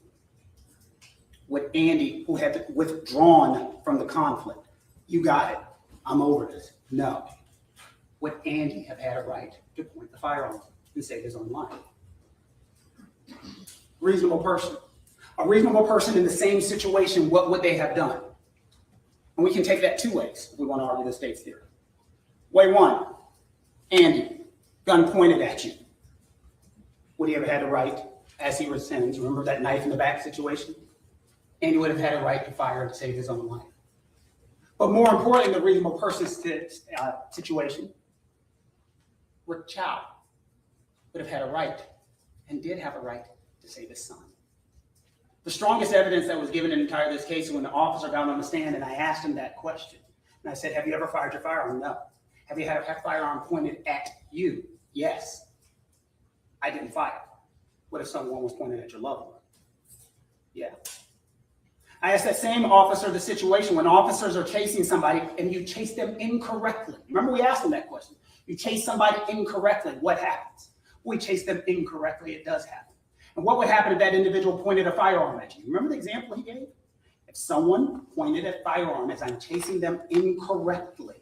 H: Would Andy, who had withdrawn from the conflict, you got it, I'm over this? No. Would Andy have had a right to point the firearm and save his own life? Reasonable person. A reasonable person in the same situation, what would they have done? And we can take that two ways if we want to argue the state's theory. Way one, Andy, gun pointed at you. Would he have had a right as he rescinds? Remember that knife in the back situation? Andy would have had a right to fire to save his own life. But more importantly, the reasonable person's situation, Rick Chow would have had a right and did have a right to save his son. The strongest evidence that was given in the entire this case is when the officer got on the stand and I asked him that question. And I said, have you ever fired your firearm? No. Have you had a firearm pointed at you? Yes. I didn't fire. What if someone was pointed at your loved one? Yeah. I asked that same officer the situation when officers are chasing somebody and you chase them incorrectly. Remember we asked him that question. You chase somebody incorrectly, what happens? We chase them incorrectly, it does happen. And what would happen if that individual pointed a firearm at you? Remember the example he gave? If someone pointed a firearm as I'm chasing them incorrectly,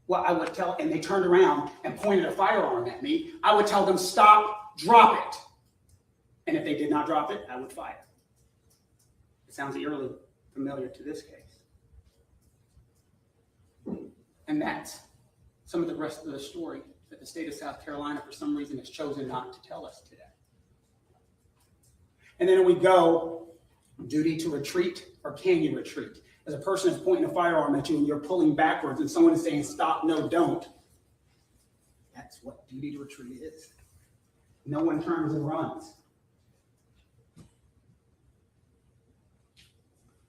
H: well, I would tell, and they turned around and pointed a firearm at me, I would tell them, stop, drop it. And if they did not drop it, I would fire. It sounds eerily familiar to this case. And that's some of the rest of the story that the state of South Carolina, for some reason, has chosen not to tell us today. And then we go, duty to retreat, or can you retreat? As a person is pointing a firearm at you and you're pulling backwards and someone is saying, stop, no, don't. That's what duty to retreat is. No one turns and runs.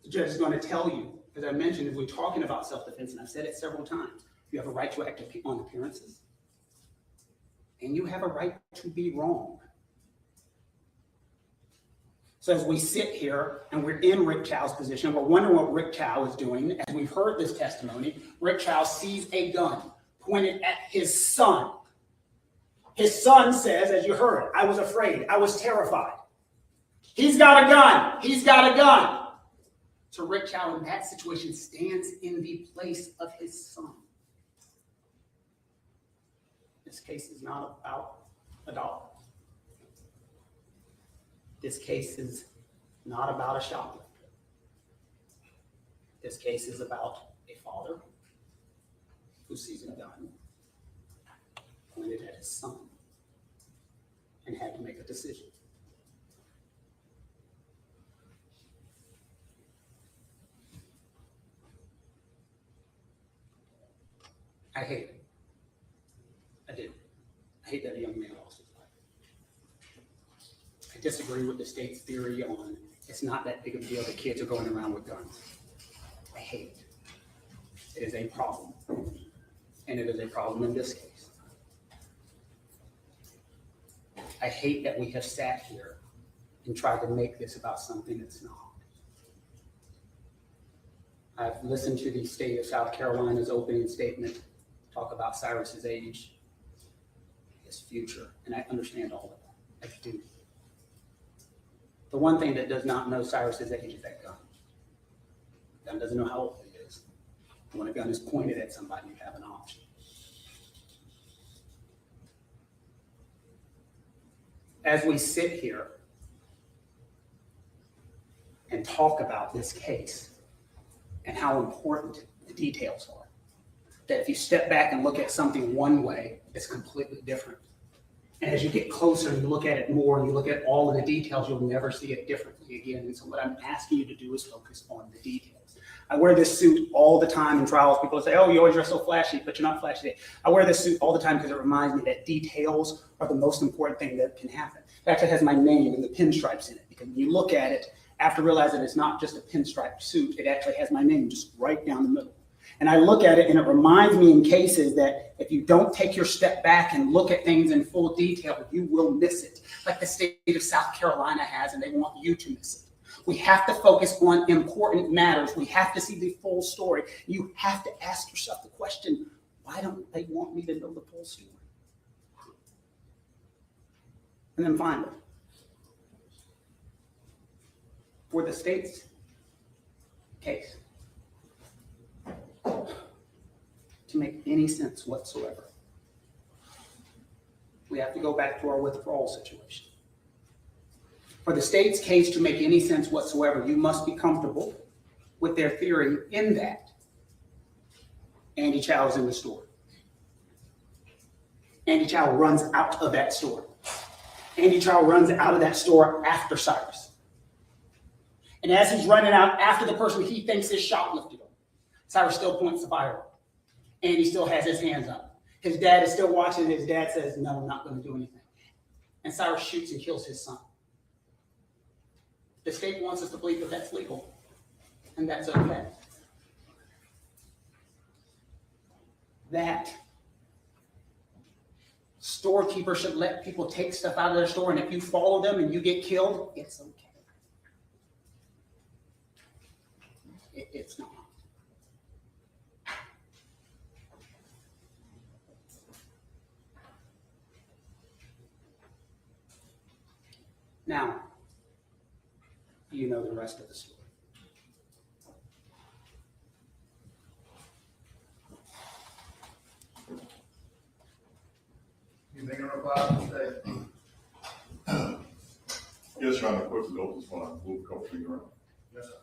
H: The judge is going to tell you, as I mentioned, as we're talking about self-defense, and I've said it several times, you have a right to act on appearances, and you have a right to be wrong. So as we sit here and we're in Rick Chow's position, we're wondering what Rick Chow is doing. As we've heard this testimony, Rick Chow sees a gun pointed at his son. His son says, as you heard, I was afraid, I was terrified. He's got a gun, he's got a gun. So Rick Chow in that situation stands in the place of his son. This case is not about a dollar. This case is not about a shoplifter. This case is about a father who sees a gun pointed at his son and had to make a decision. I hate it. I did. I hate that a young man lost his life. I disagree with the state's theory on it's not that big of a deal that kids are going around with guns. I hate it. It is a problem. And it is a problem in this case. I hate that we have sat here and tried to make this about something that's not. I've listened to the state of South Carolina's opening statement talk about Cyrus's age, his future, and I understand all of that. I do. The one thing that does not know Cyrus's age is that gun. The gun doesn't know how old he is. When a gun is pointed at somebody, you have an option. As we sit here and talk about this case and how important the details are, that if you step back and look at something one way, it's completely different. And as you get closer and you look at it more and you look at all of the details, you'll never see it differently again. And so what I'm asking you to do is focus on the details. I wear this suit all the time in trials. People say, oh, you always dress so flashy, but you're not flashy today. I wear this suit all the time because it reminds me that details are the most important thing that can happen. In fact, it has my name and the pinstripes in it, because when you look at it, after realizing it's not just a pinstripe suit, it actually has my name just right down the middle. And I look at it and it reminds me in cases that If you don't take your step back and look at things in full detail, you will miss it, like the state of South Carolina has, and they want you to miss it. We have to focus on important matters. We have to see the full story. You have to ask yourself the question, why don't they want me to know the full story? And then finally, for the state's case to make any sense whatsoever, we have to go back to our withdrawal situation. For the state's case to make any sense whatsoever, you must be comfortable with their theory in that Andy Chow is in the store. Andy Chow runs out of that store. Andy Chow runs out of that store after Cyrus. And as he's running out after the person he thinks is shoplifted him, Cyrus still points the fire. Andy still has his hands up. His dad is still watching. His dad says, no, I'm not going to do anything. And Cyrus shoots and kills his son. The state wants us to believe that that's legal, and that's okay. That storekeeper should let people take stuff out of their store, and if you follow them and you get killed, it's okay. It's not. Now, you know the rest of the story.
C: Anything in reply today?
B: Yes, Your Honor, of course, the notice when I move a couple things around.
C: Yes, sir.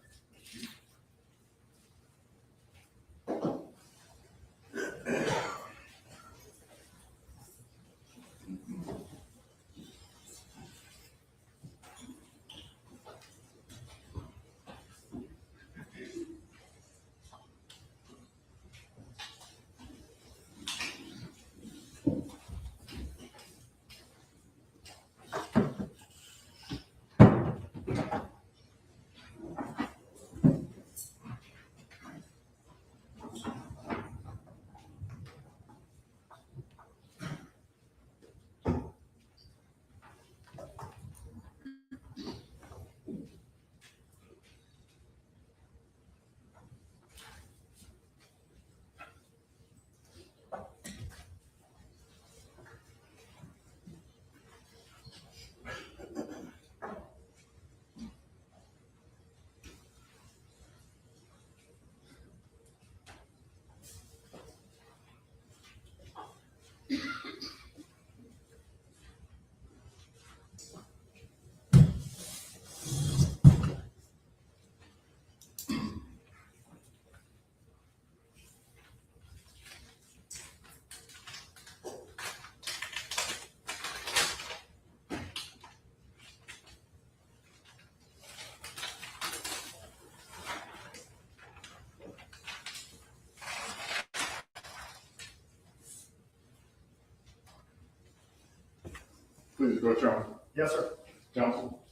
B: Please go, Chairman.
C: Yes, sir.
B: Counsel.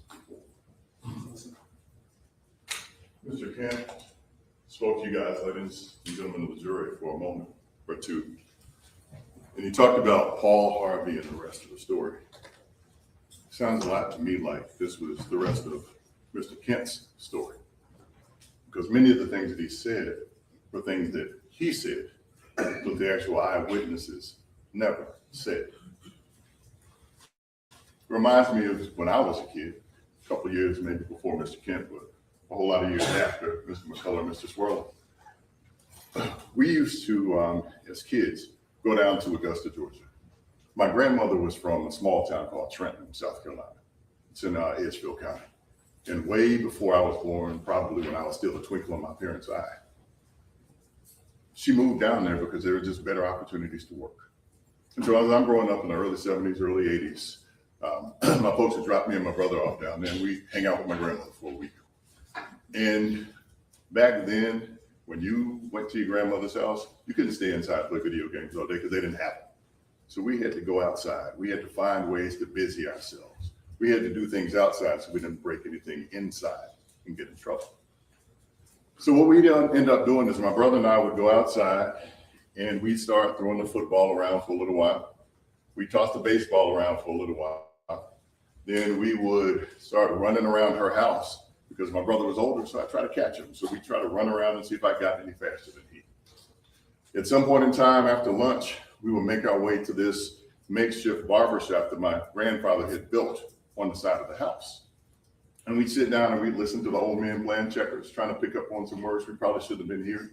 B: Mr. Kent spoke to you guys, ladies and gentlemen of the jury, for a moment or two. And he talked about Paul Harvey and the rest of the story. Sounds a lot to me like this was the rest of Mr. Kent's story. Because many of the things that he said were things that he said, but the actual eyewitnesses never said. Reminds me of when I was a kid, a couple of years maybe before Mr. Kent, but a whole lot of years after Mr. McCullough and Mr. Swirling. We used to, as kids, go down to Augusta, Georgia. My grandmother was from a small town called Trenton, South Carolina. It's in Edgefield County. And way before I was born, probably when I was still a twinkle in my parents' eye, she moved down there because there were just better opportunities to work. And so as I'm growing up in the early 70s, early 80s, my folks would drop me and my brother off down there, and we hang out with my grandmother for a week. And back then, when you went to your grandmother's house, you couldn't stay inside and play video games all day because they didn't have them. So we had to go outside. We had to find ways to busy ourselves. We had to do things outside so we didn't break anything inside and get in trouble. So what we end up doing is my brother and I would go outside and we start throwing the football around for a little while. We tossed the baseball around for a little while. Then we would start running around her house because my brother was older, so I try to catch him. So we try to run around and see if I got any faster than he. At some point in time after lunch, we would make our way to this makeshift barber shop that my grandfather had built on the side of the house. And we'd sit down and we'd listen to the old man playing checkers, trying to pick up on some words we probably should have been hearing.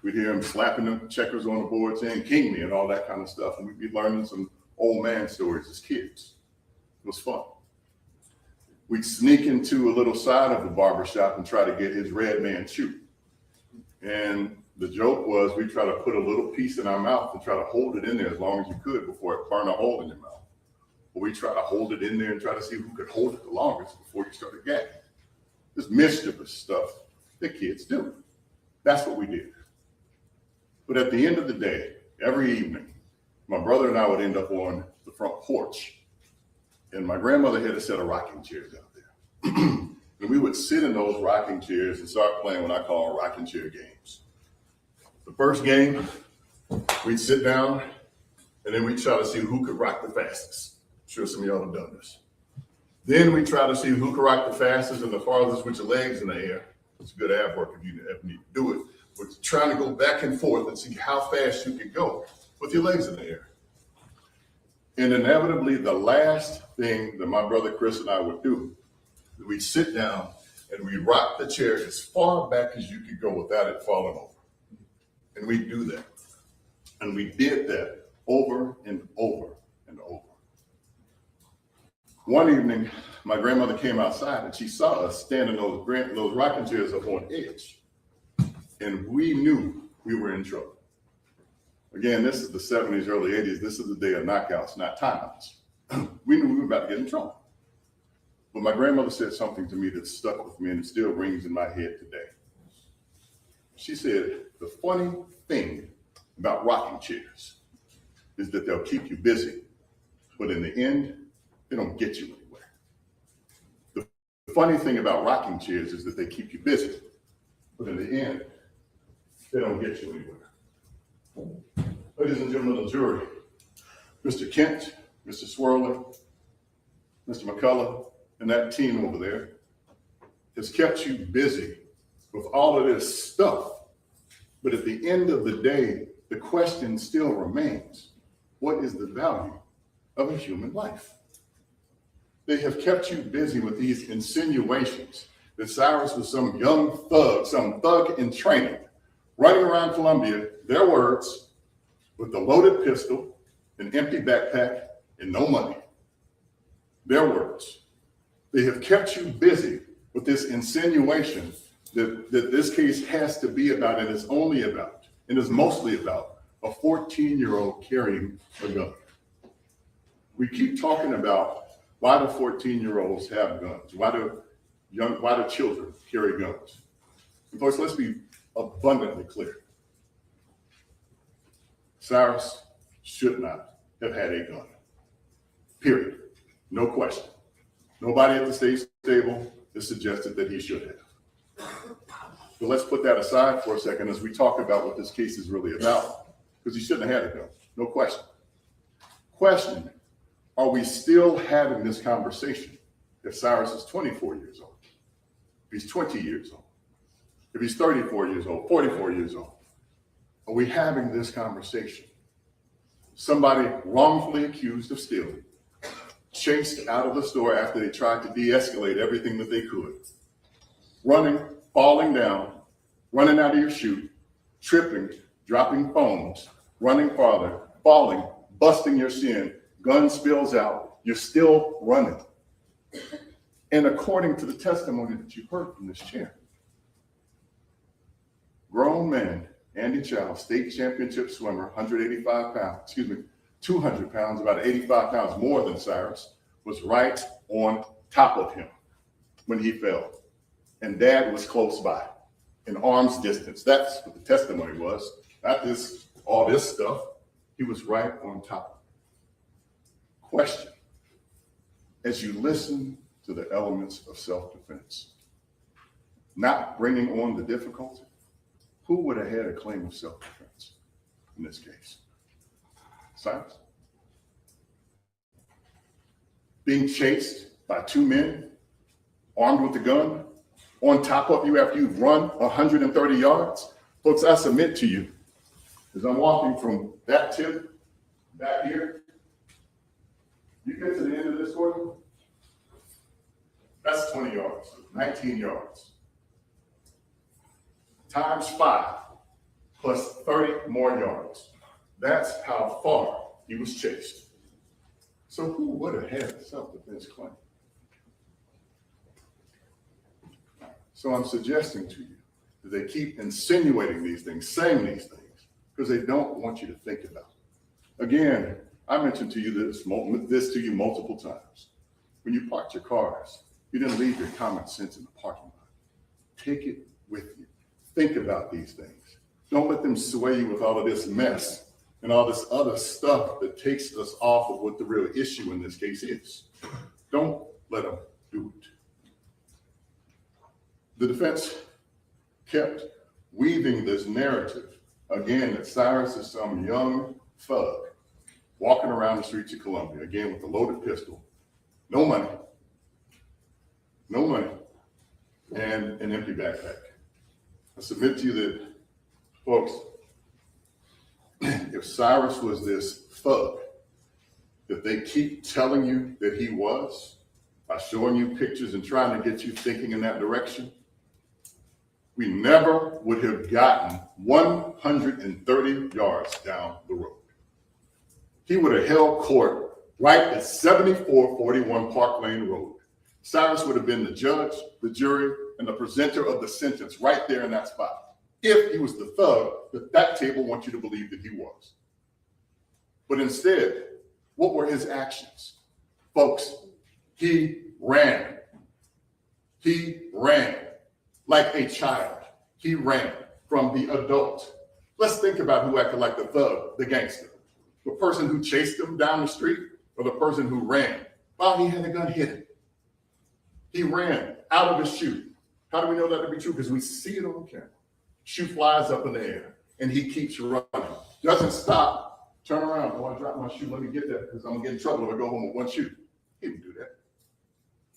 B: We'd hear him slapping the checkers on the board saying, "King me," and all that kind of stuff. And we'd be learning some old man stories as kids. It was fun. We'd sneak into a little side of the barber shop and try to get his red man shoe. And the joke was we'd try to put a little piece in our mouth and try to hold it in there as long as you could before it burned a hole in your mouth. Or we try to hold it in there and try to see who could hold it the longest before you started gagging. This mischievous stuff that kids do. That's what we did. But at the end of the day, every evening, my brother and I would end up on the front porch. And my grandmother had a set of rocking chairs out there. And we would sit in those rocking chairs and start playing what I call rocking chair games. The first game, we'd sit down and then we'd try to see who could rock the fastest. I'm sure some of y'all have done this. Then we try to see who could rock the fastest and the farthest with your legs in the air. It's good ab work if you ever need to do it. We're trying to go back and forth and see how fast you can go with your legs in the air. And inevitably, the last thing that my brother Chris and I would do, we'd sit down and we'd rock the chair as far back as you could go without it falling over. And we'd do that. And we did that over and over and over. One evening, my grandmother came outside and she saw us standing those rocking chairs up on edge. And we knew we were in trouble. Again, this is the 70s, early 80s. This is the day of knockouts, not timeouts. We knew we were about to get in trouble. But my grandmother said something to me that stuck with me and it still rings in my head today. She said, the funny thing about rocking chairs is that they'll keep you busy, but in the end, they don't get you anywhere. The funny thing about rocking chairs is that they keep you busy, but in the end, they don't get you anywhere. Ladies and gentlemen of the jury, Mr. Kent, Mr. Swirler, Mr. McCullough, and that team over there has kept you busy with all of this stuff. But at the end of the day, the question still remains, what is the value of a human life? They have kept you busy with these insinuations that Cyrus was some young thug, some thug in training, running around Columbia, their words, with a loaded pistol, an empty backpack, and no money. Their words. They have kept you busy with this insinuation that this case has to be about and is only about, and is mostly about, a 14-year-old carrying a gun. We keep talking about why do 14-year-olds have guns? Why do children carry guns? And folks, let's be abundantly clear. Cyrus should not have had a gun. Period. No question. Nobody at the state table has suggested that he should have. But let's put that aside for a second as we talk about what this case is really about, because he shouldn't have had a gun. No question. Question, are we still having this conversation if Cyrus is 24 years old, if he's 20 years old, if he's 34 years old, 44 years old? Are we having this conversation? Somebody wrongfully accused of stealing, chased out of the store after they tried to de-escalate everything that they could, running, falling down, running out of your chute, tripping, dropping phones, running farther, falling, busting your shin, gun spills out, you're still running. And according to the testimony that you heard from this chair, grown man, Andy Chow, state championship swimmer, 200 pounds, about 85 pounds more than Cyrus, was right on top of him when he fell. And Dad was close by, in arm's distance. That's what the testimony was, not all this stuff. He was right on top. Question, as you listen to the elements of self-defense, not bringing on the difficulty, who would have had a claim of self-defense? in this case. Cyrus? Being chased by two men armed with a gun on top of you after you've run 130 yards? Folks, I submit to you, as I'm walking from that tip back here, you get to the end of this corridor, that's 20 yards, 19 yards. Times 5 plus 30 more yards. That's how far he was chased. So who would have had a self-defense claim? So I'm suggesting to you that they keep insinuating these things, saying these things, because they don't want you to think about it. Again, I mentioned to you this to you multiple times. When you parked your cars, you didn't leave your common sense in the parking lot. Take it with you. Think about these things. Don't let them sway you with all of this mess and all this other stuff that takes us off of what the real issue in this case is. Don't let them do it. The defense kept weaving this narrative, again, that Cyrus is some young thug walking around the streets of Columbia, again, with a loaded pistol, no money, and an empty backpack. I submit to you that, folks, if Cyrus was this thug that they keep telling you that he was, by showing you pictures and trying to get you thinking in that direction, we never would have gotten 130 yards down the road. He would have held court right at 7441 Park Lane Road. Cyrus would have been the judge, the jury, and the presenter of the sentence right there in that spot, if he was the thug that table wants you to believe that he was. But instead, what were his actions? Folks, he ran. He ran like a child. He ran from the adult. Let's think about who acted like the thug, the gangster. The person who chased him down the street, or the person who ran while he had a gun hidden. He ran out of his shoe. How do we know that to be true? Because we see it on camera. Shoe flies up in the air, and he keeps running. Doesn't stop. Turn around. Oh, I dropped my shoe. Let me get that, because I'm going to get in trouble if I go home with one shoe. He didn't do that.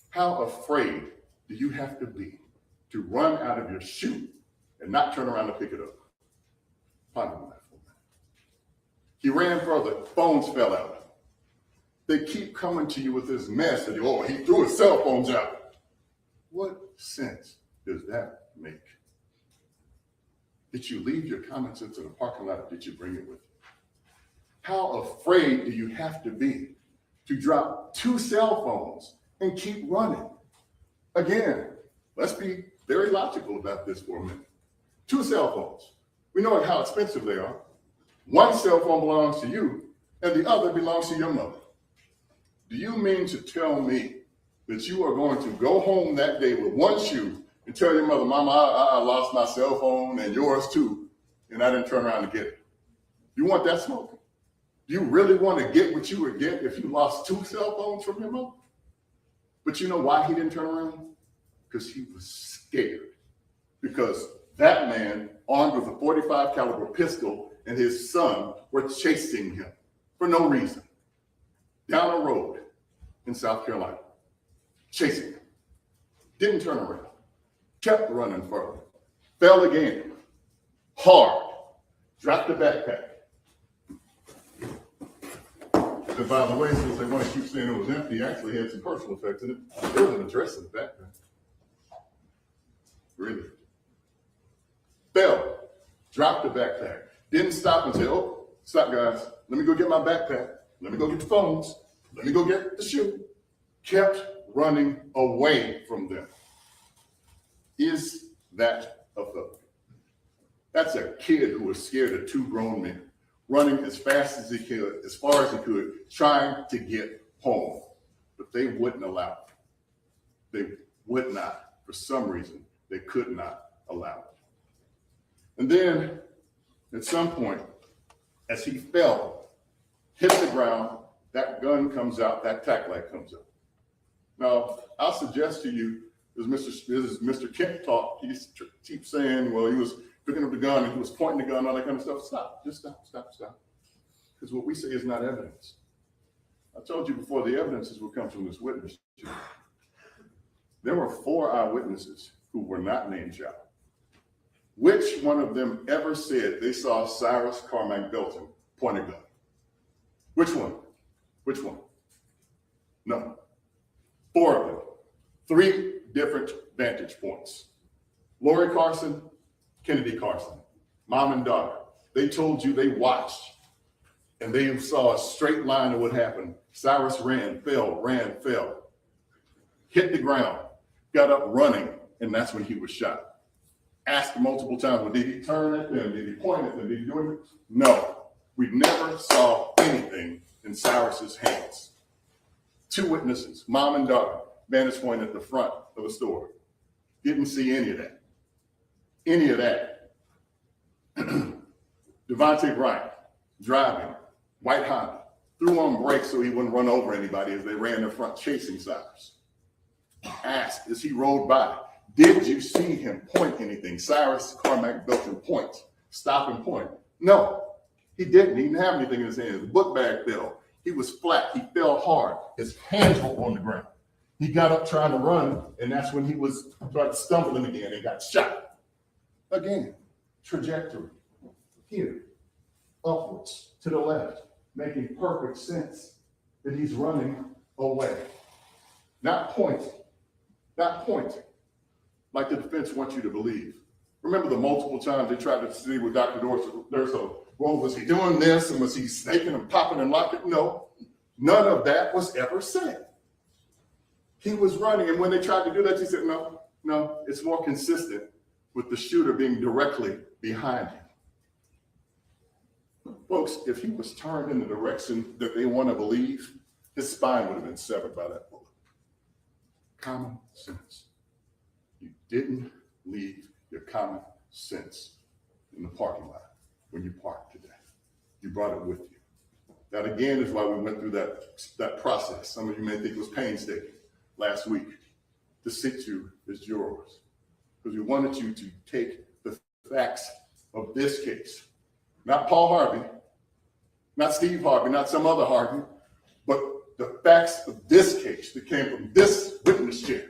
B: How afraid do you have to be to run out of your shoe and not turn around to pick it up? Ponder on that for a minute. He ran further. Phones fell out. They keep coming to you with this mess that, oh, he threw his cell phones out. What sense does that make? Did you leave your common sense in the parking lot, or did you bring it with you? How afraid do you have to be to drop 2 cell phones and keep running? Again, let's be very logical about this for a minute. 2 cell phones. We know how expensive they are. One cell phone belongs to you, and the other belongs to your mother. Do you mean to tell me that you are going to go home that day with one shoe and tell your mother, Mama, I lost my cell phone and yours too, and I didn't turn around to get it? You want that smoke? Do you really want to get what you would get if you lost 2 cell phones from your mother? But you know why he didn't turn around? Because he was scared. Because that man, armed with a .45 caliber pistol, and his son were chasing him for no reason down a road in South Carolina. Chasing him. Didn't turn around. Kept running further. Fell again. Hard. Dropped the backpack. And by the way, since they want to keep saying it was empty, actually had some personal effects in it. There was an address in the backpack. Really? Fell. Dropped the backpack. Didn't stop and say, oh, stop guys. Let me go get my backpack. Let me go get the phones. Let me go get the shoe. Kept running away from them. Is that a thug? That's a kid who was scared of 2 grown men, running as fast as he could, as far as he could, trying to get home. But they wouldn't allow it. They would not. For some reason, they could not allow it. And then, at some point, as he fell, hit the ground, that gun comes out, that tack light comes out. Now, I'll suggest to you, as Mr. Kent talked, he keeps saying, well, he was picking up the gun and he was pointing the gun, all that kind of stuff. Stop, just stop. Because what we say is not evidence. I told you before, the evidences will come from this witness. There were 4 eyewitnesses who were not named Chow. Which one of them ever said they saw Cyrus Carmack Belton point a gun? Which one? No. 4 of them. 3 different vantage points. Lori Carson, Kennedy Carson, mom and daughter. They told you they watched and they saw a straight line of what happened. Cyrus ran, fell, hit the ground, got up running, and that's when he was shot. Asked multiple times, well, did he turn at them? Did he point at them? Did he do anything? No, we never saw anything in Cyrus's hands. 2 witnesses, mom and daughter, vantage point at the front of the store. Didn't see any of that. Devontae Bryant, driving, white Honda, threw on brakes so he wouldn't run over anybody as they ran in front chasing Cyrus. Asked as he rode by, did you see him point anything? Cyrus Carmack Belton point, stop and point. No, he didn't. He didn't have anything in his hands. The book bag fell. He was flat. He fell hard. His hands were on the ground. He got up trying to run, and that's when he was started stumbling again and got shot. Again, trajectory. Here, upwards, to the left, making perfect sense that he's running away. Not pointing, like the defense wants you to believe. Remember the multiple times they tried to see with Dr. Durso, well, was he doing this and was he snaking and popping and locking? No, none of that was ever said. He was running, and when they tried to do that, he said, no, it's more consistent with the shooter being directly behind him. Folks, if he was turned in the direction that they want to believe, his spine would have been severed by that bullet. Common sense. You didn't leave your common sense in the parking lot when you parked today. You brought it with you. That again is why we went through that process. Some of you may think it was painstaking last week to sit you as jurors, because we wanted you to take the facts of this case. Not Paul Harvey, not Steve Harvey, not some other Harvey, but the facts of this case that came from this witness chair.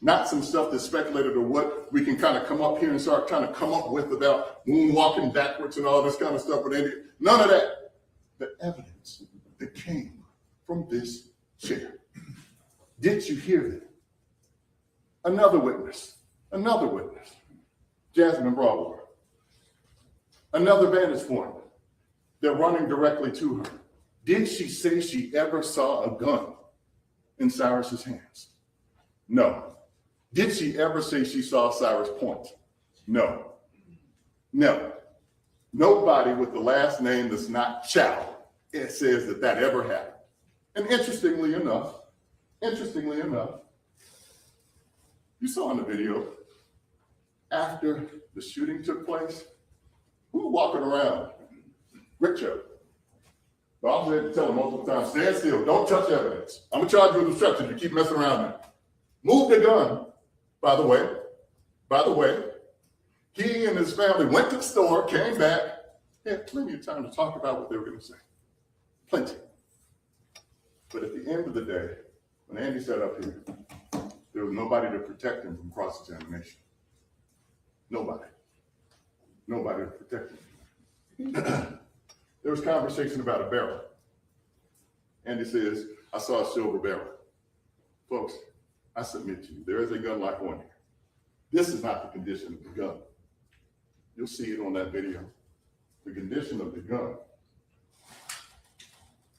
B: Not some stuff that's speculated or what we can kind of come up here and start trying to come up with about moonwalking backwards and all this kind of stuff. None of that. The evidence that came from this chair. Did you hear that? Another witness, Jasmine Broadwater. Another vantage point. They're running directly to her. Did she say she ever saw a gun in Cyrus's hands? No. Did she ever say she saw Cyrus point? No. Never. Nobody with the last name that's not Chow says that ever happened. And interestingly enough, you saw in the video, after the shooting took place, who was walking around? Rick Chow. The officer had to tell him multiple times, stand still, don't touch evidence. I'm gonna charge you with obstruction if you keep messing around now. Move the gun, by the way. He and his family went to the store, came back, had plenty of time to talk about what they were gonna say. Plenty. But at the end of the day, when Andy sat up here, there was nobody to protect him from cross-examination. Nobody to protect him. There was conversation about a barrel. Andy says, I saw a silver barrel. Folks, I submit to you, there is a gun lock on here. This is not the condition of the gun. You'll see it on that video. The condition of the gun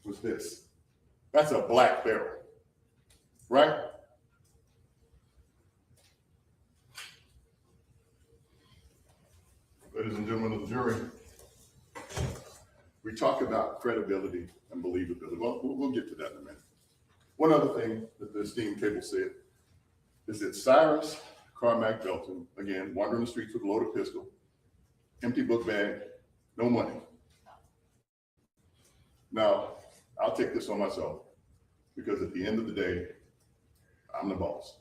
B: was this. That's a black barrel, right? Ladies and gentlemen of the jury, we talk about credibility and believability. Well, we'll get to that in a minute. One other thing that the esteemed table said is that Cyrus Carmack Belton, again, wandering the streets with a loaded pistol, empty book bag, no money. Now, I'll take this on myself because at the end of the day, I'm the boss.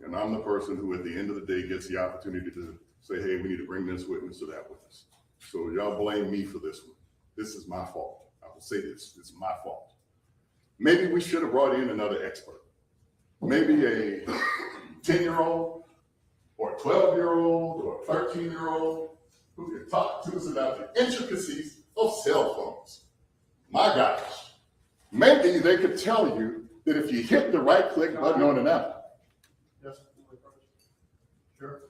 B: And I'm the person who at the end of the day gets the opportunity to say, hey, we need to bring this witness or that witness. So y'all blame me for this one. This is my fault. I will say this, it's my fault. Maybe we should have brought in another expert. Maybe a 10-year-old or a 12-year-old or a 13-year-old who can talk to us about the intricacies of cell phones. My gosh, maybe they could tell you that if you hit the right click button on an app. Yes, sure.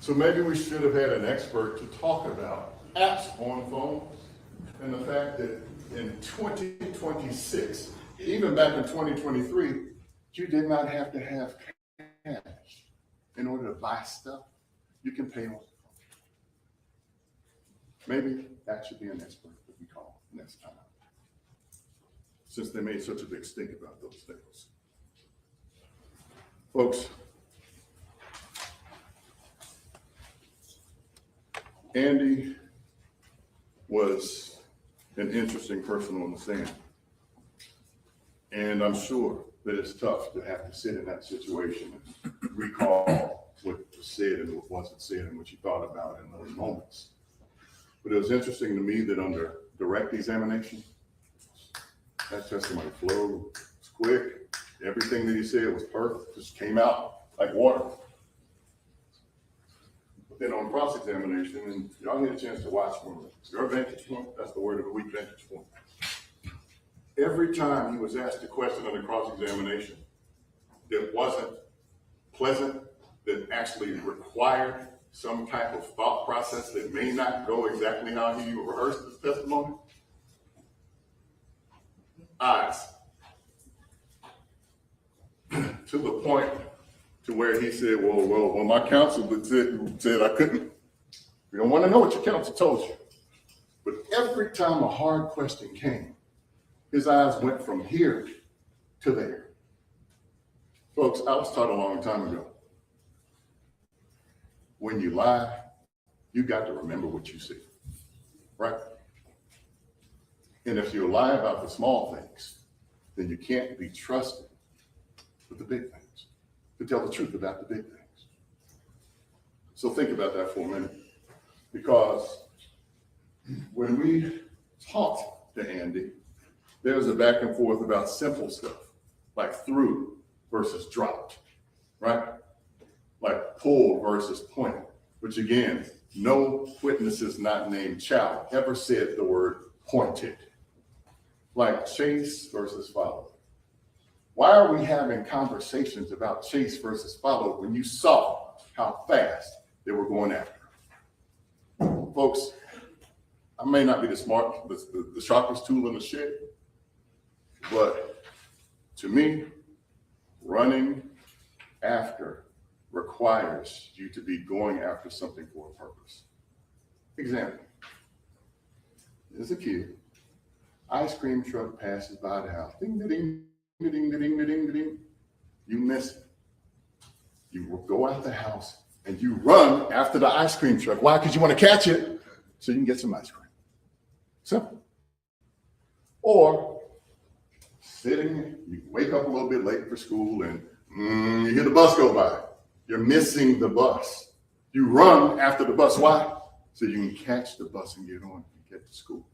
B: So maybe we should have had an expert to talk about apps on phones and the fact that in 2026, even back in 2023, you did not have to have cash in order to buy stuff. You can pay on the phone. Maybe that should be an expert that we call next time, since they made such a big stink about those things. Folks, Andy was an interesting person on the stand. And I'm sure that it's tough to have to sit in that situation and recall what was said and what wasn't said and what you thought about in those moments. But it was interesting to me that under direct examination, that testimony flowed. It was quick. Everything that he said was perfect, just came out like water. But then on cross-examination, and y'all get a chance to watch from your vantage point, that's the word of the week, vantage point. Every time he was asked a question under cross-examination that wasn't pleasant, that actually required some type of thought process that may not go exactly how he rehearsed his testimony, eyes. To the point to where he said, well, my counsel said I couldn't. We don't want to know what your counsel told you. But every time a hard question came, his eyes went from here to there. Folks, I was taught a long time ago, when you lie, you got to remember what you see, right? And if you lie about the small things, then you can't be trusted with the big things, to tell the truth about the big things. So think about that for a minute, because when we talked to Andy, there was a back and forth about simple stuff, like through versus dropped, right? Like pulled versus pointed, which again, no witnesses not named Chow ever said the word pointed. Like chase versus follow. Why are we having conversations about chase versus follow when you saw how fast they were going after him? Folks, I may not be the sharpest tool in the shed, but to me, running after requires you to be going after something for a purpose. Example, there's a kid, ice cream truck passes by the house, ding, ding, ding, ding, ding, ding, ding, you miss it. You go out the house and you run after the ice cream truck. Why? Because you want to catch it so you can get some ice cream. Simple. Or sitting, you wake up a little bit late for school and you hear the bus go by. You're missing the bus. You run after the bus. Why? So you can catch the bus and get on and get to school.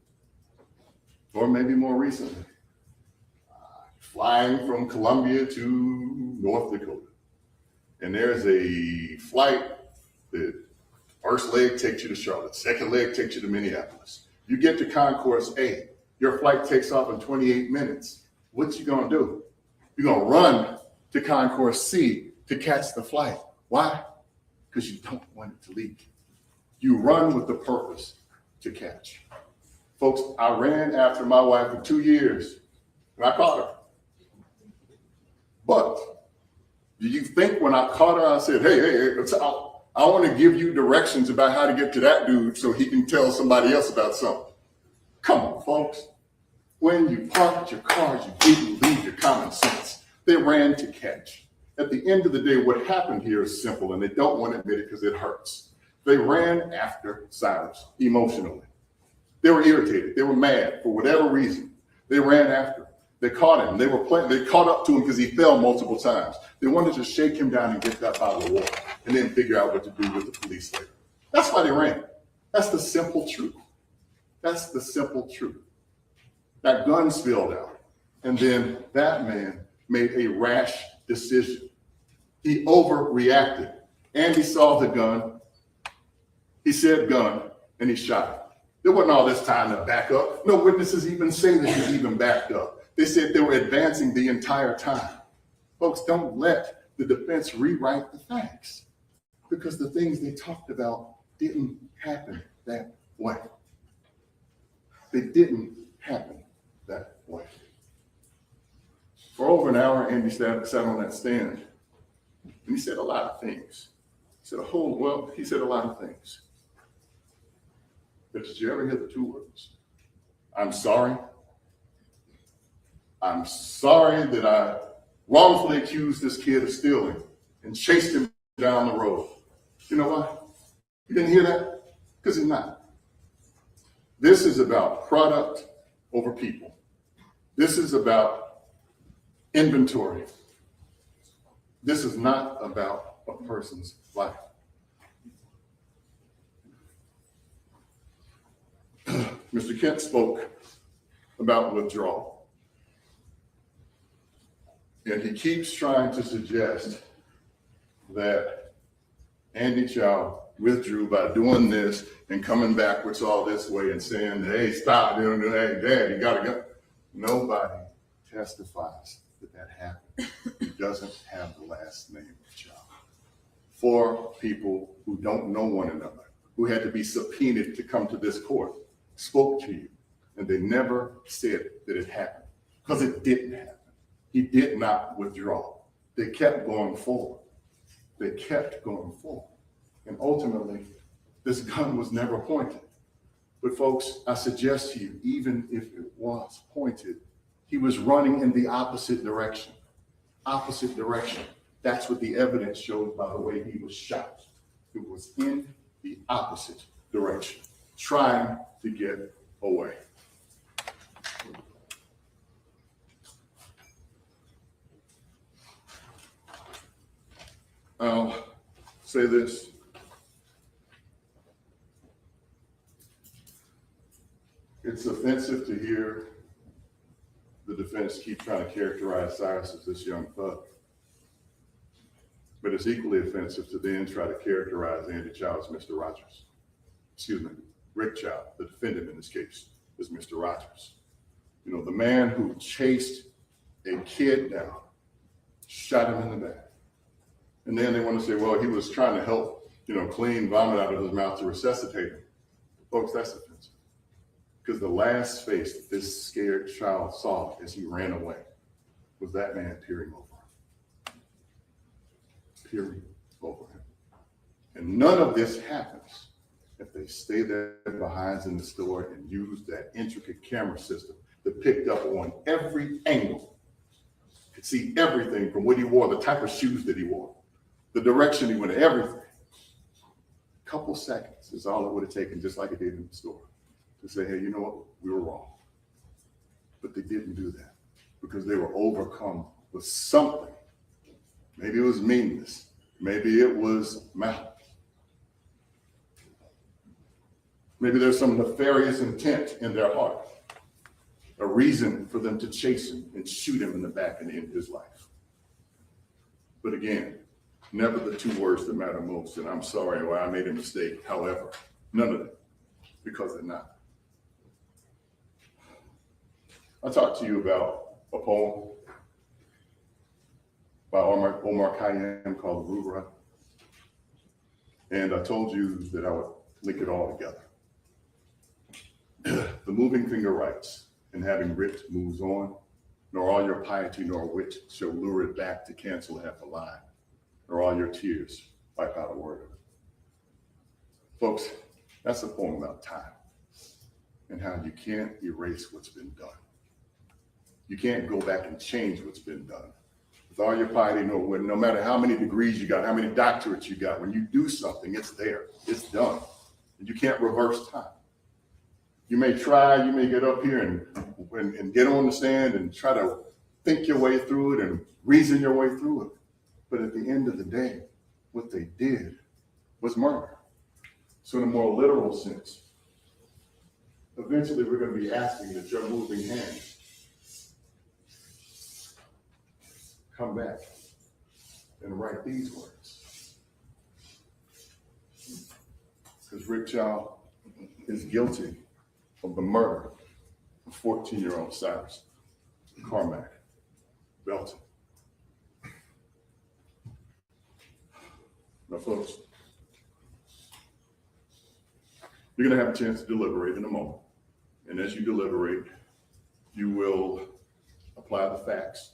B: Or maybe more recently, flying from Columbia to North Dakota. and there's a flight that first leg takes you to Charlotte, second leg takes you to Minneapolis. You get to Concourse A, your flight takes off in 28 minutes. What you gonna do? You're gonna run to Concourse C to catch the flight. Why? Because you don't want it to leak. You run with the purpose to catch. Folks, I ran after my wife for 2 years and I caught her. But do you think when I caught her, I said, hey, I want to give you directions about how to get to that dude so he can tell somebody else about something. Come on, folks. When you parked your cars, you didn't leave your common sense. They ran to catch. At the end of the day, what happened here is simple, and they don't want to admit it because it hurts. They ran after Cyrus emotionally. They were irritated. They were mad for whatever reason. They ran after him. They caught him. They caught up to him because he fell multiple times. They wanted to shake him down and get that bottle of water and then figure out what to do with the police later. That's why they ran. That's the simple truth. That's the simple truth. That gun spilled out. And then that man made a rash decision. He overreacted. Andy saw the gun. He said gun, and he shot it. There wasn't all this time to back up. No witnesses even say that he even backed up. They said they were advancing the entire time. Folks, don't let the defense rewrite the facts because the things they talked about didn't happen that way. They didn't happen that way. For over an hour, Andy sat on that stand and he said a lot of things. He said a lot of things. But did you ever hear the 2 words? I'm sorry. I'm sorry that I wrongfully accused this kid of stealing and chased him down the road. You know why? You didn't hear that? Because he's not. This is about product over people. This is about inventory. This is not about a person's life. Mr. Kent spoke about withdrawal. And he keeps trying to suggest that Andy Chow withdrew by doing this and coming backwards all this way and saying, hey, stop, hey, Dad, you gotta go. Nobody testifies that happened. He doesn't have the last name of Chow. 4 people who don't know one another, who had to be subpoenaed to come to this court, spoke to you, and they never said that it happened because it didn't happen. He did not withdraw. They kept going forward. They kept going forward. And ultimately, this gun was never pointed. But folks, I suggest to you, even if it was pointed, he was running in the opposite direction. Opposite direction. That's what the evidence showed by the way he was shot. It was in the opposite direction, trying to get away. I'll say this. It's offensive to hear the defense keep trying to characterize Cyrus as this young thug. But it's equally offensive to then try to characterize Andy Chow as Mr. Rogers. Excuse me, Rick Chow, the defendant in this case, is Mr. Rogers. You know, the man who chased a kid down, shot him in the back. And then they want to say, well, he was trying to help, clean vomit out of his mouth to resuscitate him. Folks, that's offensive. Because the last face that this scared child saw as he ran away was that man peering over him. Peering over him. And none of this happens if they stay there behind in the store and use that intricate camera system that picked up on every angle. Could see everything from what he wore, the type of shoes that he wore, the direction he went, everything. A couple seconds is all it would have taken, just like it did in the store, to say, hey, you know what, we were wrong. But they didn't do that because they were overcome with something. Maybe it was meanness. Maybe it was malice. Maybe there's some nefarious intent in their heart, a reason for them to chase him and shoot him in the back and end his life. But again, Never the two words that matter most, and I'm sorry or I made a mistake. However, none of them, because they're not. I talked to you about a poem by Omar Khayyam called The Rubaiyat. And I told you that I would link it all together. The moving finger writes, and having writ moves on, nor all your piety nor wit shall lure it back to cancel half a line, nor all your tears wipe out a word of it. Folks, that's a poem about time and how you can't erase what's been done. You can't go back and change what's been done. With all your piety, no matter how many degrees you got, how many doctorates you got, when you do something, it's there, it's done. And you can't reverse time. You may try, you may get up here and get on the stand and try to think your way through it and reason your way through it. But at the end of the day, what they did was murder. So in a more literal sense, eventually we're going to be asking that your moving hand come back and write these words. Because Rick Chow is guilty of the murder of 14-year-old Cyrus Belton. Now, folks, you're going to have a chance to deliberate in a moment. And as you deliberate, you will apply the facts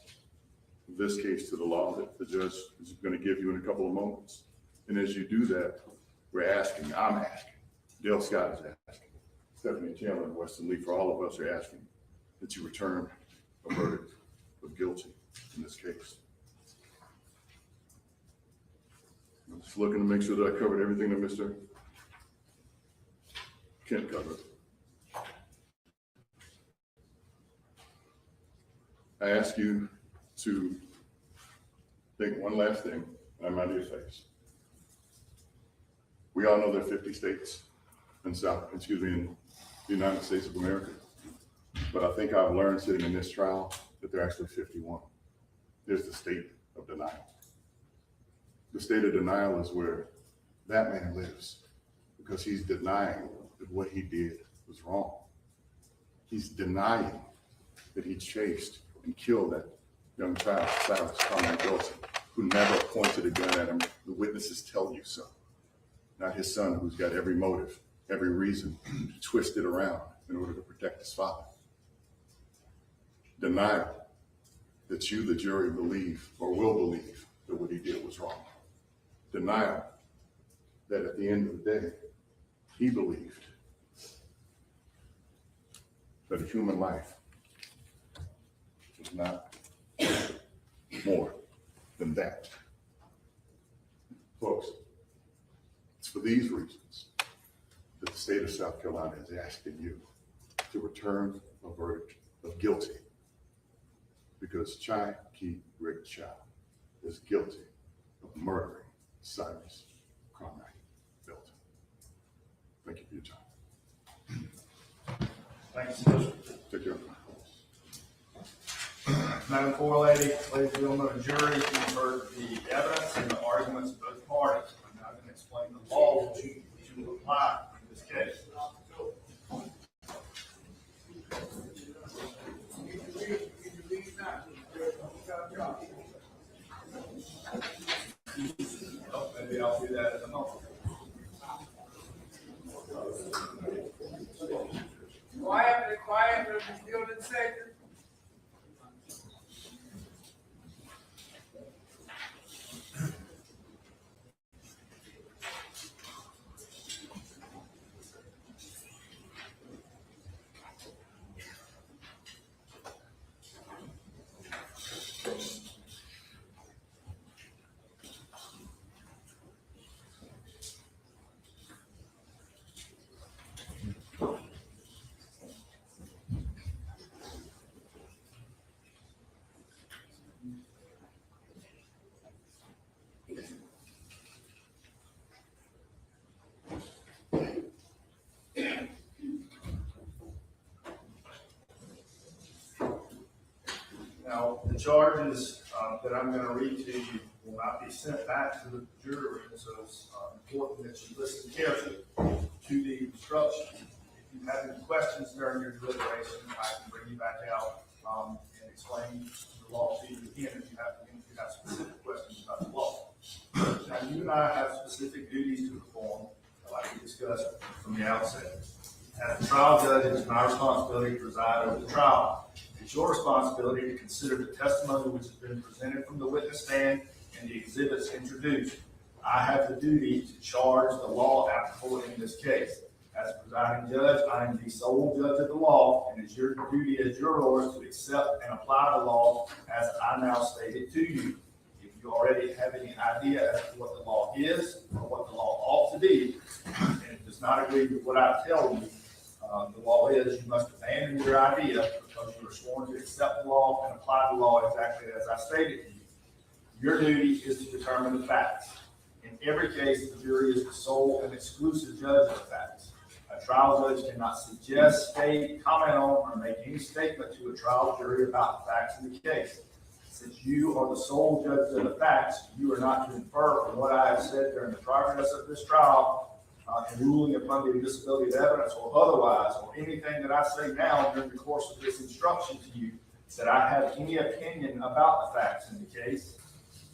B: of this case to the law that the judge is going to give you in a couple of moments. And as you do that, I'm asking, Dale Scott is asking, Stephanie Chandler and Weston Lee, for all of us are asking that you return a verdict of guilty in this case. I'm just looking to make sure that I covered everything that Mr. Kent covered. I ask you to think one last thing, and I'm out of your face. We all know there are 50 states in the United States of America. But I think I've learned sitting in this trial that there are actually 51. There's the state of denial. The state of denial is where that man lives because he's denying that what he did was wrong. He's denying that he chased and killed that young child, Cyrus Belton, who never pointed a gun at him. The witnesses tell you so. Not his son, who's got every motive, every reason to twist it around in order to protect his father. Denial that you, the jury, believe or will believe that what he did was wrong. Denial that at the end of the day, he believed that a human life was not more than that. Folks, it's for these reasons that the state of South Carolina is asking you to return a verdict of guilty, because Rick Chow is guilty of murdering Cyrus Belton. Thank you for your time.
C: Thank you, sir.
B: Take care.
C: Madam Forelady, ladies and gentlemen of the jury, you've heard the evidence and the arguments of both parties. I'm now going to explain the law to apply in this case. Well, maybe I'll do that in a moment.
G: Quiet, but it's still in second. Now, the charges that I'm going to read to you will
C: will not be sent back to the jury, so it's important that you listen carefully to the instructions. If you have any questions during your deliberation, I can bring you back out and explain the law to you again if you have specific questions about the law. Now, you and I have specific duties to perform, like we discussed from the outset. As a trial judge, it is my responsibility to preside over the trial. It's your responsibility to consider the testimony which has been presented from the witness stand and the exhibits introduced. I have the duty to charge the law applicable in this case. As a presiding judge, I am the sole judge of the law, and it's your duty as jurors to accept and apply the law as I now stated to you. If you already have any idea as to what the law is or what the law ought to be, and it does not agree with what I tell you, the law is you must abandon your idea because you are sworn to accept the law and apply the law exactly as I stated to you. Your duty is to determine the facts. In every case, the jury is the sole and exclusive judge of the facts. A trial judge cannot suggest, state, comment on, or make any statement to a trial jury about the facts of the case. Since you are the sole judge of the facts, you are not to infer from what I have said during the progress of this trial and ruling upon the admissibility of evidence or otherwise, or anything that I say now during the course of this instruction to you, that I have any opinion about the facts in the case.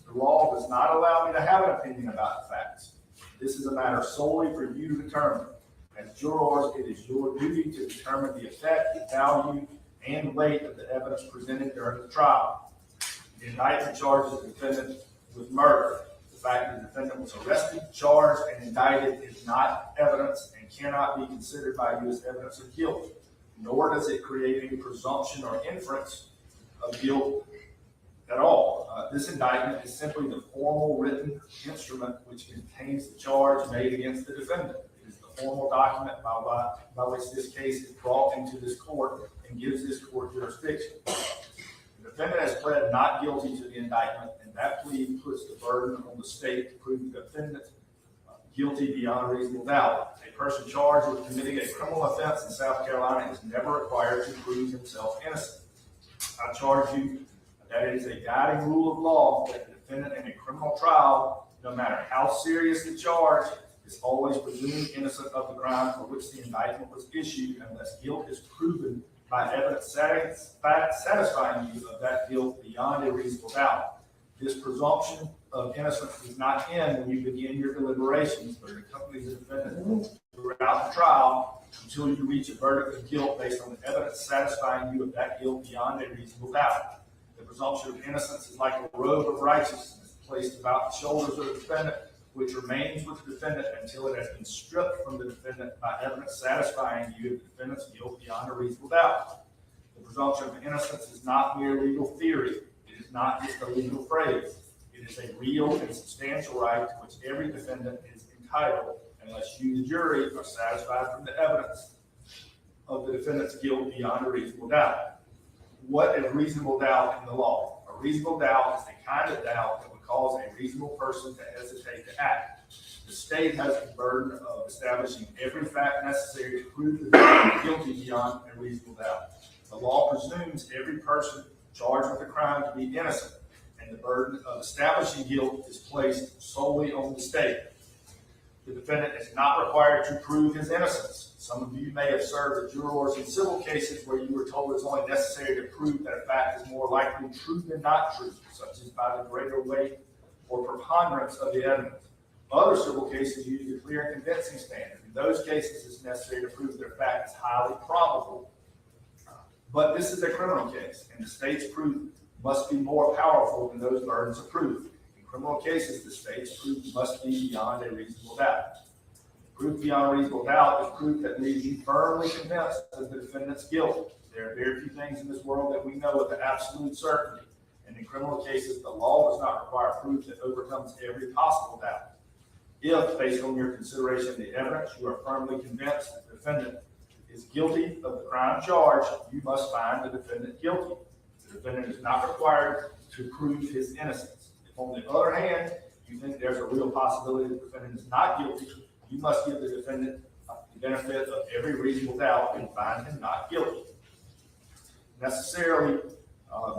C: The law does not allow me to have an opinion about the facts. This is a matter solely for you to determine. As jurors, it is your duty to determine the effect, value, and weight of the evidence presented during the trial. The indictment charges the defendant with murder. The fact that the defendant was arrested, charged, and indicted is not evidence and cannot be considered by you as evidence of guilt, nor does it create any presumption or inference of guilt at all. This indictment is simply the formal written instrument which contains the charge made against the defendant. It is the formal document by which this case is brought into this court and gives this court jurisdiction. The defendant has pled not guilty to the indictment, and that plea puts the burden on the state to prove the defendant guilty beyond a reasonable doubt. A person charged with committing a criminal offense in South Carolina is never required to prove himself innocent. I charge you that it is a guiding rule of law that the defendant in a criminal trial, no matter how serious the charge, is always presumed innocent of the crime for which the indictment was issued unless guilt is proven by evidence satisfying you of that guilt beyond a reasonable doubt. This presumption of innocence does not end when you begin your deliberations, but it accompanies the defendant throughout the trial until you reach a verdict of guilt based on the evidence satisfying you of that guilt beyond a reasonable doubt. The presumption of innocence is like a robe of righteousness placed about the shoulders of the defendant, which remains with the defendant until it has been stripped from the defendant by evidence satisfying you of the defendant's guilt beyond a reasonable doubt. The presumption of innocence is not mere legal theory. It is not just a legal phrase. It is a real and substantial right to which every defendant is entitled unless you, the jury, are satisfied from the evidence of the defendant's guilt beyond a reasonable doubt. What is reasonable doubt in the law? A reasonable doubt is the kind of doubt that would cause a reasonable person to hesitate to act. The state has the burden of establishing every fact necessary to prove the defendant guilty beyond a reasonable doubt. The law presumes every person charged with a crime to be innocent, and the burden of establishing guilt is placed solely on the state. The defendant is not required to prove his innocence. Some of you may have served as jurors in civil cases where you were told it's only necessary to prove that a fact is more likely true than not true, such as by the greater weight or preponderance of the evidence. Other civil cases use the clear and convincing standard. In those cases, it's necessary to prove that a fact is highly probable. But this is a criminal case, and the state's proof must be more powerful than those burdens of proof. In criminal cases, the state's proof must be beyond a reasonable doubt. Proof beyond reasonable doubt is proof that leaves you firmly convinced of the defendant's guilt. There are very few things in this world that we know with absolute certainty. And in criminal cases, the law does not require proof that overcomes every possible doubt. If, based on your consideration of the evidence, you are firmly convinced that the defendant is guilty of the crime charged, you must find the defendant guilty. The defendant is not required to prove his innocence. If, on the other hand, you think there's a real possibility the defendant is not guilty, you must give the defendant the benefit of every reasonable doubt and find him not guilty. Necessarily,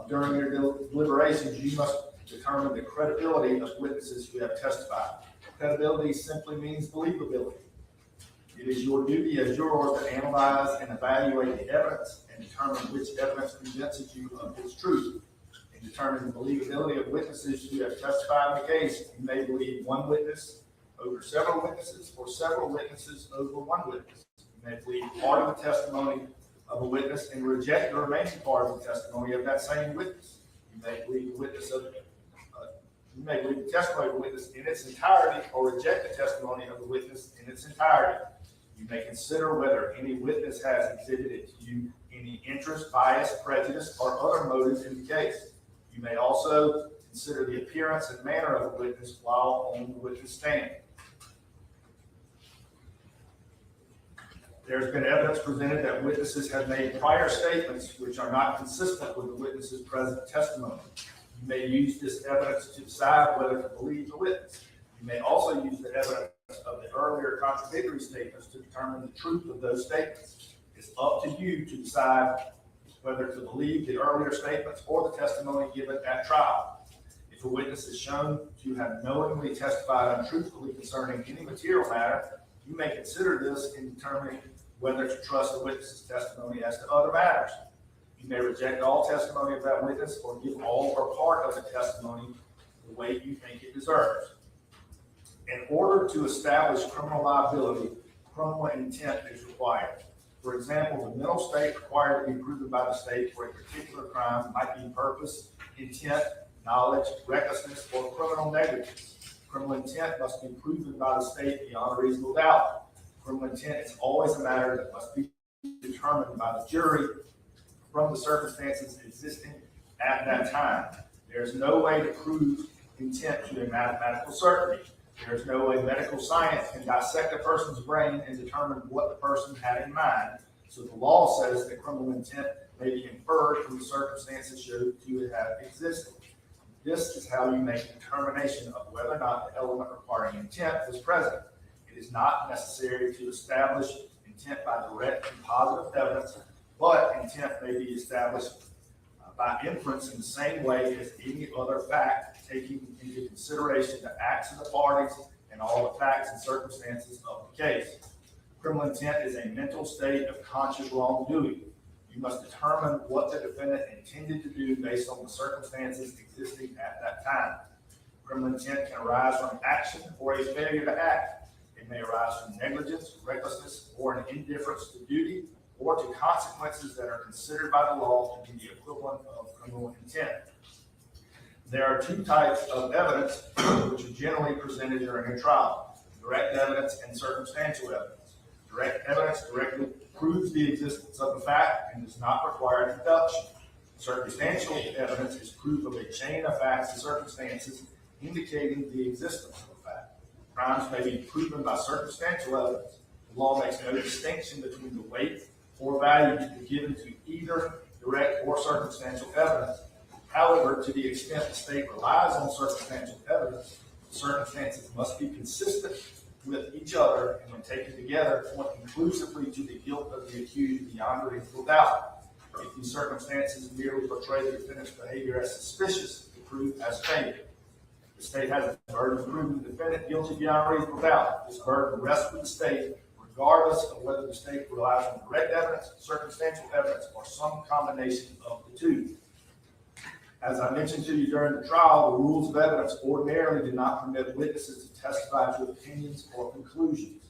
C: During your deliberations, you must determine the credibility of witnesses who have testified. Credibility simply means believability. It is your duty as jurors to analyze and evaluate the evidence and determine which evidence convinces you of its truth. In determining the believability of witnesses who have testified in the case, you may believe one witness over several witnesses or several witnesses over one witness. You may believe part of the testimony of a witness and reject the remaining part of the testimony of that same witness. You may believe the testimony of a witness in its entirety or reject the testimony of the witness in its entirety. You may consider whether any witness has exhibited to you any interest, bias, prejudice, or other motives in the case. You may also consider the appearance and manner of a witness while on the witness stand. There's been evidence presented that witnesses have made prior statements which are not consistent with the witness's present testimony. You may use this evidence to decide whether to believe the witness. You may also use the evidence of the earlier contradictory statements to determine the truth of those statements. It's up to you to decide whether to believe the earlier statements or the testimony given at trial. If a witness is shown to have knowingly testified untruthfully concerning any material matter, you may consider this in determining whether to trust the witness's testimony as to other matters. You may reject all testimony of that witness or give all or part of the testimony the weight you think it deserves. In order to establish criminal liability, criminal intent is required. For example, the mental state required to be proven by the state for a particular crime might be purpose, intent, knowledge, recklessness, or criminal negligence. Criminal intent must be proven by the state beyond a reasonable doubt. Criminal intent is always a matter that must be determined by the jury from the circumstances existing at that time. There's no way to prove intent to a mathematical certainty. There's no way medical science can dissect a person's brain and determine what the person had in mind. So the law says that criminal intent may be inferred from the circumstances showed to have existed. This is how you make a determination of whether or not the element requiring intent was present. It is not necessary to establish intent by direct and positive evidence, but intent may be established by inference in the same way as any other fact, taking into consideration the acts of the parties and all the facts and circumstances of the case. Criminal intent is a mental state of conscious wrongdoing. You must determine what the defendant intended to do based on the circumstances existing at that time. Criminal intent can arise from action or a failure to act. It may arise from negligence, recklessness, or an indifference to duty, or to consequences that are considered by the law to be the equivalent of criminal intent. There are two types of evidence which are generally presented during a trial: direct evidence and circumstantial evidence. Direct evidence directly proves the existence of the fact and does not require deduction. Circumstantial evidence is proof of a chain of facts and circumstances indicating the existence of a fact. Crimes may be proven by circumstantial evidence. The law makes no distinction between the weight or value to be given to either direct or circumstantial evidence. However, to the extent the state relies on circumstantial evidence, the circumstances must be consistent with each other and when taken together point conclusively to the guilt of the accused beyond a reasonable doubt. If these circumstances merely portray the defendant's behavior as suspicious, the proof has failed. The state has the burden of proving the defendant guilty beyond a reasonable doubt. This burden rests with the state, regardless of whether the state relies on direct evidence, circumstantial evidence, or some combination of the two. As I mentioned to you during the trial, the rules of evidence ordinarily do not permit witnesses to testify to opinions or conclusions.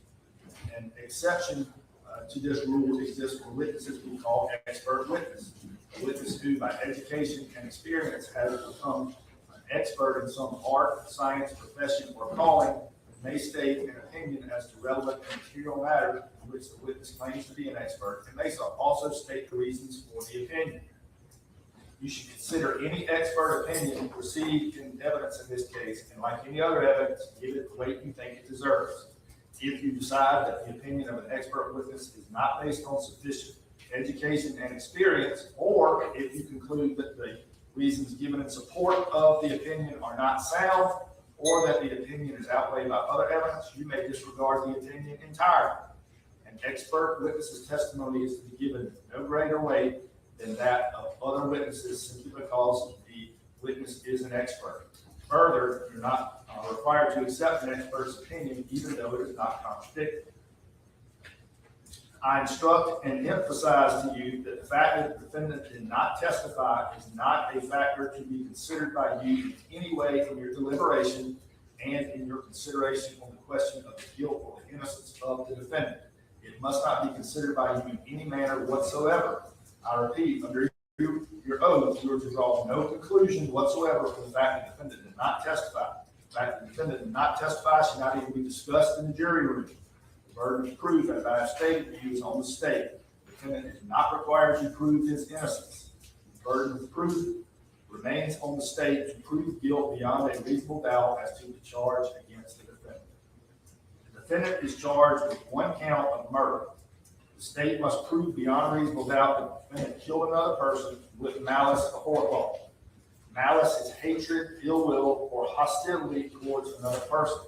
C: An exception to this rule exists for witnesses we call expert witness. A witness who, by education and experience, has become an expert in some art, science, profession, or calling, may state an opinion as to relevant and material matters in which the witness claims to be an expert, and may also state the reasons for the opinion. You should consider any expert opinion received in evidence in this case, and like any other evidence, give it the weight you think it deserves. If you decide that the opinion of an expert witness is not based on sufficient education and experience, or if you conclude that the reasons given in support of the opinion are not sound, or that the opinion is outweighed by other evidence, you may disregard the opinion entirely. An expert witness's testimony is to be given no greater weight than that of other witnesses simply because the witness is an expert. Further, you're not required to accept an expert's opinion even though it is not contradicted. I instruct and emphasize to you that the fact that the defendant did not testify is not a factor to be considered by you in any way in your deliberation and in your consideration on the question of the guilt or the innocence of the defendant. It must not be considered by you in any manner whatsoever. I repeat, under your oath, you are to draw no conclusion whatsoever from the fact that the defendant did not testify. The fact that the defendant did not testify should not even be discussed in the jury room. The burden of proof, as I have stated to you, is on the state. The defendant is not required to prove his innocence. The burden of proof remains on the state to prove guilt beyond a reasonable doubt as to the charge against the defendant. The defendant is charged with one count of murder. The state must prove beyond a reasonable doubt that the defendant killed another person with malice aforethought. Malice is hatred, ill will, or hostility towards another person.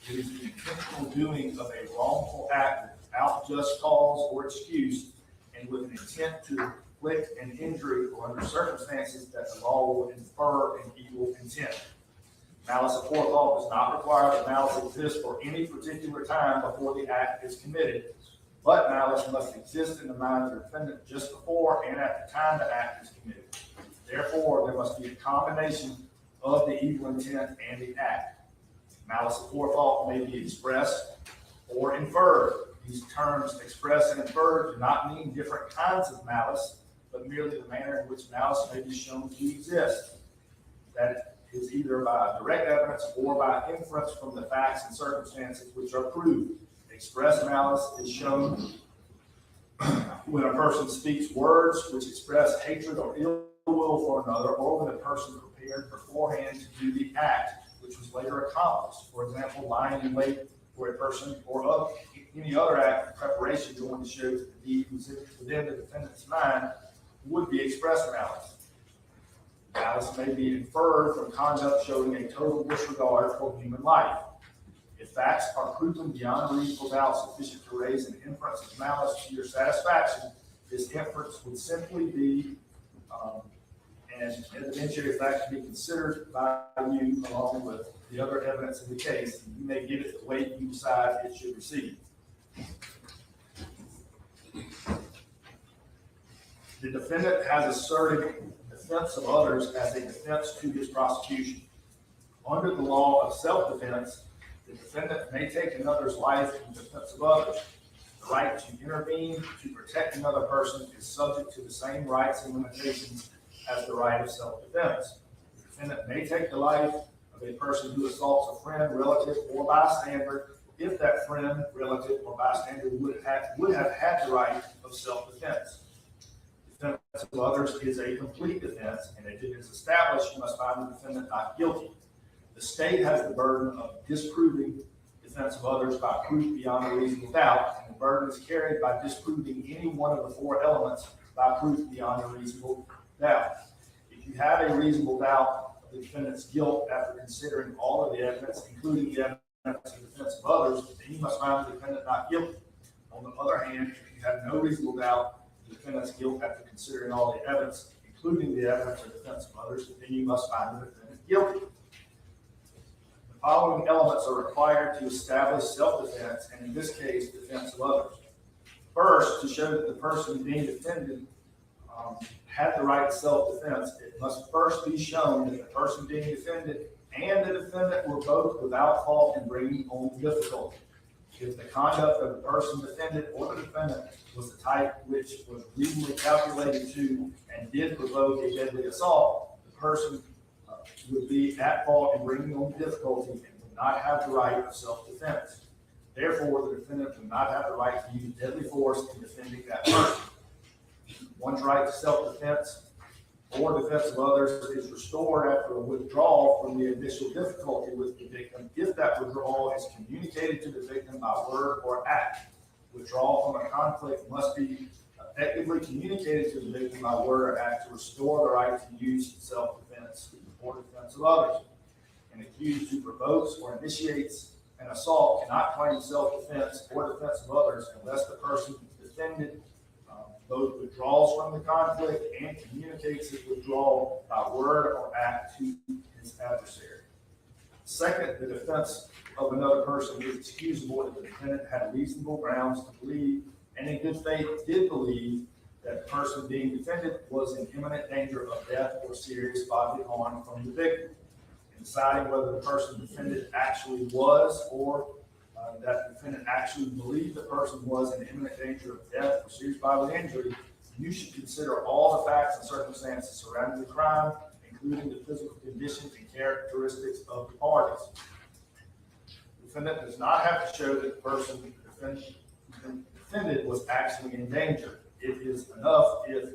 C: It is the intentional doing of a wrongful act without just cause or excuse, and with an intent to inflict an injury or under circumstances that the law will infer an evil intent. Malice aforethought does not require that malice exist for any particular time before the act is committed, but malice must exist in the mind of the defendant just before and at the time the act is committed. Therefore, there must be a combination of the evil intent and the act. Malice aforethought may be expressed or inferred. These terms, expressed and inferred, do not mean different kinds of malice, but merely the manner in which malice may be shown to exist. That is either by direct evidence or by inference from the facts and circumstances which are proved. Express malice is shown when a person speaks words which express hatred or ill will for another, or when a person prepared beforehand to do the act which was later accomplished. For example, lying in wait for a person or of any other act of preparation going to show that the deed was within the defendant's mind would be express malice. Malice may be inferred from conduct showing a total disregard for human life. If facts are proven beyond a reasonable doubt sufficient to raise an inference of malice to your satisfaction, this inference would simply be an evidentiary fact to be considered by you along with the other evidence in the case, and you may give it the weight you decide it should receive. The defendant has asserted defense of others as a defense to his prosecution. Under the law of self-defense, the defendant may take another's life in defense of others. The right to intervene to protect another person is subject to the same rights and limitations as the right of self-defense. The defendant may take the life of a person who assaults a friend, relative, or bystander if that friend, relative, or bystander would have had the right of self-defense. Defense of others is a complete defense, and if it is established, you must find the defendant not guilty. The state has the burden of disproving defense of others by proof beyond a reasonable doubt, and the burden is carried by disproving any one of the four elements by proof beyond a reasonable doubt. If you have a reasonable doubt of the defendant's guilt after considering all of the evidence, including the evidence in defense of others, then you must find the defendant not guilty. On the other hand, if you have no reasonable doubt of the defendant's guilt after considering all the evidence, including the evidence in defense of others, then you must find the defendant guilty. The following elements are required to establish self-defense, and in this case, defense of others. First, to show that the person being defended had the right to self-defense, it must first be shown that the person being defended and the defendant were both without fault in bringing on the difficulty. If the conduct of the person defended or the defendant was the type which was reasonably calculated to and did provoke a deadly assault, the person would be at fault in bringing on the difficulty and would not have the right of self-defense. Therefore, the defendant would not have the right to use deadly force in defending that person. One's right to self-defense or defense of others is restored after a withdrawal from the initial difficulty with the victim if that withdrawal is communicated to the victim by word or act. Withdrawal from a conflict must be effectively communicated to the victim by word or act to restore the right to use self-defense or defense of others. An accused who provokes or initiates an assault cannot claim self-defense or defense of others unless the person defended both withdraws from the conflict and communicates his withdrawal by word or act to his adversary. Second, the defense of another person is excusable if the defendant had reasonable grounds to believe, and in good faith did believe, that the person being defended was in imminent danger of death or serious bodily harm from the victim. In deciding whether the person defended actually was, or that the defendant actually believed the person was in imminent danger of death or serious bodily injury, you should consider all the facts and circumstances surrounding the crime, including the physical condition and characteristics of the parties. The defendant does not have to show that the person defended was actually in danger. It is enough if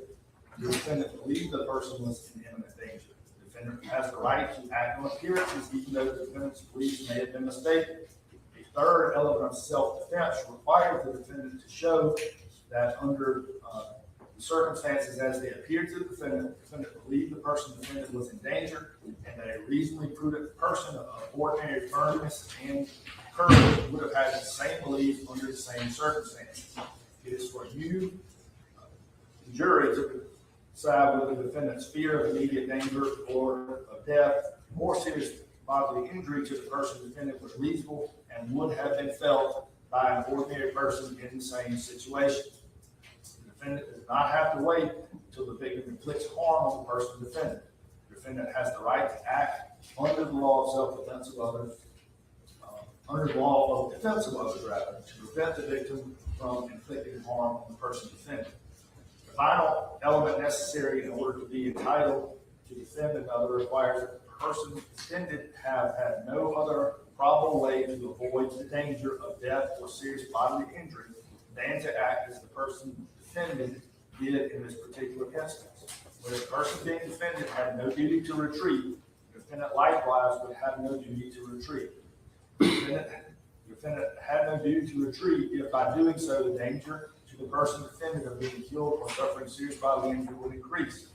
C: the defendant believed the person was in imminent danger. The defendant has the right to act on appearances, even though the defendant's beliefs may have been mistaken. A third element of self-defense requires the defendant to show that under the circumstances as they appeared to the defendant believed the person defended was in danger, and that a reasonably prudent person of ordinary firmness and courage would have had the same belief under the same circumstances. It is for you, the jury, to decide whether the defendant's fear of immediate danger or of death or serious bodily injury to the person defended was reasonable and would have been felt by an ordinary person in the same situation. The defendant does not have to wait until the victim inflicts harm on the person defended. The defendant has the right to act under the law of self-defense of others, under the law of defense of others, rather, to prevent the victim from inflicting harm on the person defended. The final element necessary in order to be entitled to defend another requires that the person defended have had no other probable way to avoid the danger of death or serious bodily injury than to act as the person defended did in this particular instance. Where the person being defended had no duty to retreat, the defendant likewise would have no duty to retreat. The defendant had no duty to retreat if by doing so the danger to the person defended of being killed or suffering serious bodily injury would increase.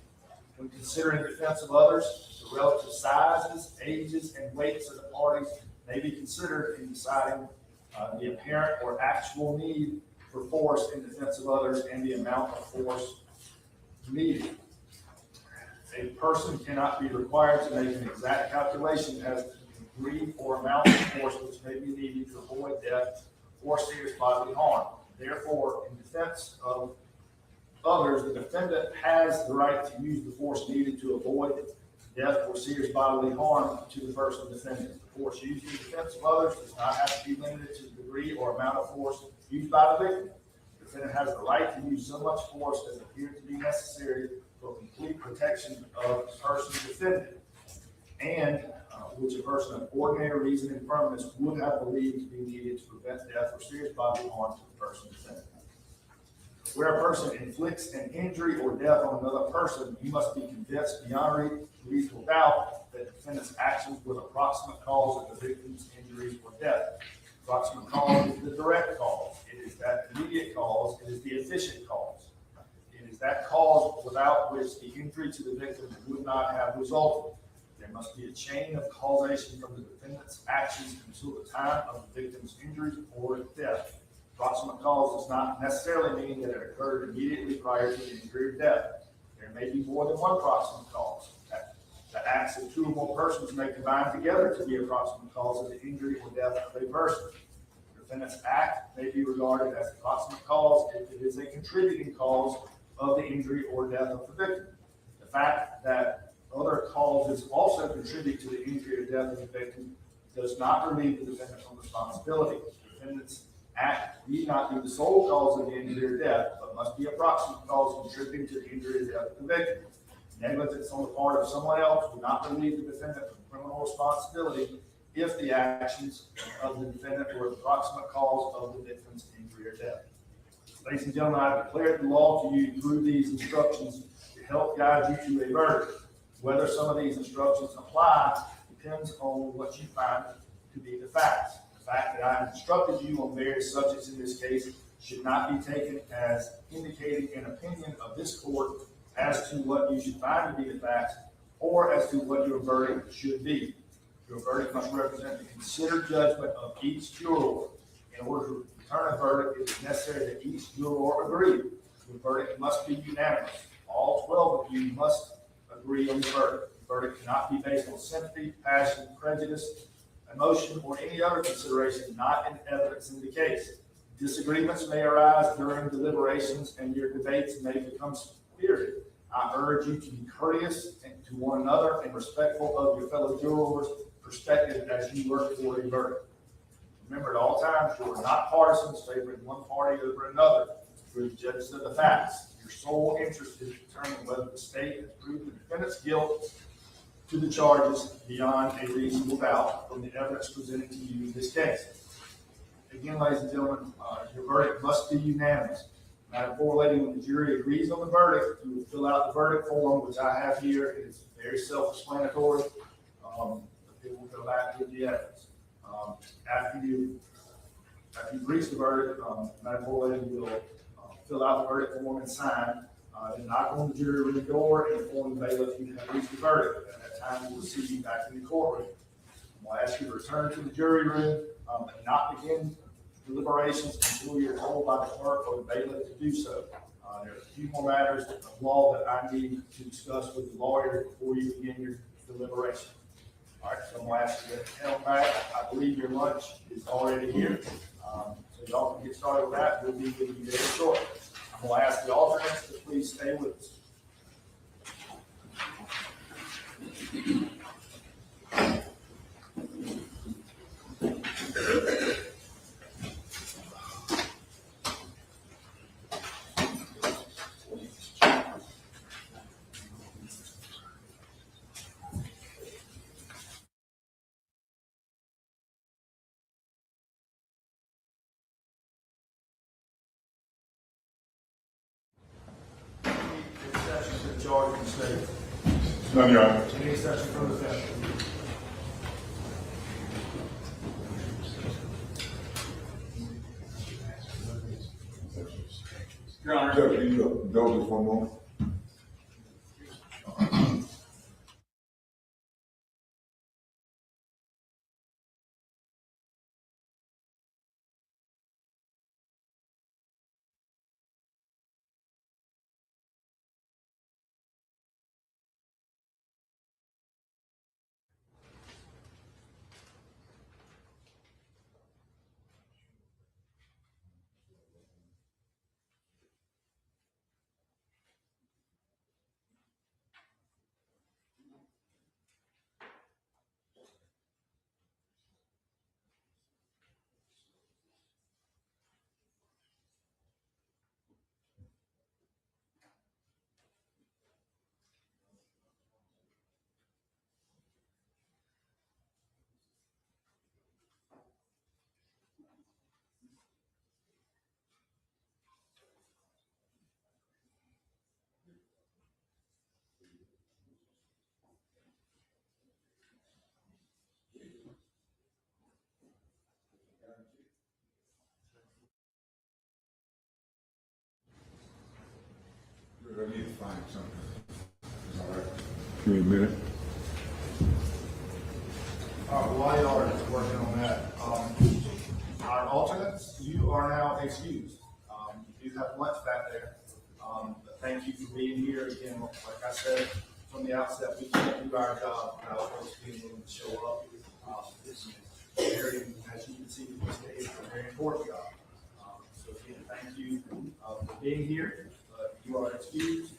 C: When considering defense of others, the relative sizes, ages, and weights of the parties may be considered in deciding the apparent or actual need for force in defense of others and the amount of force needed. A person cannot be required to make an exact calculation as to the degree or amount of force which may be needed to avoid death or serious bodily harm. Therefore, in defense of others, the defendant has the right to use the force needed to avoid death or serious bodily harm to the person defended. The force used in defense of others does not have to be limited to the degree or amount of force used by the victim. The defendant has the right to use so much force as appears to be necessary for complete protection of the person defended, and which a person of ordinary reason and firmness would have believed to be needed to prevent death or serious bodily harm to the person defended. Where a person inflicts an injury or death on another person, you must be convinced beyond reasonable doubt that the defendant's actions were the proximate cause of the victim's injuries or death. Proximate cause is the direct cause. It is that immediate cause. It is the efficient cause. It is that cause without which the injury to the victim would not have resulted. There must be a chain of causation from the defendant's actions until the time of the victim's injury or death. Proximate cause does not necessarily mean that it occurred immediately prior to the injury or death. There may be more than one proximate cause. The acts of two or more persons may combine together to be a proximate cause of the injury or death of a person. The defendant's act may be regarded as the proximate cause if it is a contributing cause of the injury or death of the victim. The fact that other causes also contribute to the injury or death of the victim does not relieve the defendant from responsibility. The defendant's act need not be the sole cause of the injury or death, but must be a proximate cause contributing to the injury or death of the victim. Negligence on the part of someone else would not relieve the defendant from criminal responsibility if the actions of the defendant were the proximate cause of the victim's injury or death. Ladies and gentlemen, I have declared the law to you through these instructions to help guide you to a verdict. Whether some of these instructions apply depends on what you find to be the facts. The fact that I have instructed you on various subjects in this case should not be taken as indicating an opinion of this court as to what you should find to be the facts or as to what your verdict should be. Your verdict must represent the considered judgment of each juror. In order to return a verdict, it is necessary that each juror agree. The verdict must be unanimous. All 12 of you must agree on the verdict. The verdict cannot be based on sympathy, passion, prejudice, emotion, or any other consideration not in evidence in the case. Disagreements may arise during deliberations and your debates may become spirited. I urge you to be courteous to one another and respectful of your fellow jurors' perspective as you work toward a verdict. Remember, at all times, you are not partisans favoring one party over another. You're the judges of the facts. Your sole interest is to determine whether the state has proved the defendant's guilt to the charges beyond a reasonable doubt from the evidence presented to you in this case. Again, ladies and gentlemen, your verdict must be unanimous. Madam Floor Lady, when the jury agrees on the verdict, you will fill out the verdict form, which I have here. It's very self-explanatory. It will go back with the evidence. After you've reached the verdict, Madam Floor Lady will fill out the verdict form and sign. Then knock on the jury room door and inform the bailiff you have reached the verdict. At that time, we'll receive you back in the courtroom. We'll ask you to return to the jury room and not begin deliberations until you're told by the clerk or the bailiff to do so. There are a few more matters of law that I need to discuss with the lawyer before you begin your deliberation. All right, so I'm gonna ask you to help back. I believe your lunch is already here. So y'all can get started with that. We'll be with you very shortly. I'm gonna ask the alternates to please stay with us. Exception to the charge in the state.
B: None, Your Honor.
C: Any exception from the defendant?
D: Your Honor.
B: Judge, can you indulge us one moment? I need to find something. All right. Give me a minute.
C: While y'all are working on that, our alternates, you are now excused. You do have lunch back there. But thank you for being here. Again, like I said from the outset, we can't do our job without folks being willing to show up. This is very, as you can see, it's a very important job. So again, thank you for being here. You are excused.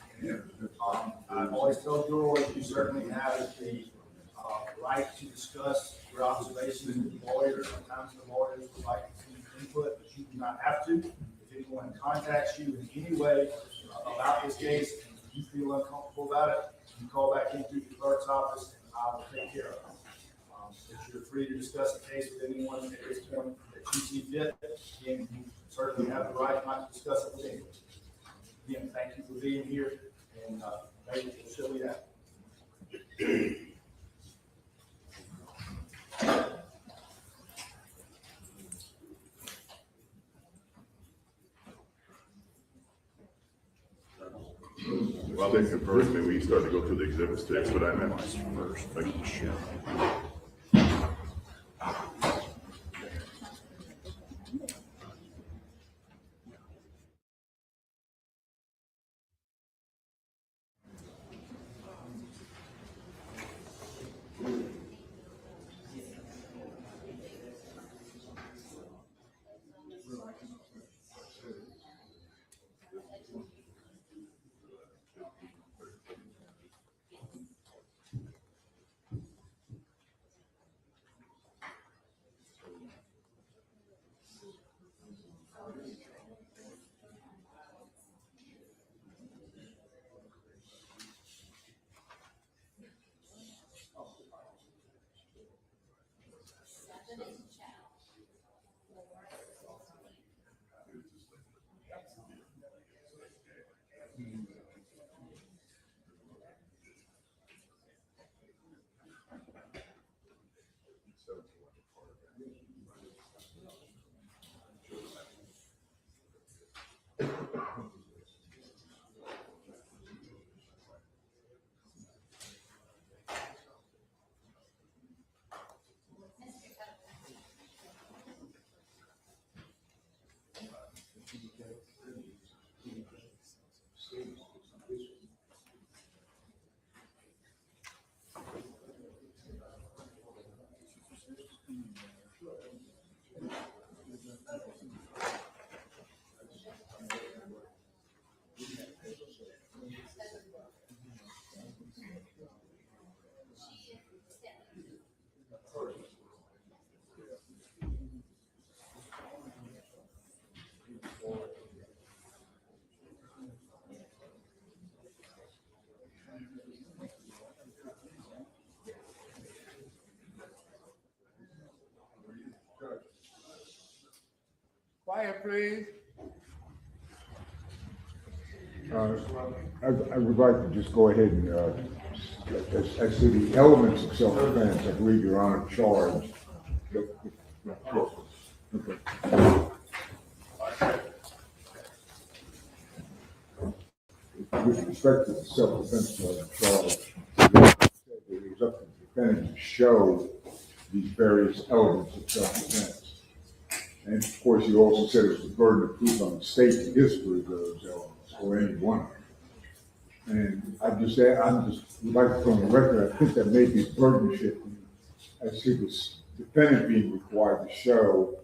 C: I always tell jurors, you certainly have the right to discuss your observations with the lawyer. Sometimes the lawyers would like to see input, but you do not have to. If anyone contacts you in any way about this case, and you feel uncomfortable about it, you call back into the clerk's office and I will take care of it. If you're free to discuss the case with anyone at this point that you see fit, again, you certainly have the right not to discuss it with anyone. Again, thank you for being here, and maybe we'll show you that.
B: Well, they converse, maybe we start to go through the exhibits to expedite matters first. Thank you.
G: Quiet, please.
I: I would like to just go ahead and, as to the elements of self-defense, I believe Your Honor charged. Okay. With respect to the self-defense charge, it was up to the defendant to show these various elements of self-defense. And of course, you also said it was the burden of proof on the state to disprove those elements, or any one of them. And I'm just would like to put on the record, I think that may be burden shifting as to the defendant being required to show,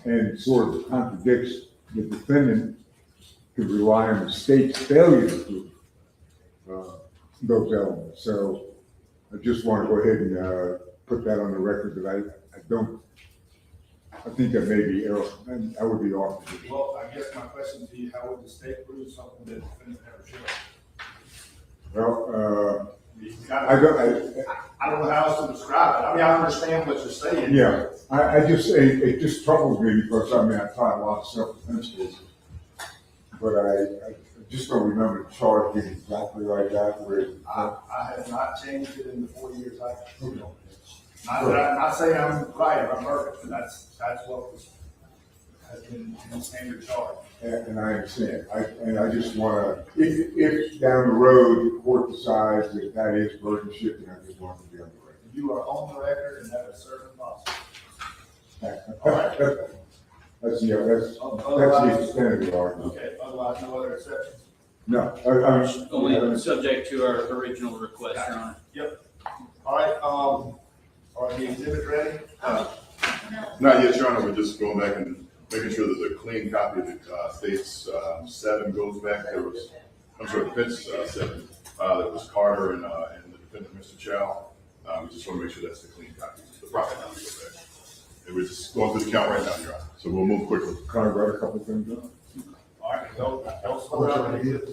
I: and sort of contradicts the defendant to rely on the state's failure to prove those elements. So I just want to go ahead and put that on the record that I think that may be error, and I would be off.
C: Well, I guess my question to you, how would the state prove something that the defendant never showed?
I: Well,
C: I don't know how else to describe it. I mean, I understand what you're saying.
I: yeah, I just, it just troubles me because, I mean, I taught a lot of self-defense cases, but I just don't remember the charge being exactly like that, where.
C: I have not changed it in the 4 years I've been on this. Not saying I'm right or I'm perfect, but that's what has been in the standard charge.
I: And I understand, I just wanna, if down the road, the court decides that that is burden shifting, I just want to be on the record.
C: You are on the record and that is certainly possible.
I: That's the extent of the argument.
C: Okay, otherwise, no other exceptions.
I: No,
D: Only subject to our original request, Your Honor.
C: Yep. All right, are the exhibits ready?
B: Not yet, Your Honor, we're just going back and making sure there's a clean copy of the state's 7 goes back. There was, I'm sorry, defense 7. There was Carter and the defendant, Mr. Chow. We just want to make sure that's the clean copy, the proper copy goes back. And we're just going through the count right now, Your Honor. So we'll move quickly.
I: Can I write a couple things down?
C: All right, don't slow down.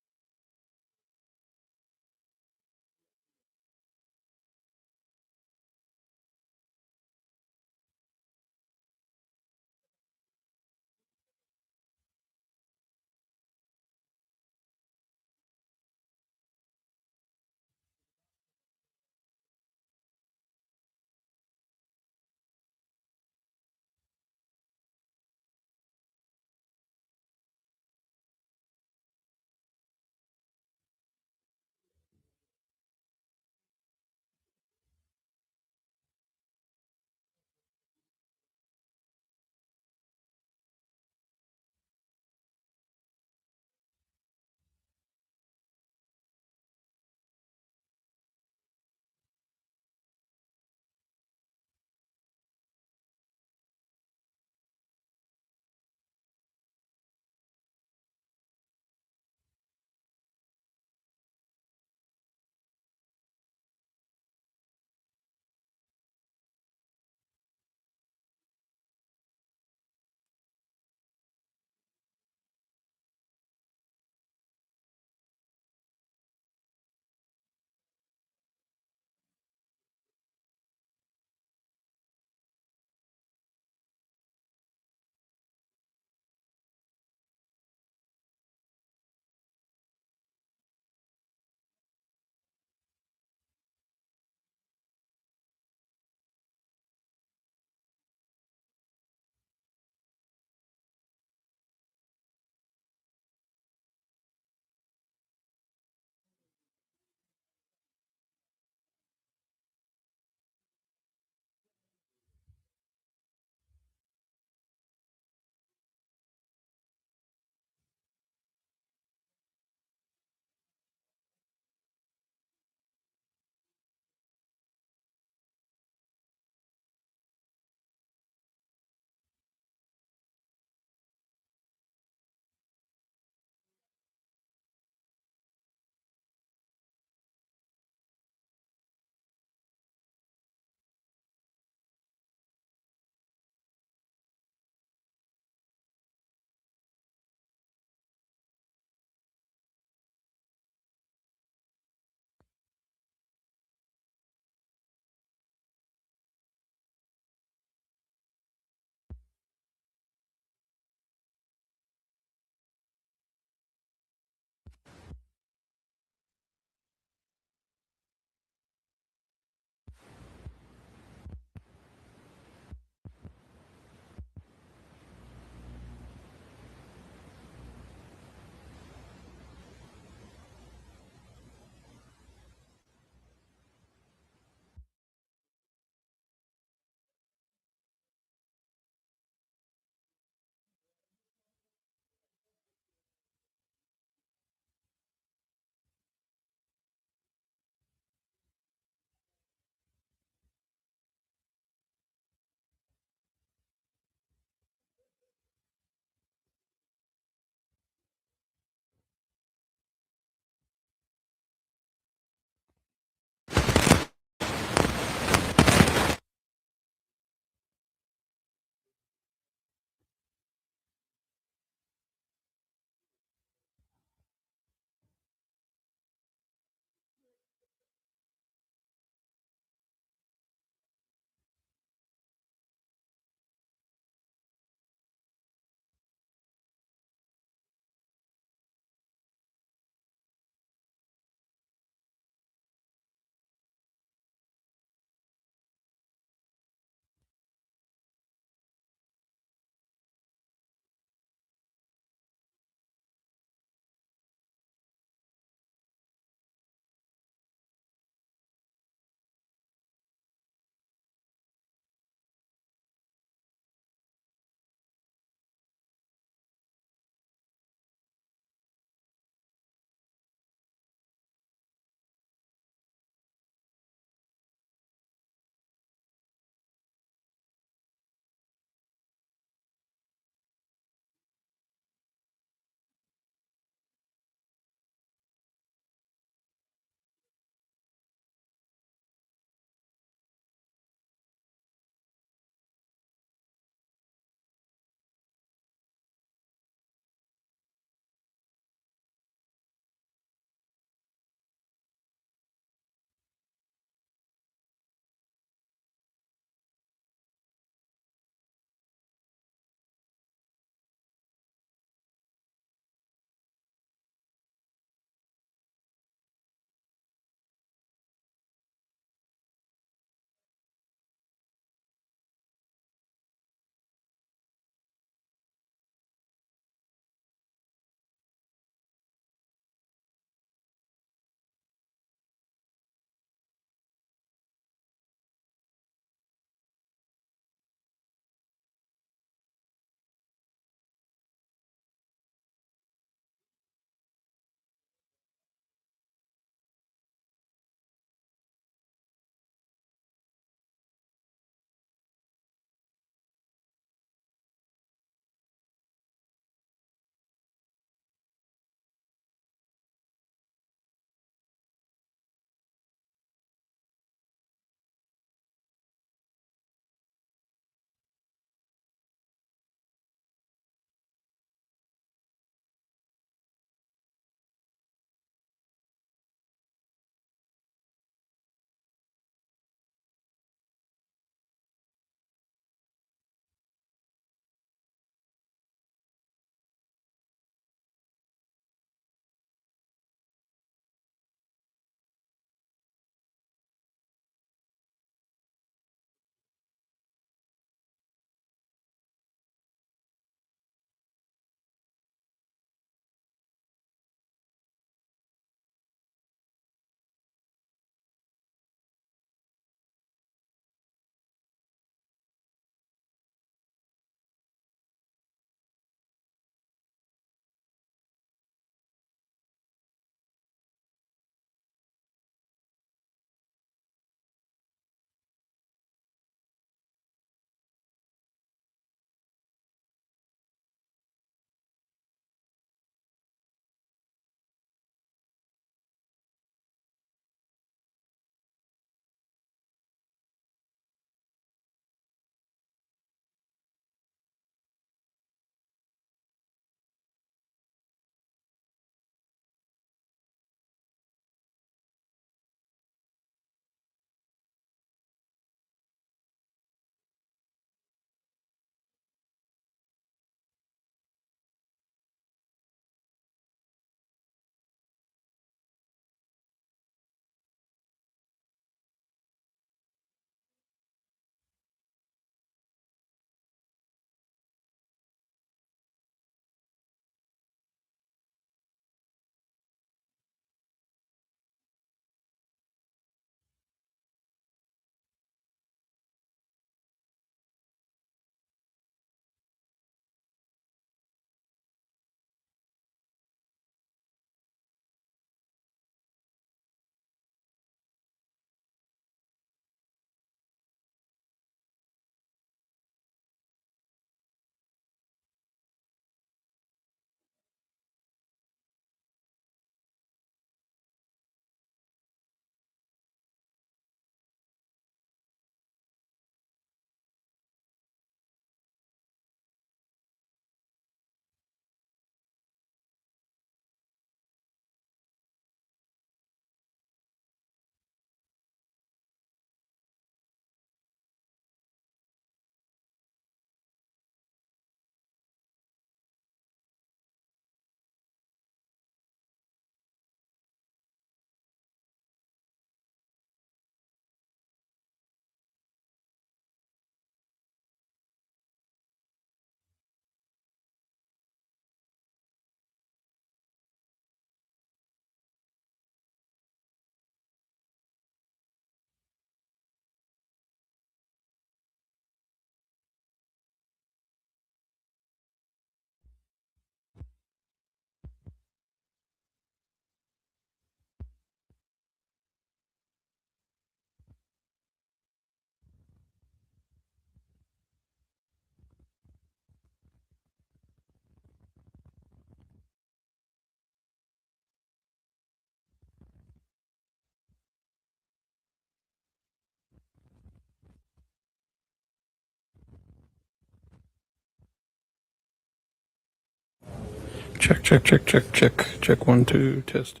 J: Check, 1, 2, test.